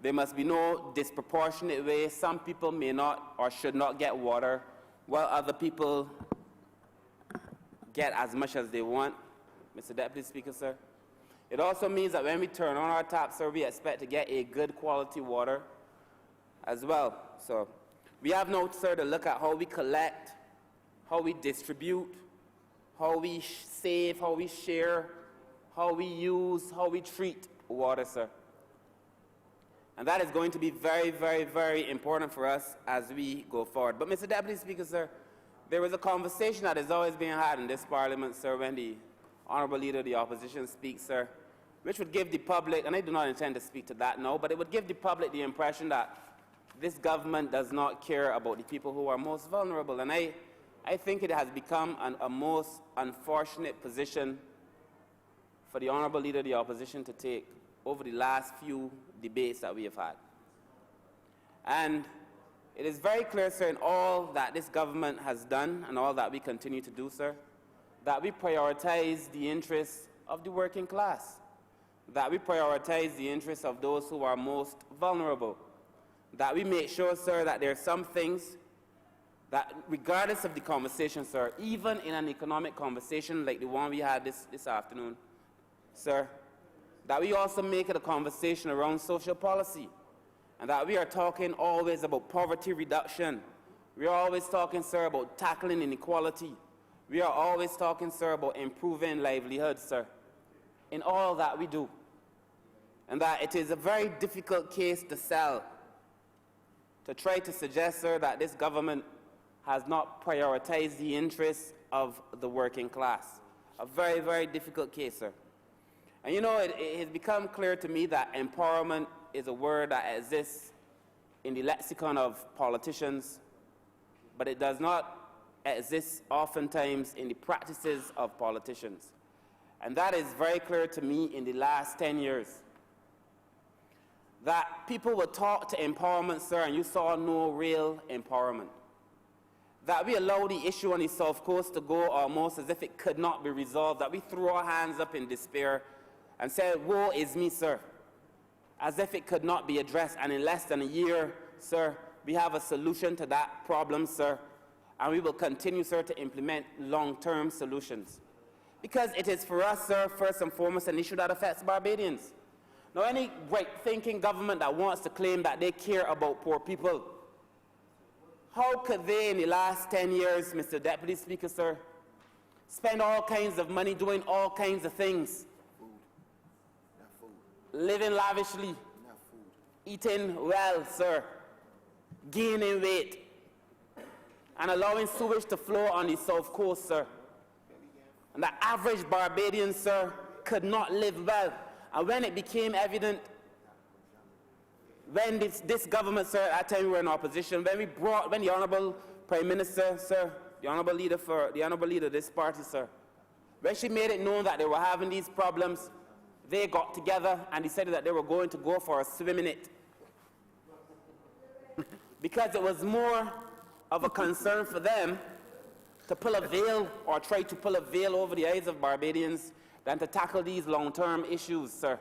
There must be no disproportionate way. Some people may not or should not get water, while other people get as much as they want, Mr. Deputy Speaker, sir. It also means that when we turn on our taps, sir, we expect to get a good quality water as well. So we have now, sir, to look at how we collect, how we distribute, how we save, how we share, how we use, how we treat water, sir. And that is going to be very, very, very important for us as we go forward. But, Mr. Deputy Speaker, sir, there is a conversation that is always being had in this Parliament, sir, when the Honourable Leader of the Opposition speaks, sir, which would give the public, and I do not intend to speak to that now, but it would give the public the impression that this government does not care about the people who are most vulnerable. And I think it has become a most unfortunate position for the Honourable Leader of the Opposition to take over the last few debates that we have had. And it is very clear, sir, in all that this government has done and all that we continue to do, sir, that we prioritize the interests of the working class, that we prioritize the interests of those who are most vulnerable, that we make sure, sir, that there are some things that, regardless of the conversation, sir, even in an economic conversation like the one we had this afternoon, sir, that we also make it a conversation around social policy, and that we are talking always about poverty reduction. We are always talking, sir, about tackling inequality. We are always talking, sir, about improving livelihoods, sir, in all that we do. And that it is a very difficult case to sell, to try to suggest, sir, that this government has not prioritized the interests of the working class. A very, very difficult case, sir. And you know, it has become clear to me that empowerment is a word that exists in the lexicon of politicians, but it does not exist oftentimes in the practices of politicians. And that is very clear to me in the last 10 years. That people would talk to empowerment, sir, and you saw no real empowerment. That we allow the issue on the South Coast to go almost as if it could not be resolved, that we threw our hands up in despair and said, woe is me, sir, as if it could not be addressed. And in less than a year, sir, we have a solution to that problem, sir, and we will continue, sir, to implement long-term solutions. Because it is for us, sir, first and foremost, an issue that affects Barbadians. Now, any right-thinking government that wants to claim that they care about poor people, how could they, in the last 10 years, Mr. Deputy Speaker, sir, spend all kinds of money doing all kinds of things? Living lavishly, eating well, sir, gaining weight, and allowing sewage to flow on the South Coast, sir. And the average Barbadian, sir, could not live well. And when it became evident, when this government, sir, at that time we were in opposition, when the Honourable Prime Minister, sir, the Honourable leader of this party, sir, when she made it known that they were having these problems, they got together and decided that they were going to go for a swim in it. Because it was more of a concern for them to pull a veil or try to pull a veil over the eyes of Barbadians than to tackle these long-term issues, sir.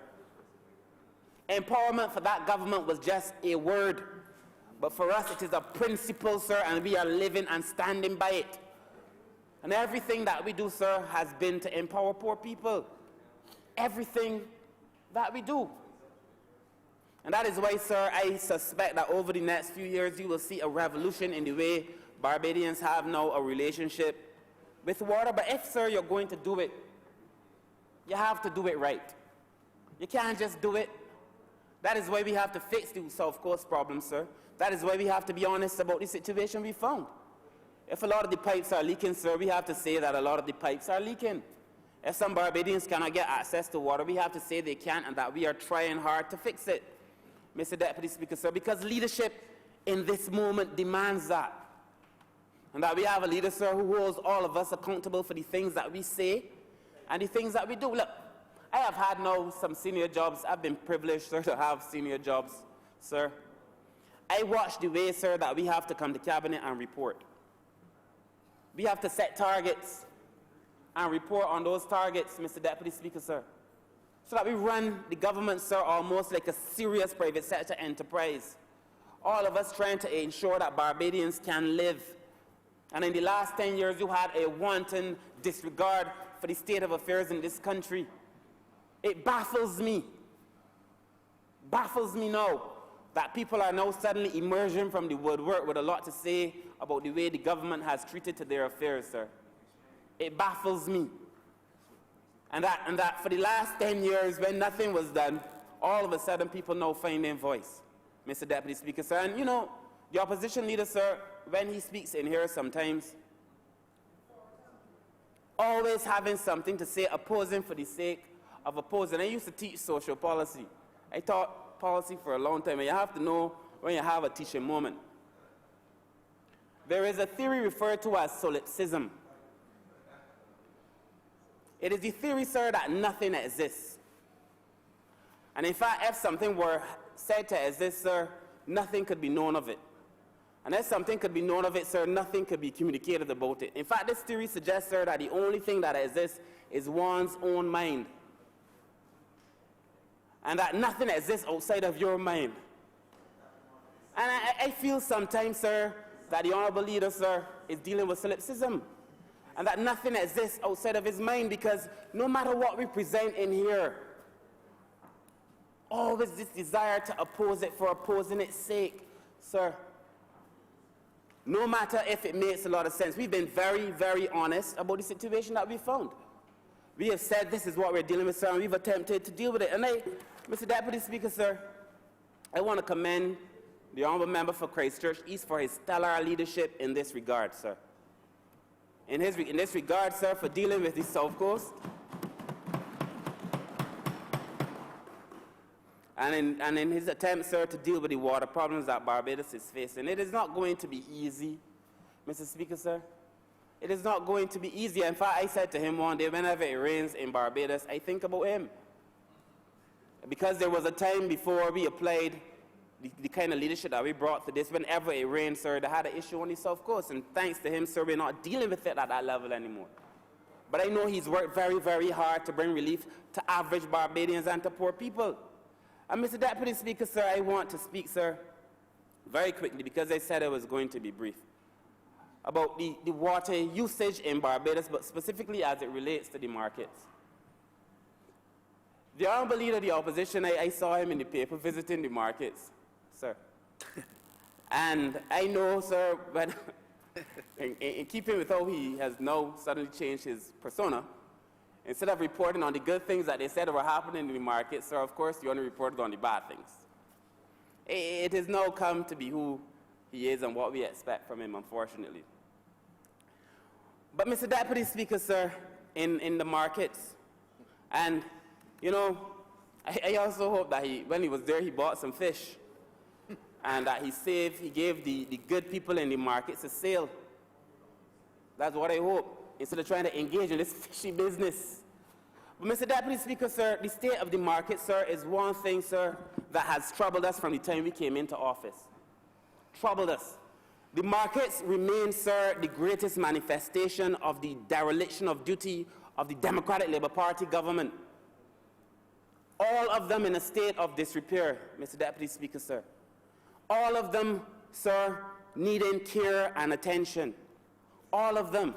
Empowerment for that government was just a word, but for us it is a principle, sir, and we are living and standing by it. And everything that we do, sir, has been to empower poor people. Everything that we do. And that is why, sir, I suspect that over the next few years you will see a revolution in the way Barbadians have now a relationship with water. But if, sir, you're going to do it, you have to do it right. You can't just do it. That is why we have to fix the South Coast problem, sir. That is why we have to be honest about the situation we found. If a lot of the pipes are leaking, sir, we have to say that a lot of the pipes are leaking. If some Barbadians cannot get access to water, we have to say they can't and that we are trying hard to fix it, Mr. Deputy Speaker, sir, because leadership in this moment demands that. And that we have a leader, sir, who holds all of us accountable for the things that we say and the things that we do. Look, I have had now some senior jobs. I've been privileged, sir, to have senior jobs, sir. I watch the way, sir, that we have to come to Cabinet and report. We have to set targets and report on those targets, Mr. Deputy Speaker, sir, so that we run the government, sir, almost like a serious private sector enterprise. All of us trying to ensure that Barbadians can live. And in the last 10 years, you had a wanton disregard for the state of affairs in this country. It baffles me now that people are now suddenly emerging from the woodwork with a lot to say about the way the government has treated to their affairs, sir. It baffles me. And that for the last 10 years, when nothing was done, all of a sudden people now find their voice, Mr. Deputy Speaker, sir. And you know, the opposition leader, sir, when he speaks in here sometimes, always having something to say, opposing for the sake of opposing. I used to teach social policy. I taught policy for a long time, and you have to know when you have a teaching moment. There is a theory referred to as solipsism. It is the theory, sir, that nothing exists. And in fact, if something were said to exist, sir, nothing could be known of it. And if something could be known of it, sir, nothing could be communicated about it. In fact, this theory suggests, sir, that the only thing that exists is one's own mind. And that nothing exists outside of your mind. And I feel sometimes, sir, that the Honourable Leader, sir, is dealing with solipsism. And that nothing exists outside of his mind, because no matter what we present in here, always this desire to oppose it for opposing its sake, sir. No matter if it makes a lot of sense. We've been very, very honest about the situation that we found. We have said this is what we're dealing with, sir, and we've attempted to deal with it. And Mr. Deputy Speaker, sir, I want to commend the Honourable Member for Christchurch East for his stellar leadership in this regard, sir. In this regard, sir, for dealing with the South Coast. And in his attempt, sir, to deal with the water problems that Barbados is facing. It is not going to be easy, Mr. Speaker, sir. It is not going to be easy. In fact, I said to him one day, whenever it rains in Barbados, I think about him. Because there was a time before we applied the kind of leadership that we brought to this, whenever it rained, sir, they had an issue on the South Coast. And thanks to him, sir, we're not dealing with it at that level anymore. But I know he's worked very, very hard to bring relief to average Barbadians and to poor people. And Mr. Deputy Speaker, sir, I want to speak, sir, very quickly, because I said I was going to be brief, about the water usage in Barbados, but specifically as it relates to the markets. The Honourable Leader of the Opposition, I saw him in the paper visiting the markets, sir. And I know, sir, but in keeping with how he has now suddenly changed his persona, instead of reporting on the good things that they said were happening in the market, sir, of course, you only reported on the bad things. It has now come to be who he is and what we expect from him, unfortunately. But, Mr. Deputy Speaker, sir, in the markets, and, you know, I also hope that when he was there, he bought some fish, and that he gave the good people in the markets a sale. That's what I hope, instead of trying to engage in this fishy business. But, Mr. Deputy Speaker, sir, the state of the market, sir, is one thing, sir, that has troubled us from the time we came into office. Troubled us. The markets remain, sir, the greatest manifestation of the dereliction of duty of the Democratic Labour Party government. All of them in a state of disrepair, Mr. Deputy Speaker, sir. All of them, sir, needing care and attention. All of them.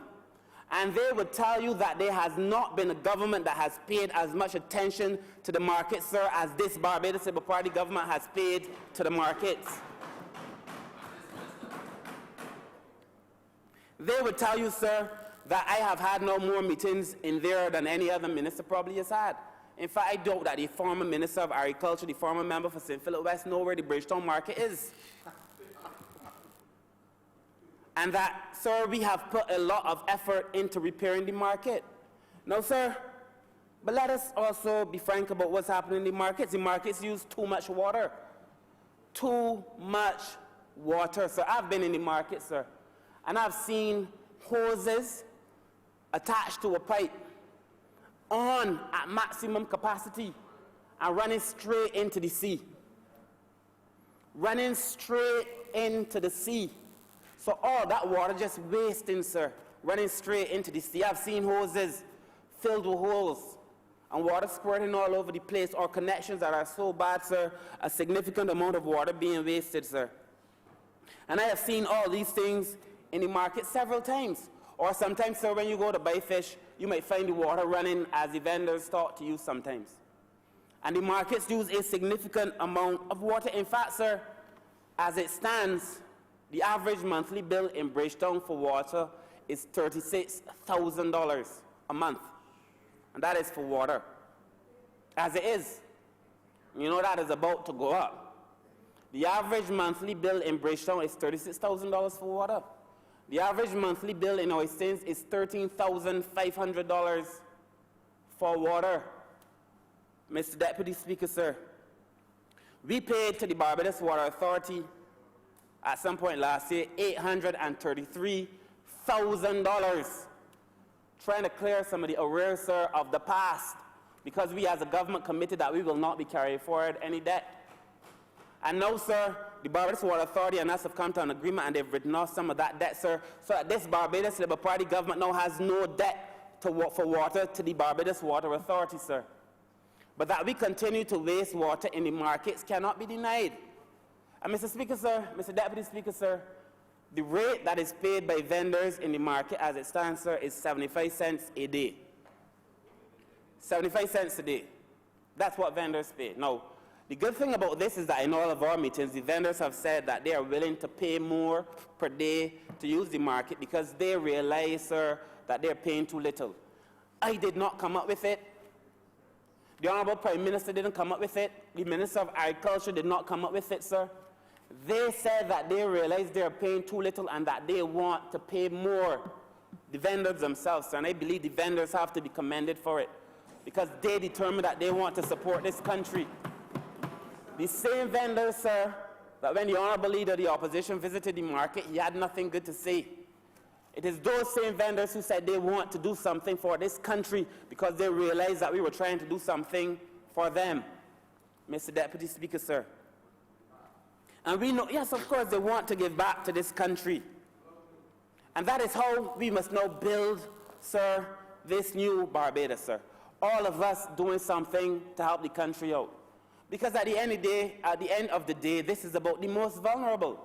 And they would tell you that there has not been a government that has paid as much attention to the market, sir, as this Barbados Labour Party government has paid to the markets. They would tell you, sir, that I have had no more meetings in there than any other minister probably has had. In fact, I doubt that the former Minister of Agriculture, the former member for St. Philip West, know where the Bridgetown market is. And that, sir, we have put a lot of effort into repairing the market. No, sir, but let us also be frank about what's happening in the markets. The markets use too much water. Too much water. So I've been in the market, sir, and I've seen hoses attached to a pipe on at maximum capacity and running straight into the sea. Running straight into the sea. So all that water just wasting, sir, running straight into the sea. I've seen hoses filled with holes and water squirting all over the place, or connections that are so bad, sir, a significant amount of water being wasted, sir. And I have seen all these things in the market several times. Or sometimes, sir, when you go to buy fish, you might find the water running as the vendors talk to you sometimes. And the markets use a significant amount of water. In fact, sir, as it stands, the average monthly bill in Bridgetown for water is $36,000 a month. And that is for water. As it is. You know that is about to go up. The average monthly bill in Bridgetown is $36,000 for water. The average monthly bill in Oistins is $13,500 for water. Mr. Deputy Speaker, sir, we paid to the Barbados Water Authority at some point last year $833,000, trying to clear some of the arrears, sir, of the past, because we as a government committed that we will not be carrying forward any debt. And now, sir, the Barbados Water Authority and us have come to an agreement, and they've written off some of that debt, sir, so that this Barbados Labour Party government now has no debt for water to the Barbados Water Authority, sir. But that we continue to waste water in the markets cannot be denied. And Mr. Speaker, sir, Mr. Deputy Speaker, sir, the rate that is paid by vendors in the market as it stands, sir, is 75 cents a day. 75 cents a day. That's what vendors pay. Now, the good thing about this is that in all of our meetings, the vendors have said that they are willing to pay more per day to use the market because they realize, sir, that they're paying too little. I did not come up with it. The Honourable Prime Minister didn't come up with it. The Minister of Agriculture did not come up with it, sir. They said that they realize they're paying too little and that they want to pay more. The vendors themselves, sir, and I believe the vendors have to be commended for it because they determined that they want to support this country. The same vendors, sir, that when the Honourable Leader of the Opposition visited the market, he had nothing good to say. It is those same vendors who said they want to do something for this country because they realized that we were trying to do something for them. Mr. Deputy Speaker, sir. And we know, yes, of course, they want to give back to this country. And that is how we must now build, sir, this new Barbados, sir. All of us doing something to help the country out. Because at the end of the day, this is about the most vulnerable.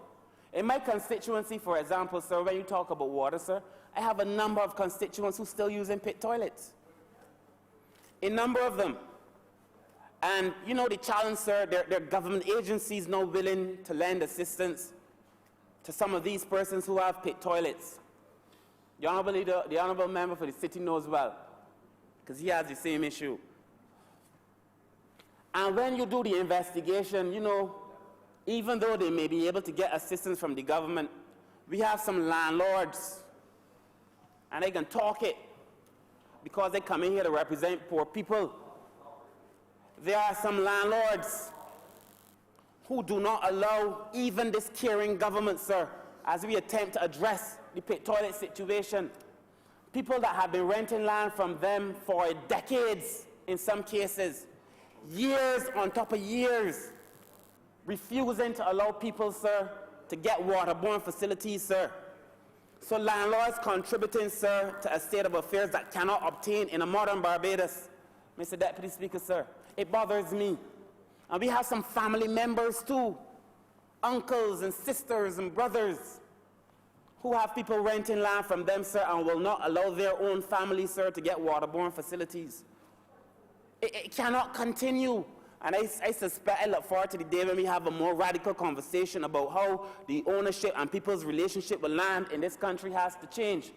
In my constituency, for example, sir, when you talk about water, sir, I have a number of constituents who still using pit toilets. A number of them. And you know the challenge, sir, there are government agencies now willing to lend assistance to some of these persons who have pit toilets. The honourable member for the city knows well, because he has the same issue. And when you do the investigation, you know, even though they may be able to get assistance from the government, we have some landlords, and they can talk it because they come in here to represent poor people. There are some landlords who do not allow even this caring government, sir, as we attempt to address the pit toilet situation. People that have been renting land from them for decades, in some cases, years on top of years, refusing to allow people, sir, to get waterborne facilities, sir. So landlords contributing, sir, to a state of affairs that cannot obtain in a modern Barbados. Mr. Deputy Speaker, sir, it bothers me. And we have some family members too, uncles and sisters and brothers, who have people renting land from them, sir, and will not allow their own family, sir, to get waterborne facilities. It cannot continue. And I suspect, I look forward to the day when we have a more radical conversation about how the ownership and people's relationship with land in this country has to change.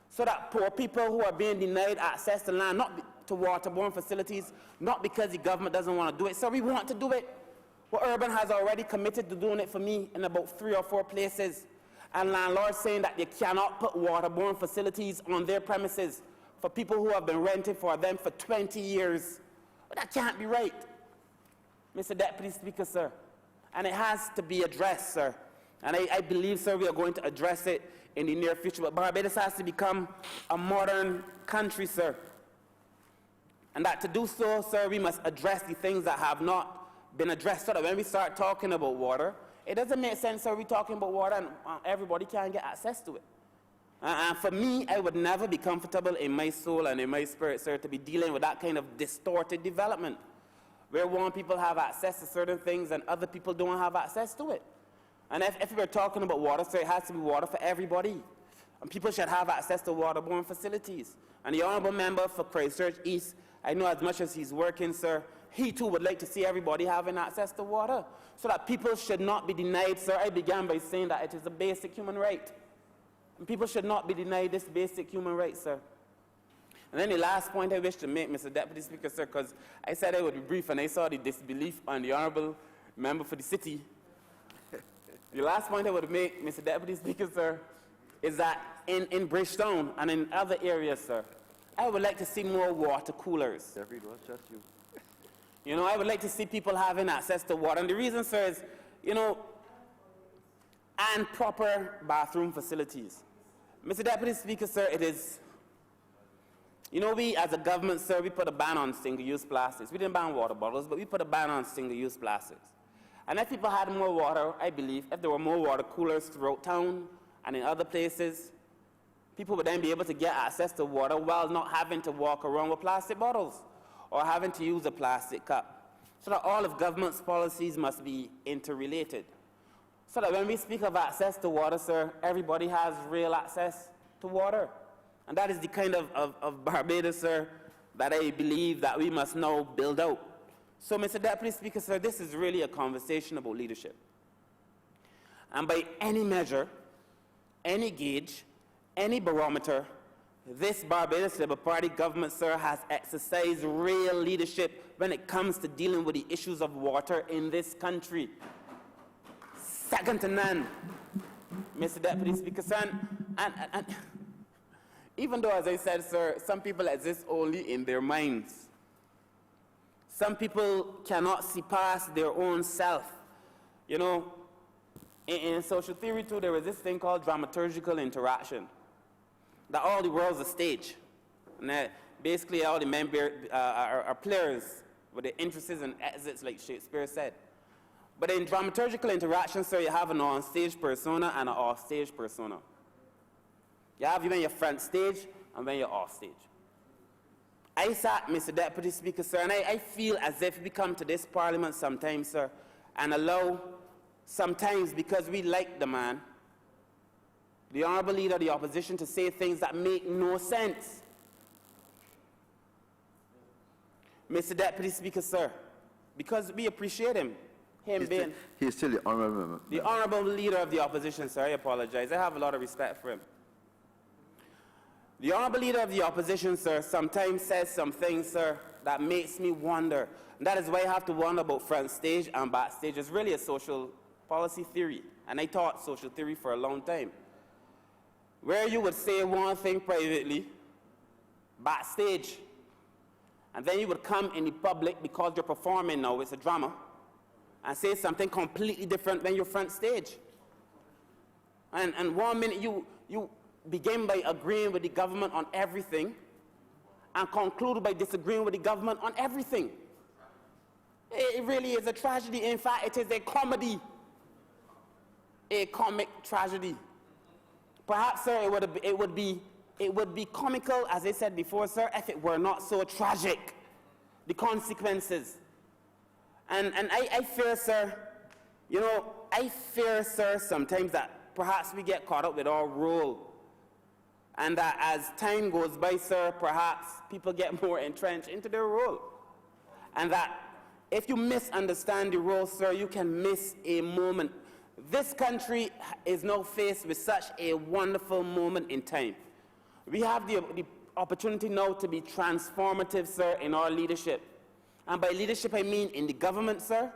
So that poor people who are being denied access to land, not to waterborne facilities, not because the government doesn't want to do it. So we want to do it. Well, Urban has already committed to doing it for me in about 3 or 4 places. And landlords saying that they cannot put waterborne facilities on their premises for people who have been renting for them for 20 years. But that can't be right, Mr. Deputy Speaker, sir. And it has to be addressed, sir. And I believe, sir, we are going to address it in the near future. But Barbados has to become a modern country, sir. And that to do so, sir, we must address the things that have not been addressed, so that when we start talking about water, it doesn't make sense, sir, we're talking about water and everybody can get access to it. And for me, I would never be comfortable in my soul and in my spirit, sir, to be dealing with that kind of distorted development, where one people have access to certain things and other people don't have access to it. And if we're talking about water, sir, it has to be water for everybody. And people should have access to waterborne facilities. And the honourable member for Christchurch East, I know as much as he's working, sir, he too would like to see everybody having access to water, so that people should not be denied, sir. I began by saying that it is a basic human right. And people should not be denied this basic human right, sir. And then the last point I wish to make, Mr. Deputy Speaker, sir, because I said I would be brief and I saw the disbelief on the honourable member for the city. The last point I would make, Mr. Deputy Speaker, sir, is that in Bridgetown and in other areas, sir, I would like to see more water coolers. Jeffrey, it was just you. You know, I would like to see people having access to water. And the reason, sir, is, you know, and proper bathroom facilities. Mr. Deputy Speaker, sir, it is, you know, we as a government, sir, we put a ban on single-use plastics. We didn't ban water bottles, but we put a ban on single-use plastics. And if people had more water, I believe, if there were more water coolers throughout town and in other places, people would then be able to get access to water while not having to walk around with plastic bottles or having to use a plastic cup. So that all of government's policies must be interrelated. So that when we speak of access to water, sir, everybody has real access to water. And that is the kind of Barbados, sir, that I believe that we must now build out. So, Mr. Deputy Speaker, sir, this is really a conversation about leadership. And by any measure, any gauge, any barometer, this Barbados Labour Party government, sir, has exercised real leadership when it comes to dealing with the issues of water in this country. Second to none, Mr. Deputy Speaker, sir. And even though, as I said, sir, some people exist only in their minds. Some people cannot see past their own self. You know, in social theory, too, there is this thing called dramaturgical interaction, that all the world's a stage. And that basically all the men are players with their entrances and exits, like Shakespeare said. But in dramaturgical interaction, sir, you have an on-stage persona and an off-stage persona. You have you when you're front stage and when you're off stage. I sat, Mr. Deputy Speaker, sir, and I feel as if we come to this parliament sometimes, sir, and allow, sometimes because we like the man, the Honourable Leader of the Opposition, to say things that make no sense. Mr. Deputy Speaker, sir, because we appreciate him being He's still the honourable member. the Honourable Leader of the Opposition, sir. I apologize. I have a lot of respect for him. The Honourable Leader of the Opposition, sir, sometimes says some things, sir, that makes me wonder. And that is why I have to wonder about front stage and backstage. It's really a social policy theory, and I taught social theory for a long time, where you would say one thing privately, backstage, and then you would come in the public because you're performing now, it's a drama, and say something completely different when you're front stage. And 1 minute you begin by agreeing with the government on everything and conclude by disagreeing with the government on everything. It really is a tragedy. In fact, it is a comedy, a comic tragedy. Perhaps, sir, it would be comical, as I said before, sir, if it were not so tragic, the consequences. And I fear, sir, I fear, sir, sometimes that perhaps we get caught up with our role, and that as time goes by, sir, perhaps people get more entrenched into their role. And that if you misunderstand the role, sir, you can miss a moment. This country is now faced with such a wonderful moment in time. We have the opportunity now to be transformative, sir, in our leadership. And by leadership, I mean in the government, sir,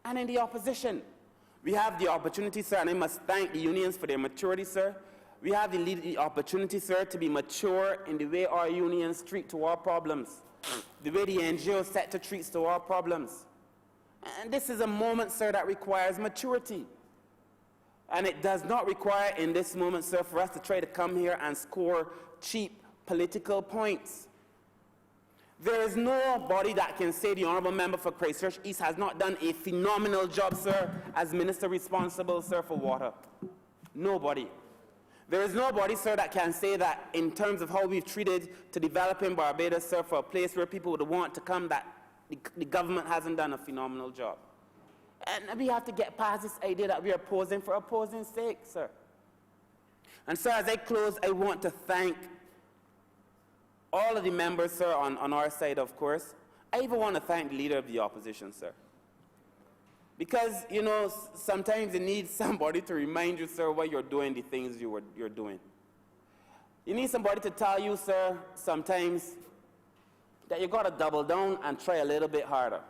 and in the opposition. We have the opportunity, sir, and I must thank the unions for their maturity, sir. We have the opportunity, sir, to be mature in the way our unions treat to our problems, the way the NGO sector treats to our problems. And this is a moment, sir, that requires maturity. And it does not require in this moment, sir, for us to try to come here and score cheap political points. There is nobody that can say the Honourable Member for Christchurch East has not done a phenomenal job, sir, as Minister responsible, sir, for water. Nobody. There is nobody, sir, that can say that in terms of how we've treated to developing Barbados, sir, for a place where people would want to come, that the government hasn't done a phenomenal job. And we have to get past this idea that we are opposing for opposing's sake, sir. And, sir, as I close, I want to thank all of the members, sir, on our side, of course. I even want to thank the Leader of the Opposition, sir. Because, sometimes you need somebody to remind you, sir, why you're doing the things you're doing. You need somebody to tell you, sir, sometimes that you got to double down and try a little bit harder.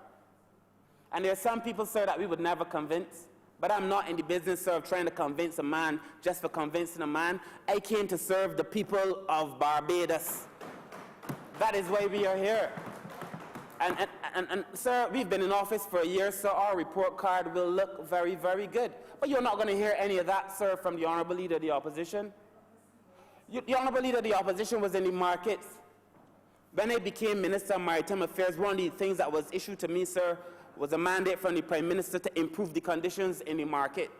And there are some people, sir, that we would never convince. But I'm not in the business, sir, of trying to convince a man just for convincing a man. I came to serve the people of Barbados. That is why we are here. And sir, we've been in office for a year, so our report card will look very, very good. But you're not going to hear any of that, sir, from the Honourable Leader of the Opposition. The Honourable Leader of the Opposition was in the markets. When I became Minister of Maritime Affairs, one of the things that was issued to me, sir, was a mandate from the Prime Minister to improve the conditions in the market.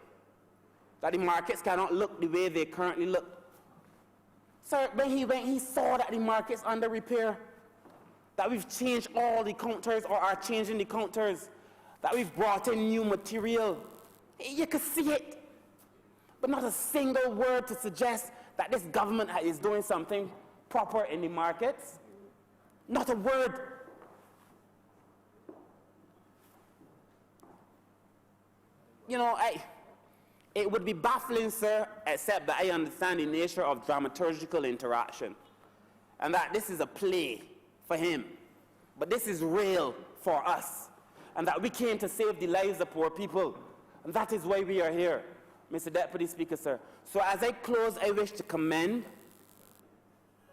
That the markets cannot look the way they currently look. Sir, when he saw that the market's under repair, that we've changed all the counters or are changing the counters, that we've brought in new material, you could see it. But not a single word to suggest that this government is doing something proper in the markets. Not a word. It would be baffling, sir, except that I understand the nature of dramaturgical interaction, and that this is a play for him, but this is real for us, and that we came to save the lives of poor people, and that is why we are here, Mr. Deputy Speaker, sir. So as I close, I wish to commend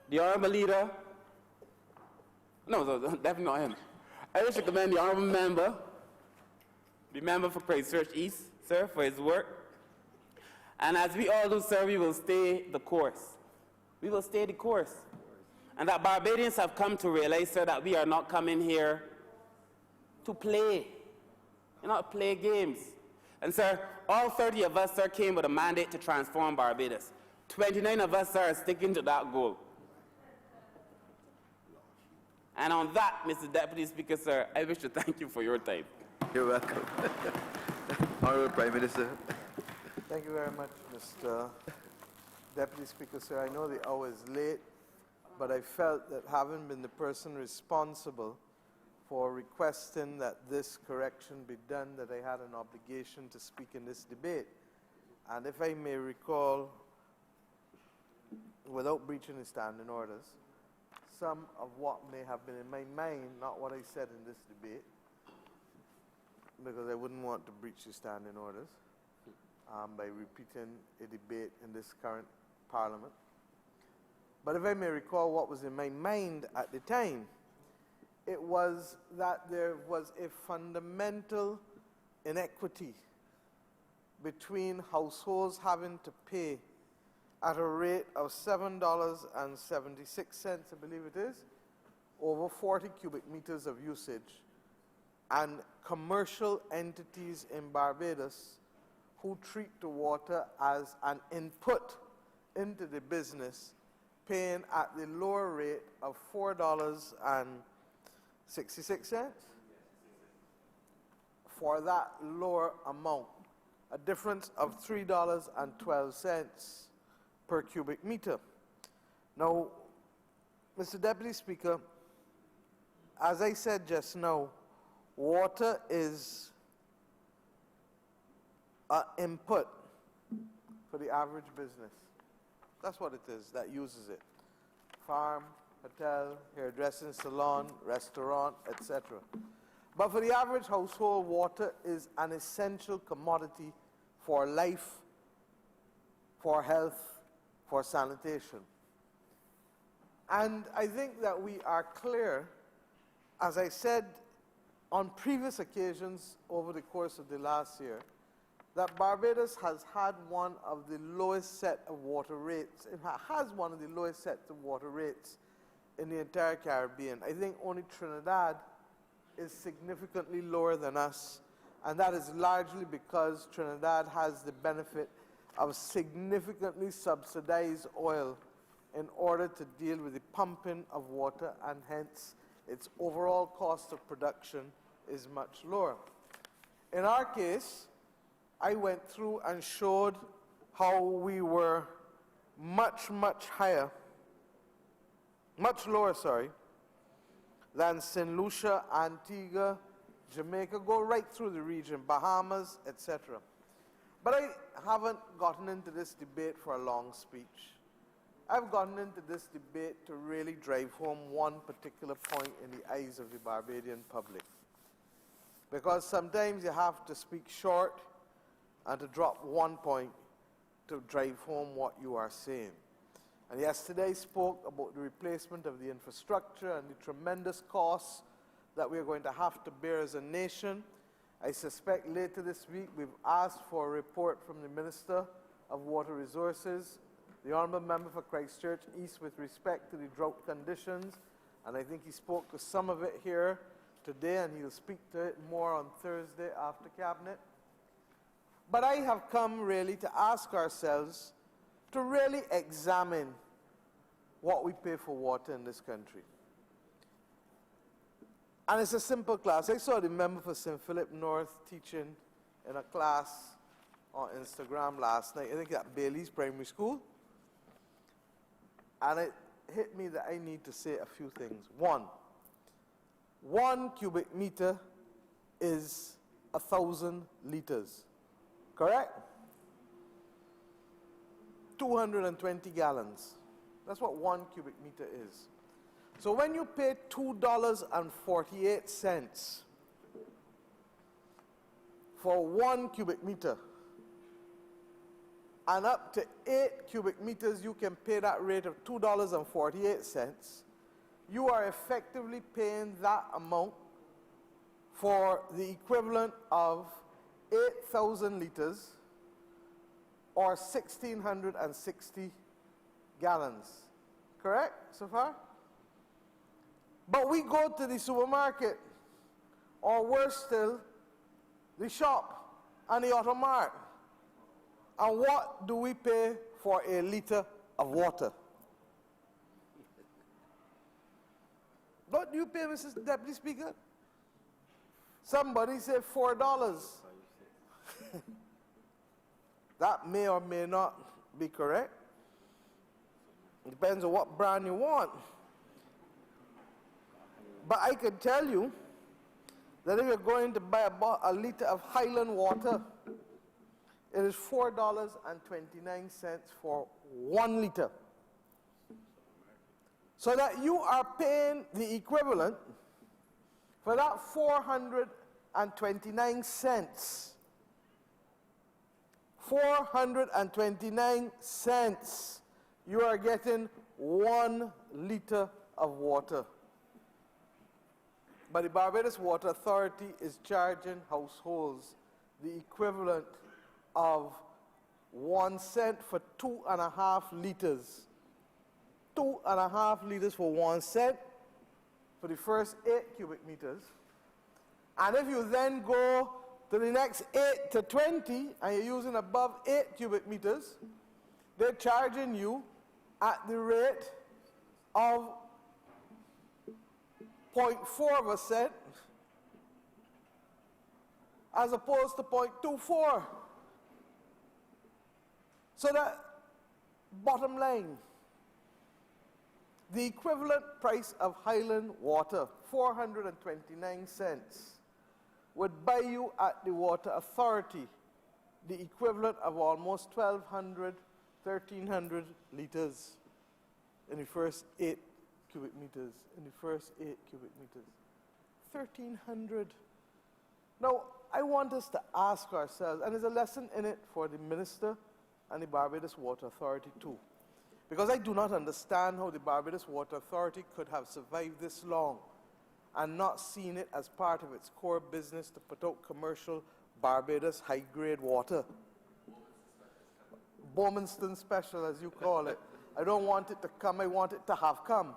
the Honourable Leader. No, definitely not him. I wish to commend the Honourable Member, the Member for Christchurch East, sir, for his work. And as we all do, sir, we will stay the course. We will stay the course. And that Barbadians have come to realize, sir, that we are not coming here to play. We're not play games. And, sir, all 30 of us, sir, came with a mandate to transform Barbados. 29 of us, sir, are sticking to that goal. And on that, Mr. Deputy Speaker, sir, I wish to thank you for your time. You're welcome. Honourable Prime Minister. Thank you very much, Mr. Deputy Speaker, sir. I know the hour is late, but I felt that having been the person responsible for requesting that this correction be done, that I had an obligation to speak in this debate. And if I may recall, without breaching the standing orders, some of what may have been in my mind, not what I said in this debate, because I wouldn't want to breach the standing orders by repeating a debate in this current Parliament. But if I may recall what was in my mind at the time, it was that there was a fundamental inequity between households having to pay at a rate of $7.76, I believe it is, over 40 cubic meters of usage, and commercial entities in Barbados who treat the water as an input into the business, paying at the lower rate of $4.66 for that lower amount, a difference of $3.12 per cubic meter. Now, Mr. Deputy Speaker, as I said just now, water is an input for the average business. That's what it is that uses it. Farm, hotel, hairdressing salon, restaurant, etc. But for the average household, water is an essential commodity for life, for health, for sanitation. And I think that we are clear, as I said on previous occasions over the course of the last year, that Barbados has had one of the lowest set of water rates. It has one of the lowest sets of water rates in the entire Caribbean. I think only Trinidad is significantly lower than us, and that is largely because Trinidad has the benefit of significantly subsidized oil in order to deal with the pumping of water, and hence its overall cost of production is much lower. In our case, I went through and showed how we were much lower, than St. Lucia, Antigua, Jamaica, go right through the region, Bahamas, etc. But I haven't gotten into this debate for a long speech. I've gotten into this debate to really drive home one particular point in the eyes of the Barbadian public. Because sometimes you have to speak short and to drop one point to drive home what you are saying. And yesterday I spoke about the replacement of the infrastructure and the tremendous costs that we're going to have to bear as a nation. I suspect later this week we've asked for a report from the Minister of Water Resources, the Honourable Member for Christchurch East, with respect to the drought conditions, and I think he spoke to some of it here today, and he'll speak to it more on Thursday after Cabinet. But I have come really to ask ourselves to really examine what we pay for water in this country. And it's a simple class. I saw the member for St. Philip North teaching in a class on Instagram last night, I think at Bailey's Primary School. And it hit me that I need to say a few things. One cubic meter is 1,000 liters, correct? 220 gallons. That's what 1 cubic meter is. So when you pay $2.48 for 1 cubic meter, and up to 8 cubic meters, you can pay that rate of $2.48, you are effectively paying that amount for the equivalent of 8,000 liters or 1,660 gallons. Correct so far? But we go to the supermarket, or worse still, the shop and the automart. And what do we pay for a liter of water? Don't you pay, Mrs. Deputy Speaker? Somebody said $4. That may or may not be correct. It depends on what brand you want. But I can tell you that if you're going to buy a liter of Highland water, it is $4.29 for 1 liter. So that you are paying the equivalent for that 429 cents. 429 cents. You are getting 1 liter of water. But the Barbados Water Authority is charging households the equivalent of 1 cent for 2.5 liters. 2.5 liters for 1 cent for the first 8 cubic meters. And if you then go to the next 8 to 20 and you're using above 8 cubic meters, they're charging you at the rate of 0.4 of a cent as opposed to 0.24. So that, bottom line, the equivalent price of Highland water, 429 cents, would buy you at the Water Authority the equivalent of almost 1,200, 1,300 liters in the first 8 cubic meters. In the first 8 cubic meters. 1,300. Now, I want us to ask ourselves, and there's a lesson in it for the Minister and the Barbados Water Authority too. Because I do not understand how the Barbados Water Authority could have survived this long and not seen it as part of its core business to put out commercial Barbados high-grade water. Bowmanston Special, as you call it. I don't want it to come, I want it to have come.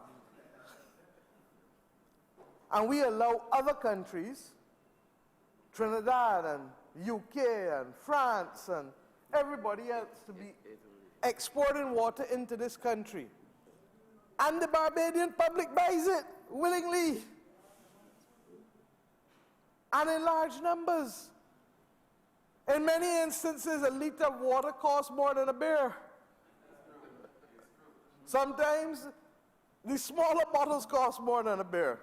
And we allow other countries, Trinidad and UK and France and everybody else to be exporting water into this country. And the Barbadian public buys it willingly and in large numbers. In many instances, a liter of water costs more than a beer. Sometimes the smaller bottles cost more than a beer.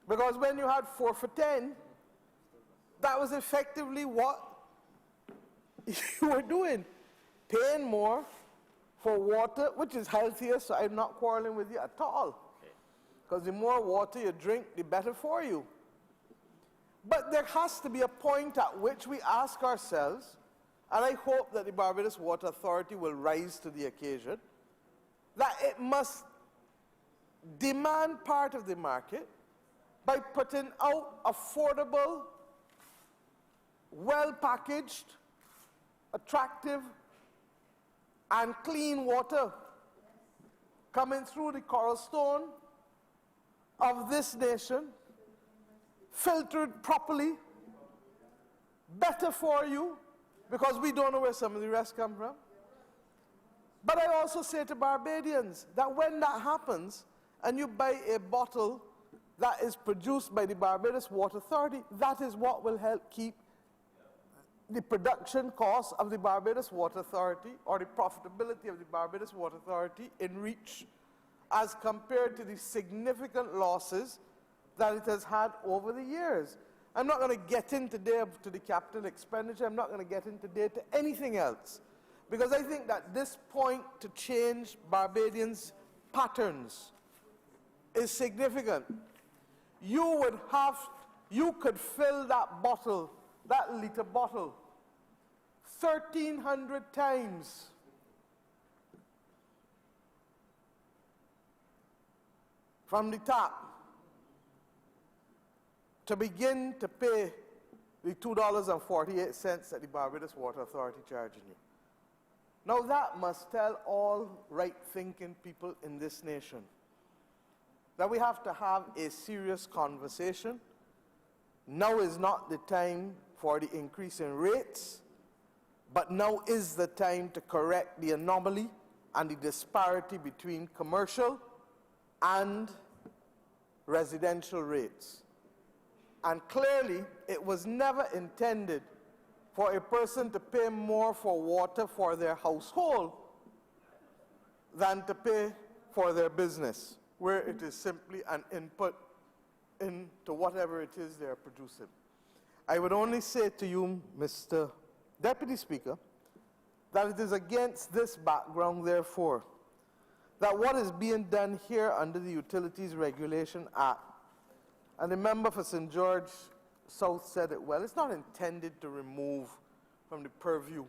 Because when you had 4 for 10, that was effectively what you were doing. Paying more for water, which is healthier, so I'm not quarreling with you at all. Because the more water you drink, the better for you. But there has to be a point at which we ask ourselves, and I hope that the Barbados Water Authority will rise to the occasion, that it must demand part of the market by putting out affordable, well-packaged, attractive, and clean water coming through the coral stone of this nation, filtered properly, better for you, because we don't know where some of the rest come from. But I also say to Barbadians that when that happens and you buy a bottle that is produced by the Barbados Water Authority, that is what will help keep the production costs of the Barbados Water Authority or the profitability of the Barbados Water Authority in reach as compared to the significant losses that it has had over the years. I'm not going to get in today to the capital expenditure. I'm not going to get in today to anything else. Because I think that this point to change Barbadians' patterns is significant. You could fill that bottle, that liter bottle, 1,300 times. From the tap to begin to pay the $2.48 that the Barbados Water Authority charging you. Now that must tell all right-thinking people in this nation that we have to have a serious conversation. Now is not the time for the increase in rates, but now is the time to correct the anomaly and the disparity between commercial and residential rates. And clearly, it was never intended for a person to pay more for water for their household than to pay for their business, where it is simply an input into whatever it is they're producing. I would only say to you, Mr. Deputy Speaker, that it is against this background, therefore, that what is being done here under the Utilities Regulation Act, and the member for St. George South said it well, it's not intended to remove from the purview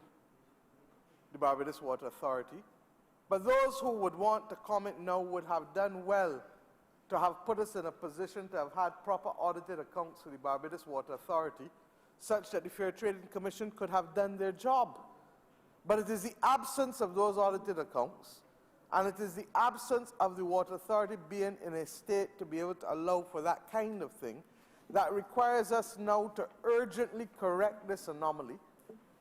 the Barbados Water Authority, but those who would want to comment now would have done well to have put us in a position to have had proper audited accounts for the Barbados Water Authority, such that the Fair Trading Commission could have done their job. But it is the absence of those audited accounts, and it is the absence of the Water Authority being in a state to be able to allow for that kind of thing that requires us now to urgently correct this anomaly,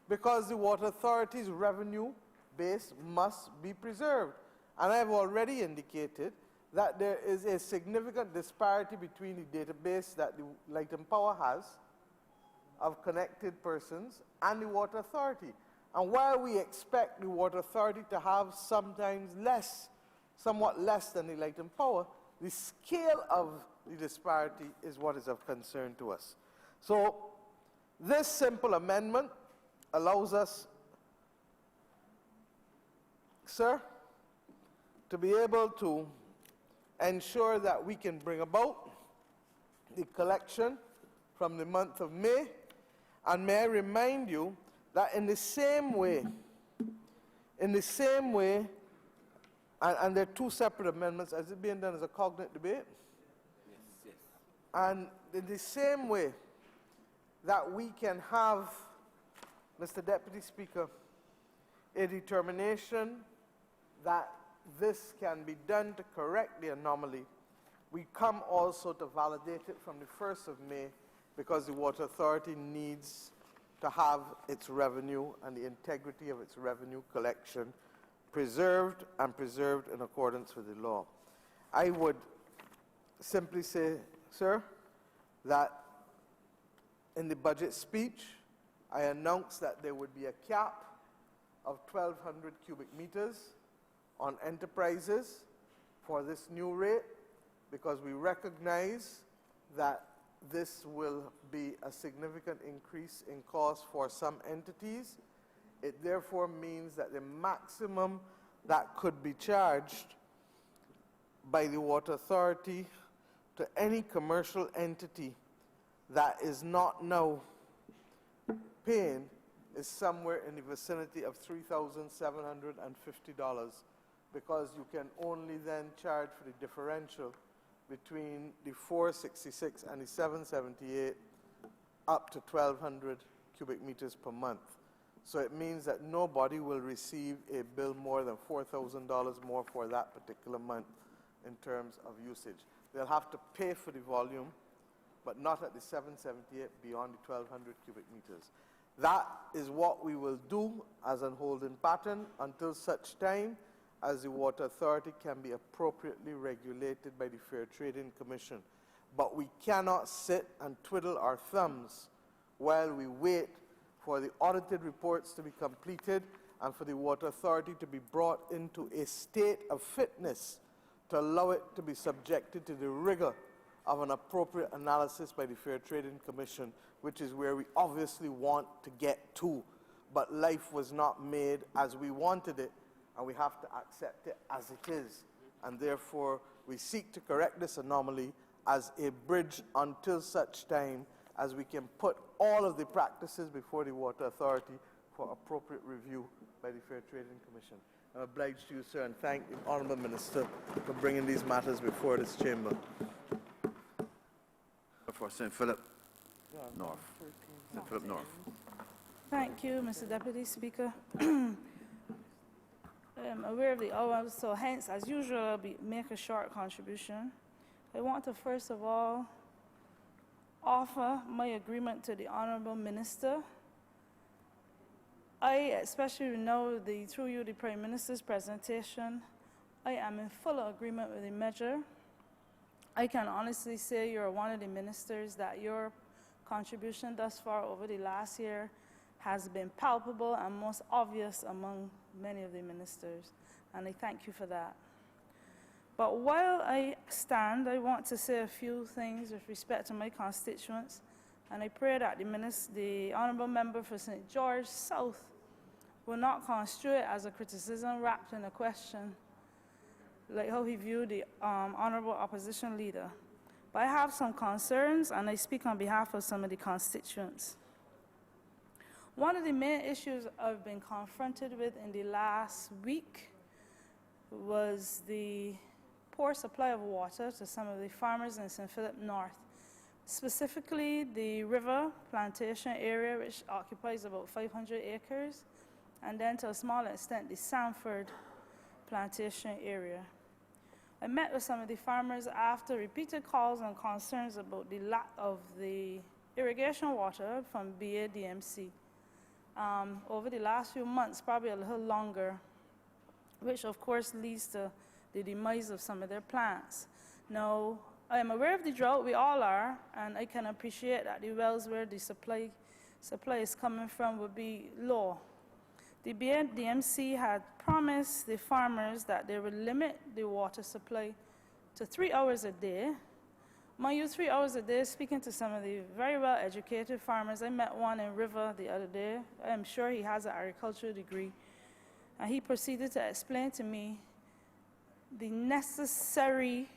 because the Water Authority's revenue base must be preserved. And I have already indicated that there is a significant disparity between the database that the Light and Power has of connected persons and the Water Authority. And while we expect the Water Authority to have sometimes less, somewhat less than the Light and Power, the scale of the disparity is what is of concern to us. So this simple amendment allows us, sir, to be able to ensure that we can bring about the collection from the month of May. And may I remind you that in the same way, and there are two separate amendments, is it being done as a cognate debate? Yes. And in the same way that we can have, Mr. Deputy Speaker, a determination that this can be done to correct the anomaly, we come also to validate it from the 1st of May, because the Water Authority needs to have its revenue and the integrity of its revenue collection preserved, and preserved in accordance with the law. I would simply say, sir, that in the budget speech, I announced that there would be a cap of 1,200 cubic meters on enterprises for this new rate, because we recognize that this will be a significant increase in cost for some entities. It therefore means that the maximum that could be charged by the Water Authority to any commercial entity that is not now paying is somewhere in the vicinity of $3,750, because you can only then charge for the differential between the 466 and the 778 up to 1,200 cubic meters per month. So it means that nobody will receive a bill more than $4,000 more for that particular month in terms of usage. They'll have to pay for the volume, but not at the 778 beyond the 1,200 cubic meters. That is what we will do as a holding pattern until such time as the Water Authority can be appropriately regulated by the Fair Trading Commission. But we cannot sit and twiddle our thumbs while we wait for the audited reports to be completed and for the Water Authority to be brought into a state of fitness to allow it to be subjected to the rigor of an appropriate analysis by the Fair Trading Commission, which is where we obviously want to get to. But life was not made as we wanted it, and we have to accept it as it is. And therefore, we seek to correct this anomaly as a bridge until such time as we can put all of the practices before the Water Authority for appropriate review by the Fair Trading Commission. I'm obliged to you, sir, and thank the Honourable Minister for bringing these matters before this chamber. For St. Philip North. St. Philip North. Thank you, Mr. Deputy Speaker. I'm aware of the hour, so hence, as usual, I'll make a short contribution. I want to first of all offer my agreement to the Honourable Minister. I especially know through you, the Prime Minister's presentation, I am in full agreement with the measure. I can honestly say you're one of the ministers that your contribution thus far over the last year has been palpable and most obvious among many of the ministers, and I thank you for that. But while I stand, I want to say a few things with respect to my constituents, and I pray that the Honourable Member for St. George South will not construe it as a criticism wrapped in a question, like how he viewed the Honourable Opposition Leader. But I have some concerns, and I speak on behalf of some of the constituents. One of the main issues I've been confronted with in the last week was the poor supply of water to some of the farmers in St. Philip North, specifically the river plantation area, which occupies about 500 acres, and then to a small extent the Sanford plantation area. I met with some of the farmers after repeated calls and concerns about the lack of the irrigation water from BADMC over the last few months, probably a little longer, which of course leads to the demise of some of their plants. Now, I am aware of the drought, we all are, and I can appreciate that the wells where the supply is coming from would be low. The BADMC had promised the farmers that they would limit the water supply to 3 hours a day. Mind you, 3 hours a day, speaking to some of the very well-educated farmers. I met one in River the other day. I am sure he has an agricultural degree. And he proceeded to explain to me the necessary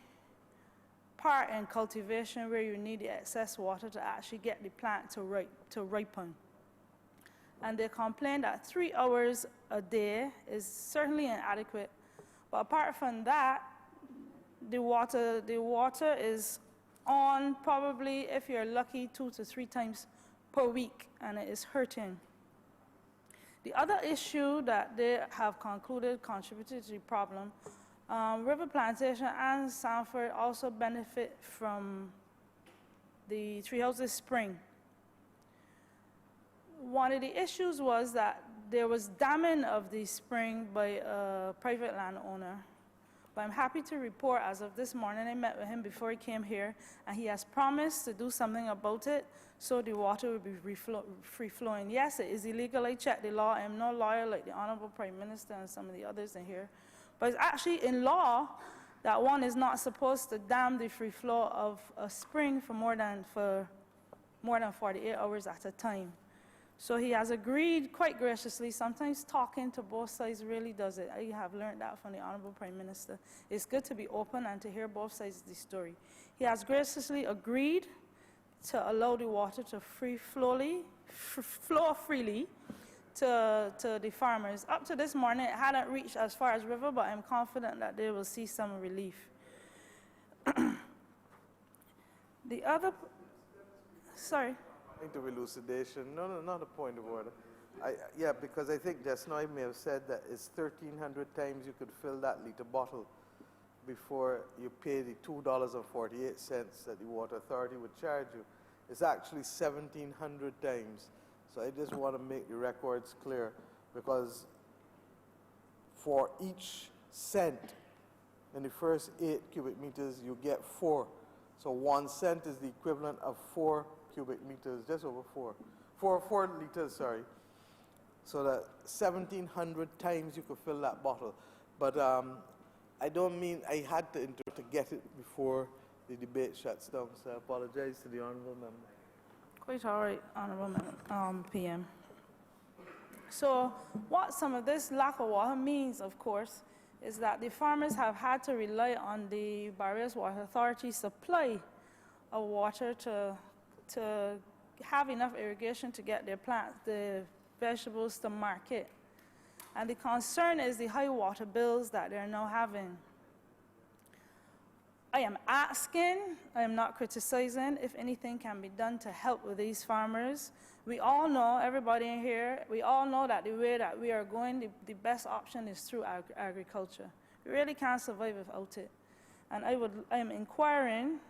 part in cultivation where you need the excess water to actually get the plant to ripen. And they complained that 3 hours a day is certainly inadequate. But apart from that, the water is on probably, if you're lucky, 2 to 3 times per week, and it is hurting. The other issue that they have concluded contributed to the problem, River Plantation and Sanford also benefit from the Three Houses Spring. One of the issues was that there was damming of the spring by a private landowner. But I'm happy to report, as of this morning, I met with him before he came here, and he has promised to do something about it so the water will be free-flowing. Yes, it is illegal. I checked the law. I'm no lawyer like the Honourable Prime Minister and some of the others in here. But it's actually in law that one is not supposed to dam the free flow of a spring for more than 48 hours at a time. So he has agreed quite graciously. Sometimes talking to both sides really does it. I have learned that from the Honourable Prime Minister. It's good to be open and to hear both sides of the story. He has graciously agreed to allow the water to flow freely to the farmers. Up to this morning, it hadn't reached as far as river, but I'm confident that they will see some relief. The other, sorry. Point of elucidation. No, not a point of order. Yeah, because I think just now I may have said that it's 1,300 times you could fill that liter bottle before you pay the $2.48 that the Water Authority would charge you. It's actually 1,700 times. So I just want to make the records clear, because for each cent in the first 8 cubic meters, you get 4. So 1 cent is the equivalent of 4 cubic meters, just over 4 liters, sorry. So that 1,700 times you could fill that bottle. But I don't mean, I had to interrupt to get it before the debate shuts down, so I apologize to the Honourable Member. Quite all right, Honourable PM. So what some of this lack of water means, of course, is that the farmers have had to rely on the Barbados Water Authority supply of water to have enough irrigation to get their plants, the vegetables to market. And the concern is the high water bills that they're now having. I am asking, I am not criticizing, if anything can be done to help with these farmers. We all know, everybody in here, we all know that the way that we are going, the best option is through agriculture. We really can't survive without it. And I am inquiring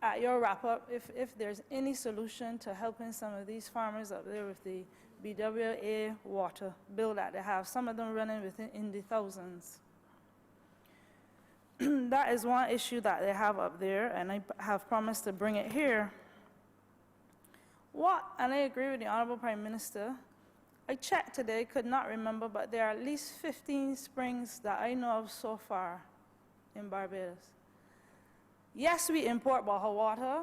at your wrap-up if there's any solution to helping some of these farmers up there with the BWA water bill that they have, some of them running in the thousands. that is one issue that they have up there, and I have promised to bring it here. And I agree with the Honourable Prime Minister. I checked today, could not remember, but there are at least 15 springs that I know of so far in Barbados. Yes, we import Baja water,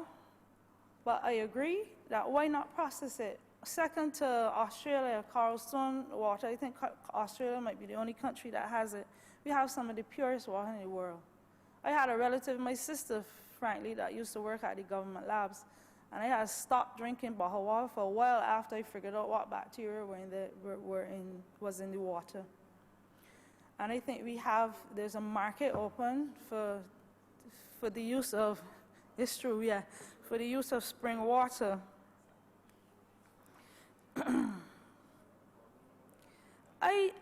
but I agree that why not process it? Second to Australia, Carlstone water, I think Australia might be the only country that has it. We have some of the purest water in the world. I had a relative, my sister, frankly, that used to work at the government labs, and I had stopped drinking Baja water for a while after I figured out what bacteria was in the water. And I think there's a market open for the use of, it's true, yeah, for the use of spring water.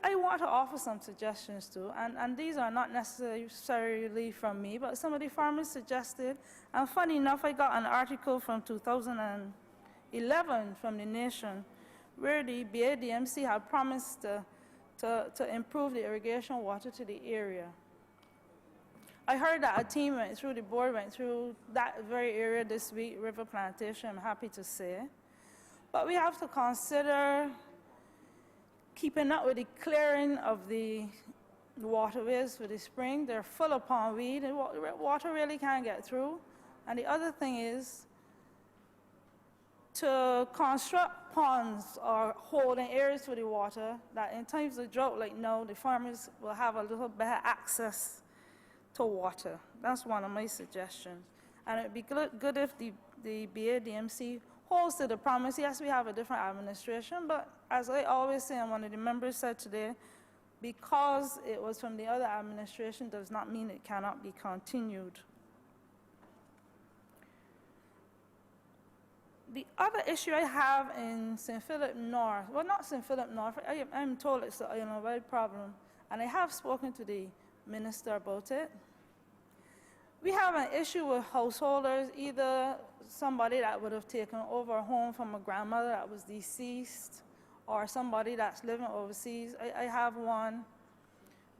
I want to offer some suggestions too, and these are not necessarily from me, but some of the farmers suggested, and funny enough, I got an article from 2011 from The Nation, where the BADMC had promised to improve the irrigation water to the area. I heard that a team the board went through that very area this week, River Plantation, I'm happy to say. But we have to consider keeping up with the clearing of the waterways for the spring. They're full of pondweed, and water really can't get through. And the other thing is to construct ponds or holding areas for the water that in times of drought like now, the farmers will have a little better access to water. That's one of my suggestions. And it'd be good if the BADMC holds to the promise. Yes, we have a different administration, but as I always say, and one of the members said today, because it was from the other administration does not mean it cannot be continued. The other issue I have in St. Philip North, well, not St. Philip North, I'm told it's an island-wide problem, and I have spoken to the minister about it. We have an issue with householders, either somebody that would have taken over a home from a grandmother that was deceased, or somebody that's living overseas. I have one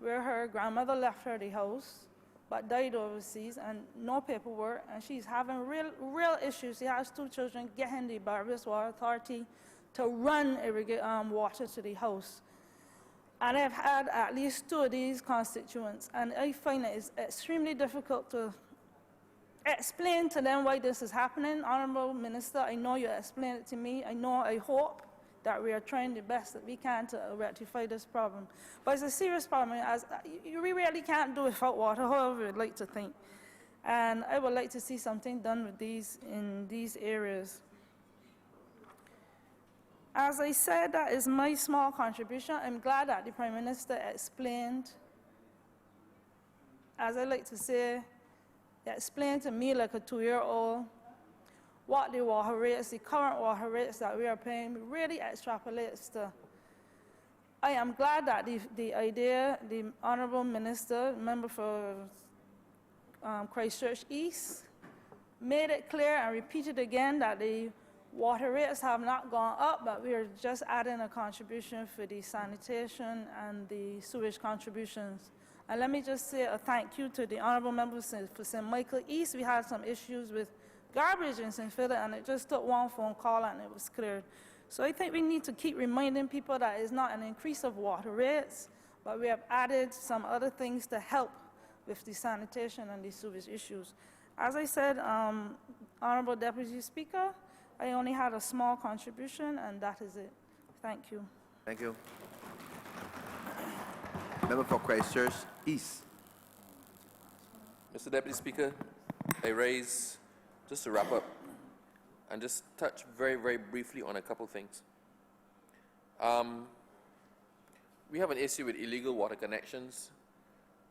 where her grandmother left her the house, but died overseas, and no paperwork, and she's having real issues. She has 2 children, getting the Barbados Water Authority to run water to the house. And I've had at least 2 of these constituents, and I find it is extremely difficult to explain to them why this is happening. Honourable Minister, I know you explained it to me. I hope that we are trying the best that we can to rectify this problem. But it's a serious problem, as we really can't do without water, however we'd like to think. And I would like to see something done with in these areas. As I said, that is my small contribution. I'm glad that the Prime Minister explained, as I like to say, explained to me like a 2-year-old what the water rates, the current water rates that we are paying, really extrapolates to. I am glad that the Honourable Minister, member for Christchurch East, made it clear and repeated again that the water rates have not gone up, but we are just adding a contribution for the sanitation and the sewage contributions. And let me just say a thank you to the Honourable members for St. Michael East. We had some issues with garbage in St. Philip, and it just took one phone call and it was cleared. So I think we need to keep reminding people that it's not an increase of water rates, but we have added some other things to help with the sanitation and the sewage issues. As I said, Honourable Deputy Speaker, I only had a small contribution, and that is it. Thank you. Thank you. Member for Christchurch East. Mr. Deputy Speaker, I raise, just to wrap up, and just touch very, very briefly on a couple things. We have an issue with illegal water connections,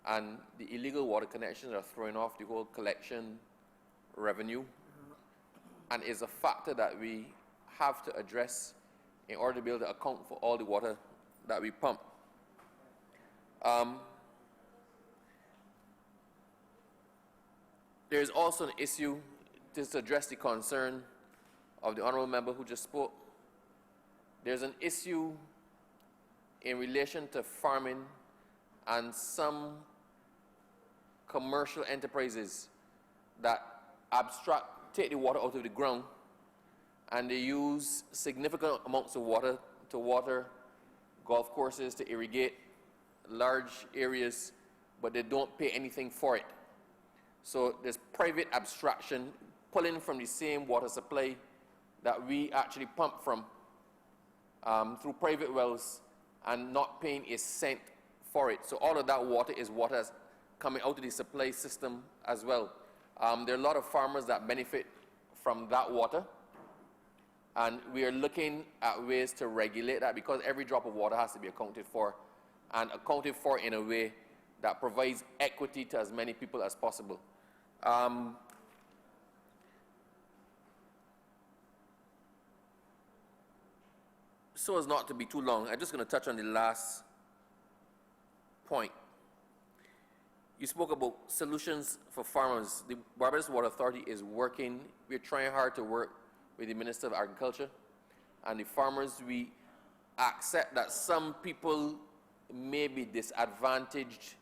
and the illegal water connections are throwing off the whole collection revenue, and is a factor that we have to address in order to be able to account for all the water that we pump. There is also an issue, just to address the concern of the Honourable Member who just spoke. There's an issue in relation to farming and some commercial enterprises that take the water out of the ground, and they use significant amounts of water to water golf courses, to irrigate large areas, but they don't pay anything for it. So there's private abstraction, pulling from the same water supply that we actually pump from through private wells, and not paying a cent for it. So all of that water is water that's coming out of the supply system as well. There are a lot of farmers that benefit from that water, and we are looking at ways to regulate that, because every drop of water has to be accounted for, and accounted for in a way that provides equity to as many people as possible. So as not to be too long, I'm just going to touch on the last point. You spoke about solutions for farmers. The Barbados Water Authority is working. We're trying hard to work with the Minister of Agriculture and the farmers. We accept that some people may be disadvantaged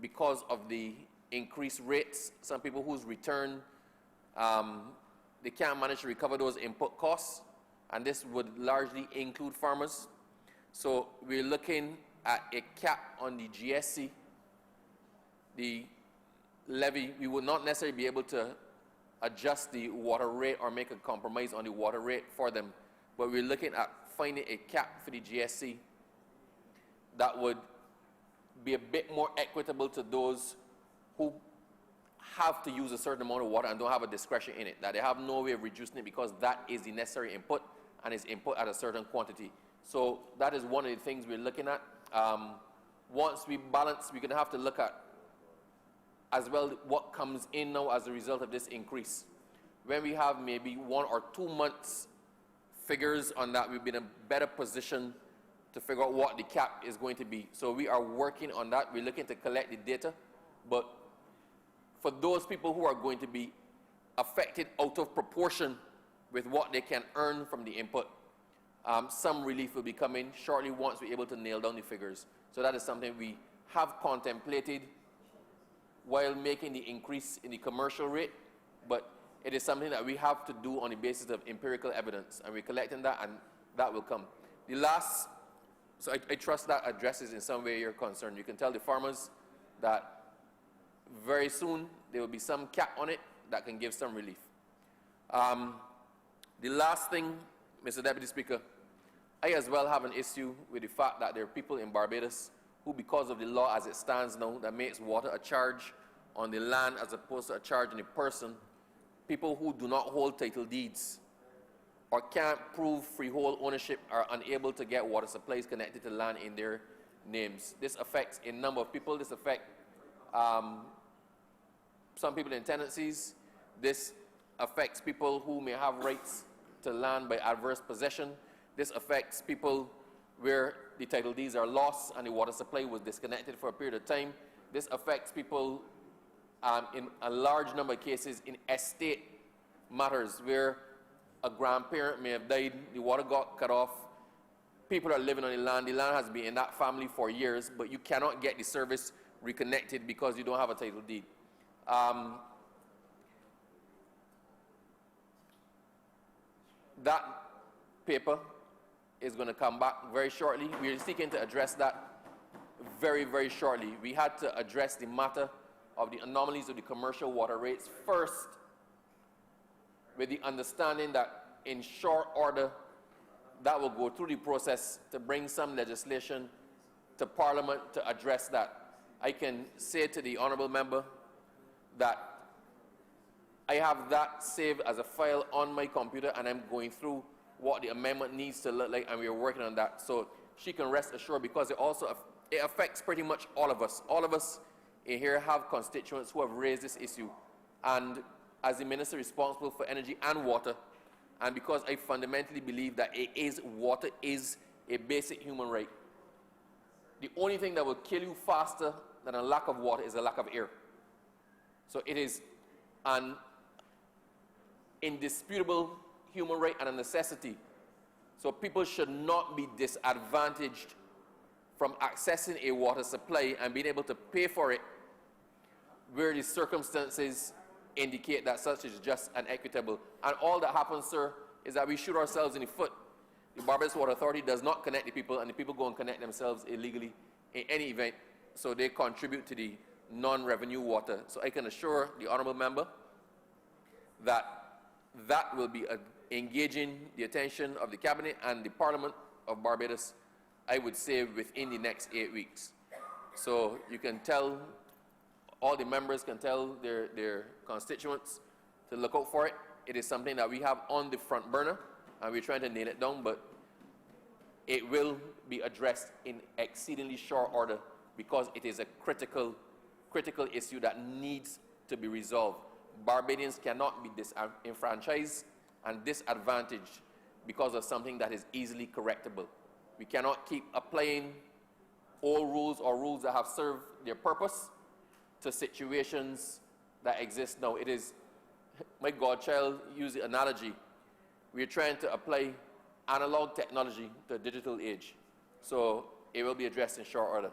because of the increased rates. Some people whose return, they can't manage to recover those input costs, and this would largely include farmers. So we're looking at a cap on the GSC, the levy. We would not necessarily be able to adjust the water rate or make a compromise on the water rate for them, but we're looking at finding a cap for the GSC that would be a bit more equitable to those who have to use a certain amount of water and don't have a discretion in it, that they have no way of reducing it because that is the necessary input and is input at a certain quantity. So that is one of the things we're looking at. Once we balance, we're going to have to look at as well what comes in now as a result of this increase. When we have maybe 1 or 2 months figures on that, we'll be in a better position to figure out what the cap is going to be. So we are working on that. We're looking to collect the data. But for those people who are going to be affected out of proportion with what they can earn from the input, some relief will be coming shortly once we're able to nail down the figures. So that is something we have contemplated while making the increase in the commercial rate, but it is something that we have to do on the basis of empirical evidence, and we're collecting that, and that will come. The last, so I trust that addresses in some way your concern. You can tell the farmers that very soon there will be some cap on it that can give some relief. The last thing, Mr. Deputy Speaker, I as well have an issue with the fact that there are people in Barbados who, because of the law as it stands now, that makes water a charge on the land as opposed to a charge on the person, people who do not hold title deeds or can't prove freehold ownership are unable to get water supplies connected to land in their names. This affects a number of people. This affects some people in tenancies. This affects people who may have rights to land by adverse possession. This affects people where the title deeds are lost and the water supply was disconnected for a period of time. This affects people in a large number of cases in estate matters where a grandparent may have died, the water got cut off, people are living on the land has been in that family for years, but you cannot get the service reconnected because you don't have a title deed. That paper is going to come back very shortly. We are seeking to address that very, very shortly. We had to address the matter of the anomalies of the commercial water rates first, with the understanding that in short order, that will go through the process to bring some legislation to Parliament to address that. I can say to the Honourable Member that I have that saved as a file on my computer, and I'm going through what the amendment needs to look like, and we are working on that. So she can rest assured, because it affects pretty much all of us. All of us in here have constituents who have raised this issue. And as the Minister responsible for energy and water, and because I fundamentally believe that water is a basic human right, the only thing that will kill you faster than a lack of water is a lack of air. So it is an indisputable human right and a necessity. So people should not be disadvantaged from accessing a water supply and being able to pay for it where the circumstances indicate that such is just and equitable. And all that happens, sir, is that we shoot ourselves in the foot. The Barbados Water Authority does not connect the people, and the people go and connect themselves illegally in any event, so they contribute to the non-revenue water. So I can assure the honourable member that that will be engaging the attention of the Cabinet and the Parliament of Barbados, I would say, within the next 8 weeks. So you can tell, all the members can tell their constituents to look out for it. It is something that we have on the front burner, and we're trying to nail it down, but it will be addressed in exceedingly short order because it is a critical issue that needs to be resolved. Barbadians cannot be disenfranchised and disadvantaged because of something that is easily correctable. We cannot keep applying old rules or rules that have served their purpose to situations that exist now. It is, my godchild used the analogy, we're trying to apply analog technology to digital age. So it will be addressed in short order.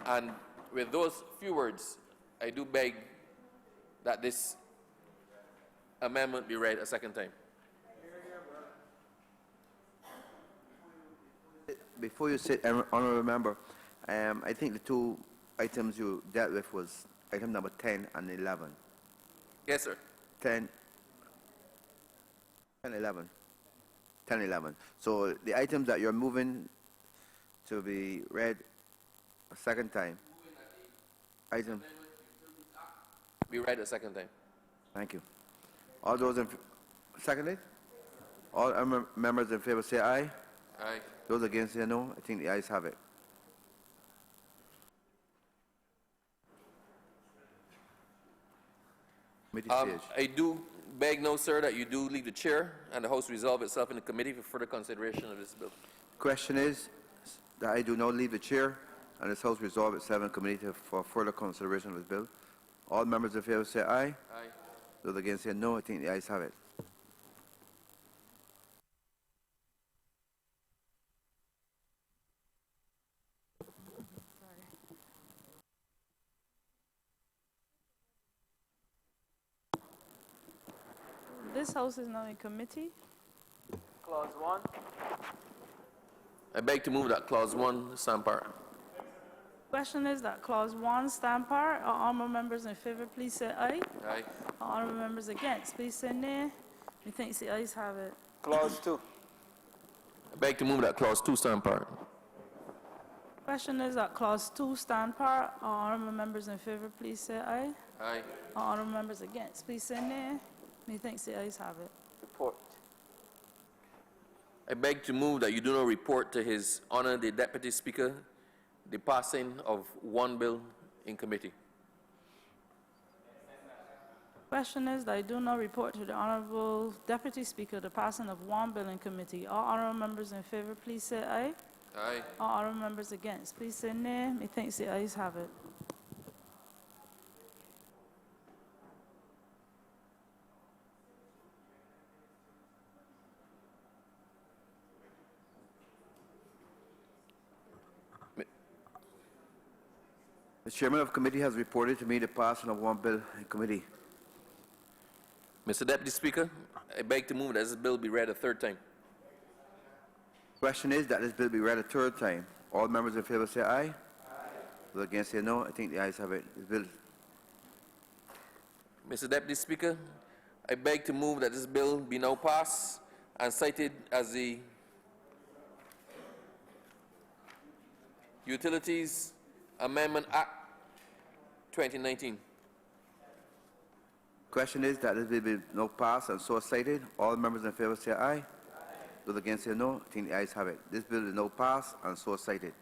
And with those few words, I do beg that this amendment be read a second time. Before you sit, honourable member, I think the two items you dealt with was item number 10 and 11. Yes, sir. 10, 11. 10, 11. So the items that you're moving to be read a second time. Item. Be read a second time. Thank you. All those in seconded? All members in favor say aye. Aye. Those against say no. I think the ayes have it. Committee stage. I do beg now, sir, that you do leave the chair and the House resolve itself in the committee for further consideration of this bill. Question is that I do not leave the chair and this House resolve itself in committee for further consideration of this bill. All members in favor say aye. Aye. Those against say no. I think the ayes have it. This House is now in committee. Clause 1. I beg to move that clause 1 stand part. Question is that clause 1 stand part. All honourable members in favor, please say aye. Aye. All honourable members against, please say nay. Methinks the ayes have it. Clause 2. I beg to move that clause 2 stand part. Question is that clause 2 stand part. All honourable members in favor, please say aye. Aye. All honourable members against, please say nay. Methinks the ayes have it. Report. I beg to move that you do not report to His Honour the Deputy Speaker the passing of one bill in committee. Question is that I do not report to the Honourable Deputy Speaker the passing of one bill in committee. All honourable members in favour, please say aye. Aye. All honourable members against, please say nay. Methinks the ayes have it. The chairman of committee has reported to me the passing of one bill in committee. Mr. Deputy Speaker, I beg to move that this bill be read a third time. Question is that this bill be read a third time. All members in favor say aye. Aye. Those against say no. I think the ayes have it. This bill. Mr. Deputy Speaker, I beg to move that this bill be now passed and cited as the Utilities Amendment Act 2019. Question is that this bill be now passed and so cited. All members in favor say aye. Aye. Those against say no. I think the ayes have it. This bill is now passed and so cited.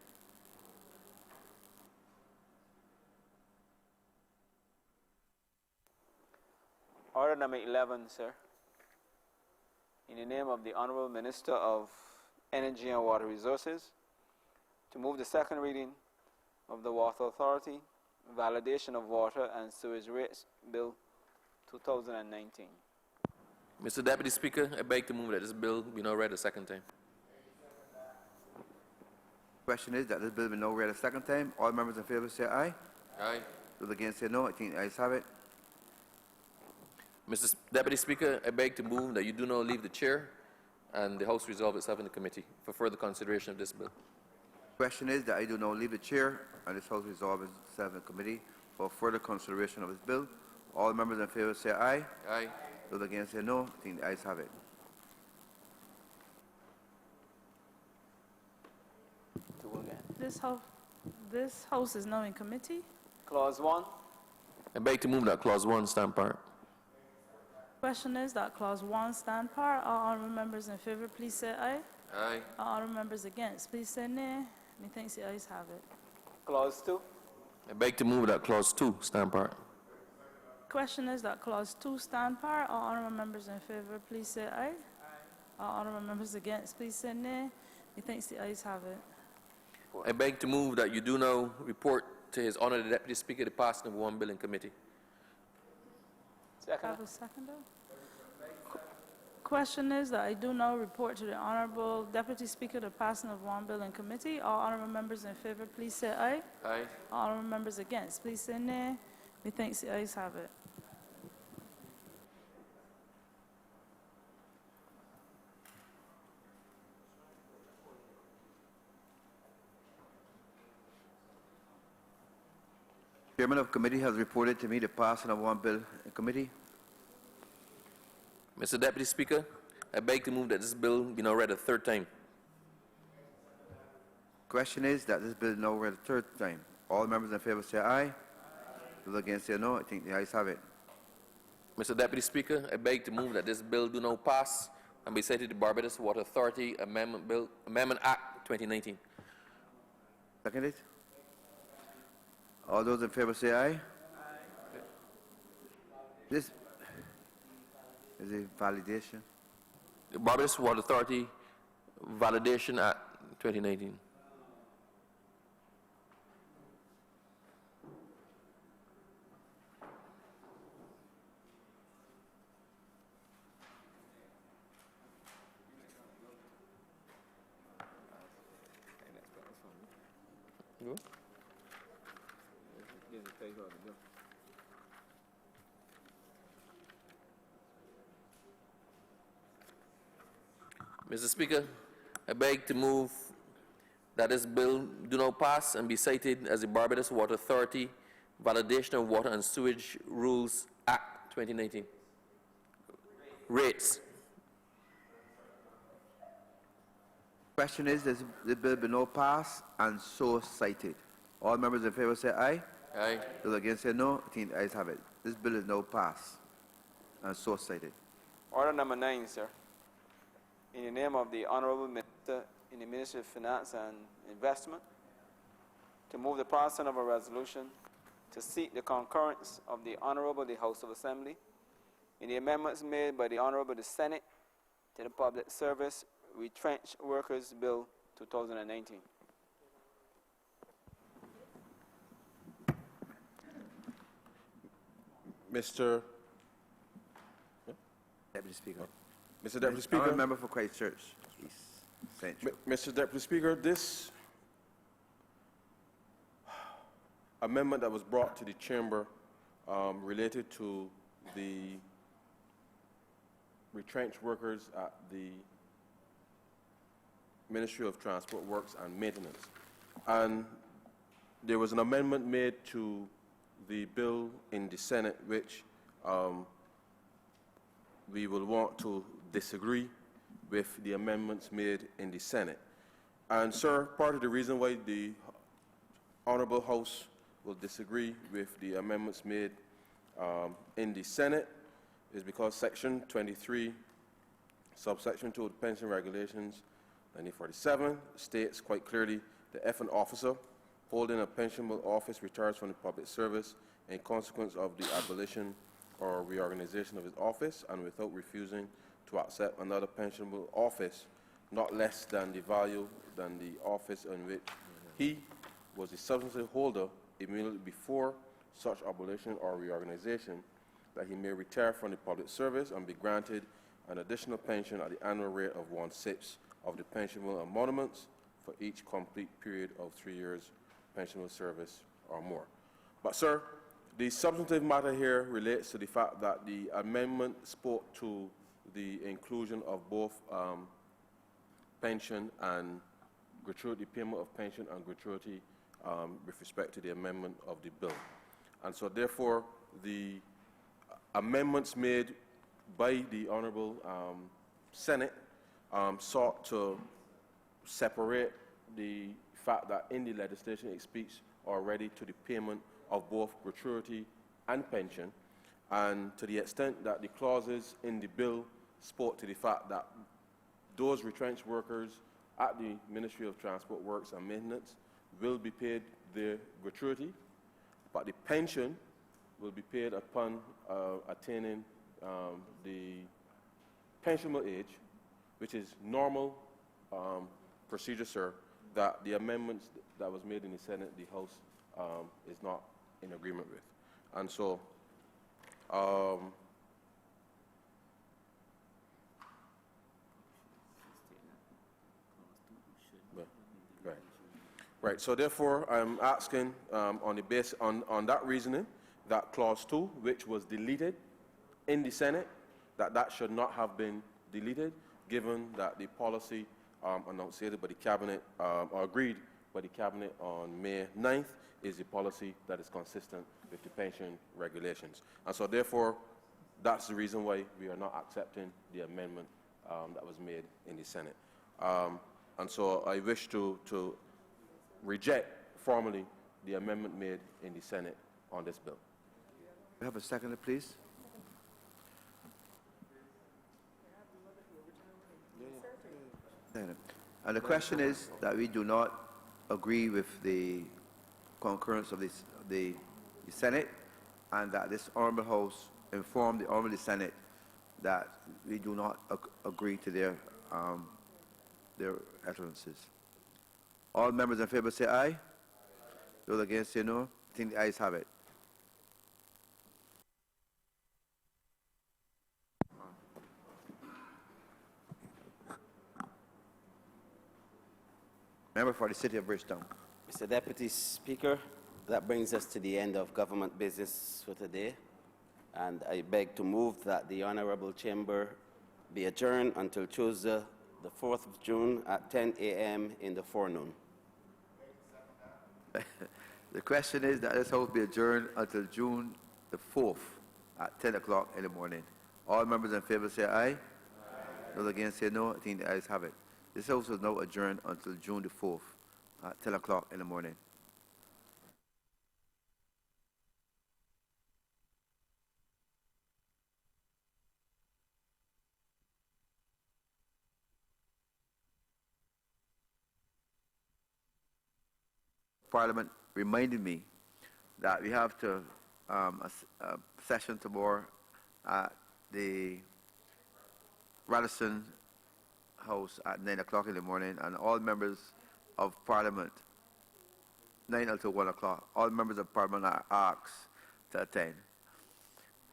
Order number 11, sir. In the name of the Honourable Minister of Energy and Water Resources, to move the second reading of the Water Authority Validation of Water and Sewage Rates Bill 2019. Mr. Deputy Speaker, I beg to move that this bill be now read a second time. Question is that this bill be now read a second time. All members in favor say aye. Aye. Those against say no. I think the ayes have it. Mr. Deputy Speaker, I beg to move that you do not leave the chair and the House resolve itself in the committee for further consideration of this bill. Question is that I do now leave the chair and this House resolve itself in committee for further consideration of this bill. All members in favour say aye. Aye. Those against say no. I think the ayes have it. To go again. This house is now in committee. Clause 1. I beg to move that Clause 1 stand part. Question is that clause 1 stand par. All honourable members in favour, please say aye. Aye. All honourable members against, please say nay. Methinks the ayes have it. Clause 2. I beg to move that Clause 2 stand part. Question is that clause 2 stand par. All honourable members in favour, please say aye. All honourable members against, please say nay. Methinks the ayes have it. I beg to move that you do now report to His Honour the Deputy Speaker the passing of one bill in committee. Second. Have a seconder? Question is that I do now report to the Honourable Deputy Speaker the passing of one bill in committee. All honourable members in favour, please say aye. Aye. All honourable members against, please say nay. Methinks the ayes have it. Chairman of committee has reported to me the passing of one bill in committee. Mr. Deputy Speaker, I beg to move that this bill be now read a third time. Question is that this bill is now read a third time. All members in favour say aye. Those against say no. I think the ayes have it. Mr. Deputy Speaker, I beg to move that this bill do now pass and be cited to the Barbados Water Authority Amendment Act 2019. Seconded. All those in favour say aye. This is a validation. The Barbados Water Authority Validation Act 2019. Mr. Speaker, I beg to move that this bill do not pass and be cited as the Barbados Water Authority Validation of Water and Sewage Rules Act 2019. Rates. Question is, does the bill be no pass and so cited? All members in favour say aye. Aye. Those against say no. I think the ayes have it. This bill is now passed and so cited. Order number 9, sir. In the name of the Honourable Minister in the Ministry of Finance and Investment, to move the passing of a resolution to seek the concurrence of the Honourable the House of Assembly in the amendments made by the Honourable the Senate to the Public Service Retrenched Workers Bill 2019. Mr. Deputy Speaker. Mr. Deputy Speaker. Member for Christchurch East Central. Mr. Deputy Speaker, this amendment that was brought to the chamber related to the retrenched workers at the Ministry of Transport Works and Maintenance. And there was an amendment made to the bill in the Senate which we will want to disagree with the amendments made in the Senate. And, sir, part of the reason why the Honourable House will disagree with the amendments made in the Senate is because Section 23, subsection 2 of the Pension Regulations, 1947, states quite clearly that if an officer holding a pensionable office retires from the public service in consequence of the abolition or reorganization of his office and without refusing to accept another pensionable office not less than the value than the office in which he was the substantive holder immediately before such abolition or reorganization, that he may retire from the public service and be granted an additional pension at the annual rate of 1/6 of the pensionable emoluments for each complete period of 3 years pensionable service or more. But, sir, The substantive matter here relates to the fact that the amendment spoke to the inclusion of both pension and gratuity, payment of pension and gratuity with respect to the amendment of the bill. And so therefore, the amendments made by the Honourable Senate sought to separate the fact that in the legislation it speaks already to the payment of both gratuity and pension, and to the extent that the clauses in the bill spoke to the fact that those retrenched workers at the Ministry of Transport Works and Maintenance will be paid their gratuity, but the pension will be paid upon attaining the pensionable age, which is normal procedure, sir, that the amendments that was made in the Senate, the House is not in agreement with. And so, right. So therefore, I'm asking on that reasoning that clause 2, which was deleted in the Senate, that should not have been deleted, given that the policy enunciated by the Cabinet, or agreed by the Cabinet on May 9th, is a policy that is consistent with the pension regulations. And so therefore, that's the reason why we are not accepting the amendment that was made in the Senate. And so I wish to reject formally the amendment made in the Senate on this bill. We have a seconder, please. And the question is that we do not agree with the concurrence of the Senate, and that this Honourable House inform the Honourable Senate that we do not agree to their utterances. All members in favour say aye. Those against say no. I think the ayes have it. Member for the City of Bridgetown. Mr. Deputy Speaker, that brings us to the end of government business for today, and I beg to move that the Honourable Chamber be adjourned until Tuesday, the 4th of June at 10 a.m. in the forenoon. The question is that this House be adjourned until June the 4th at 10 o'clock in the morning. All members in favour say aye. Those against say no. I think the ayes have it. This House is now adjourned until June the 4th at 10 o'clock in the morning. Parliament reminded me that we have to a session tomorrow at the Radisson House at 9 o'clock in the morning, and all members of Parliament, 9 until 1 o'clock, all members of Parliament are asked to attend.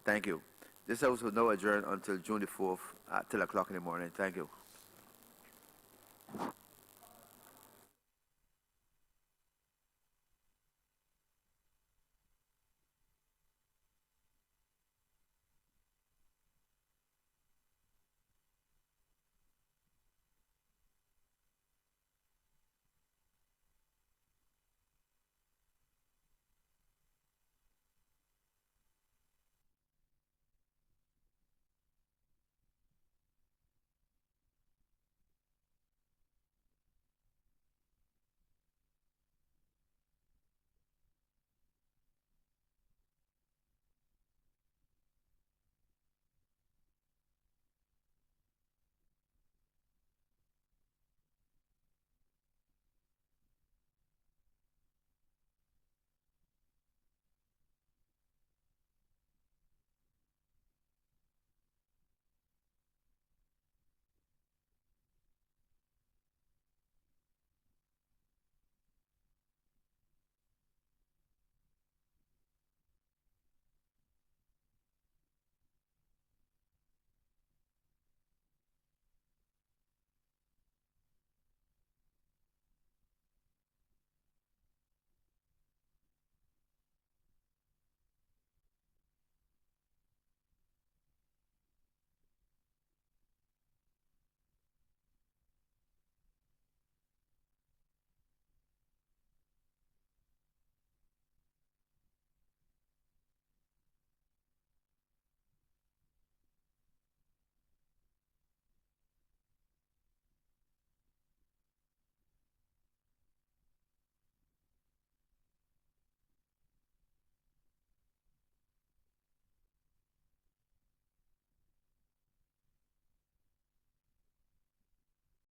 Thank you. This House will now adjourn until June the 4th at 10 o'clock in the morning. Thank you.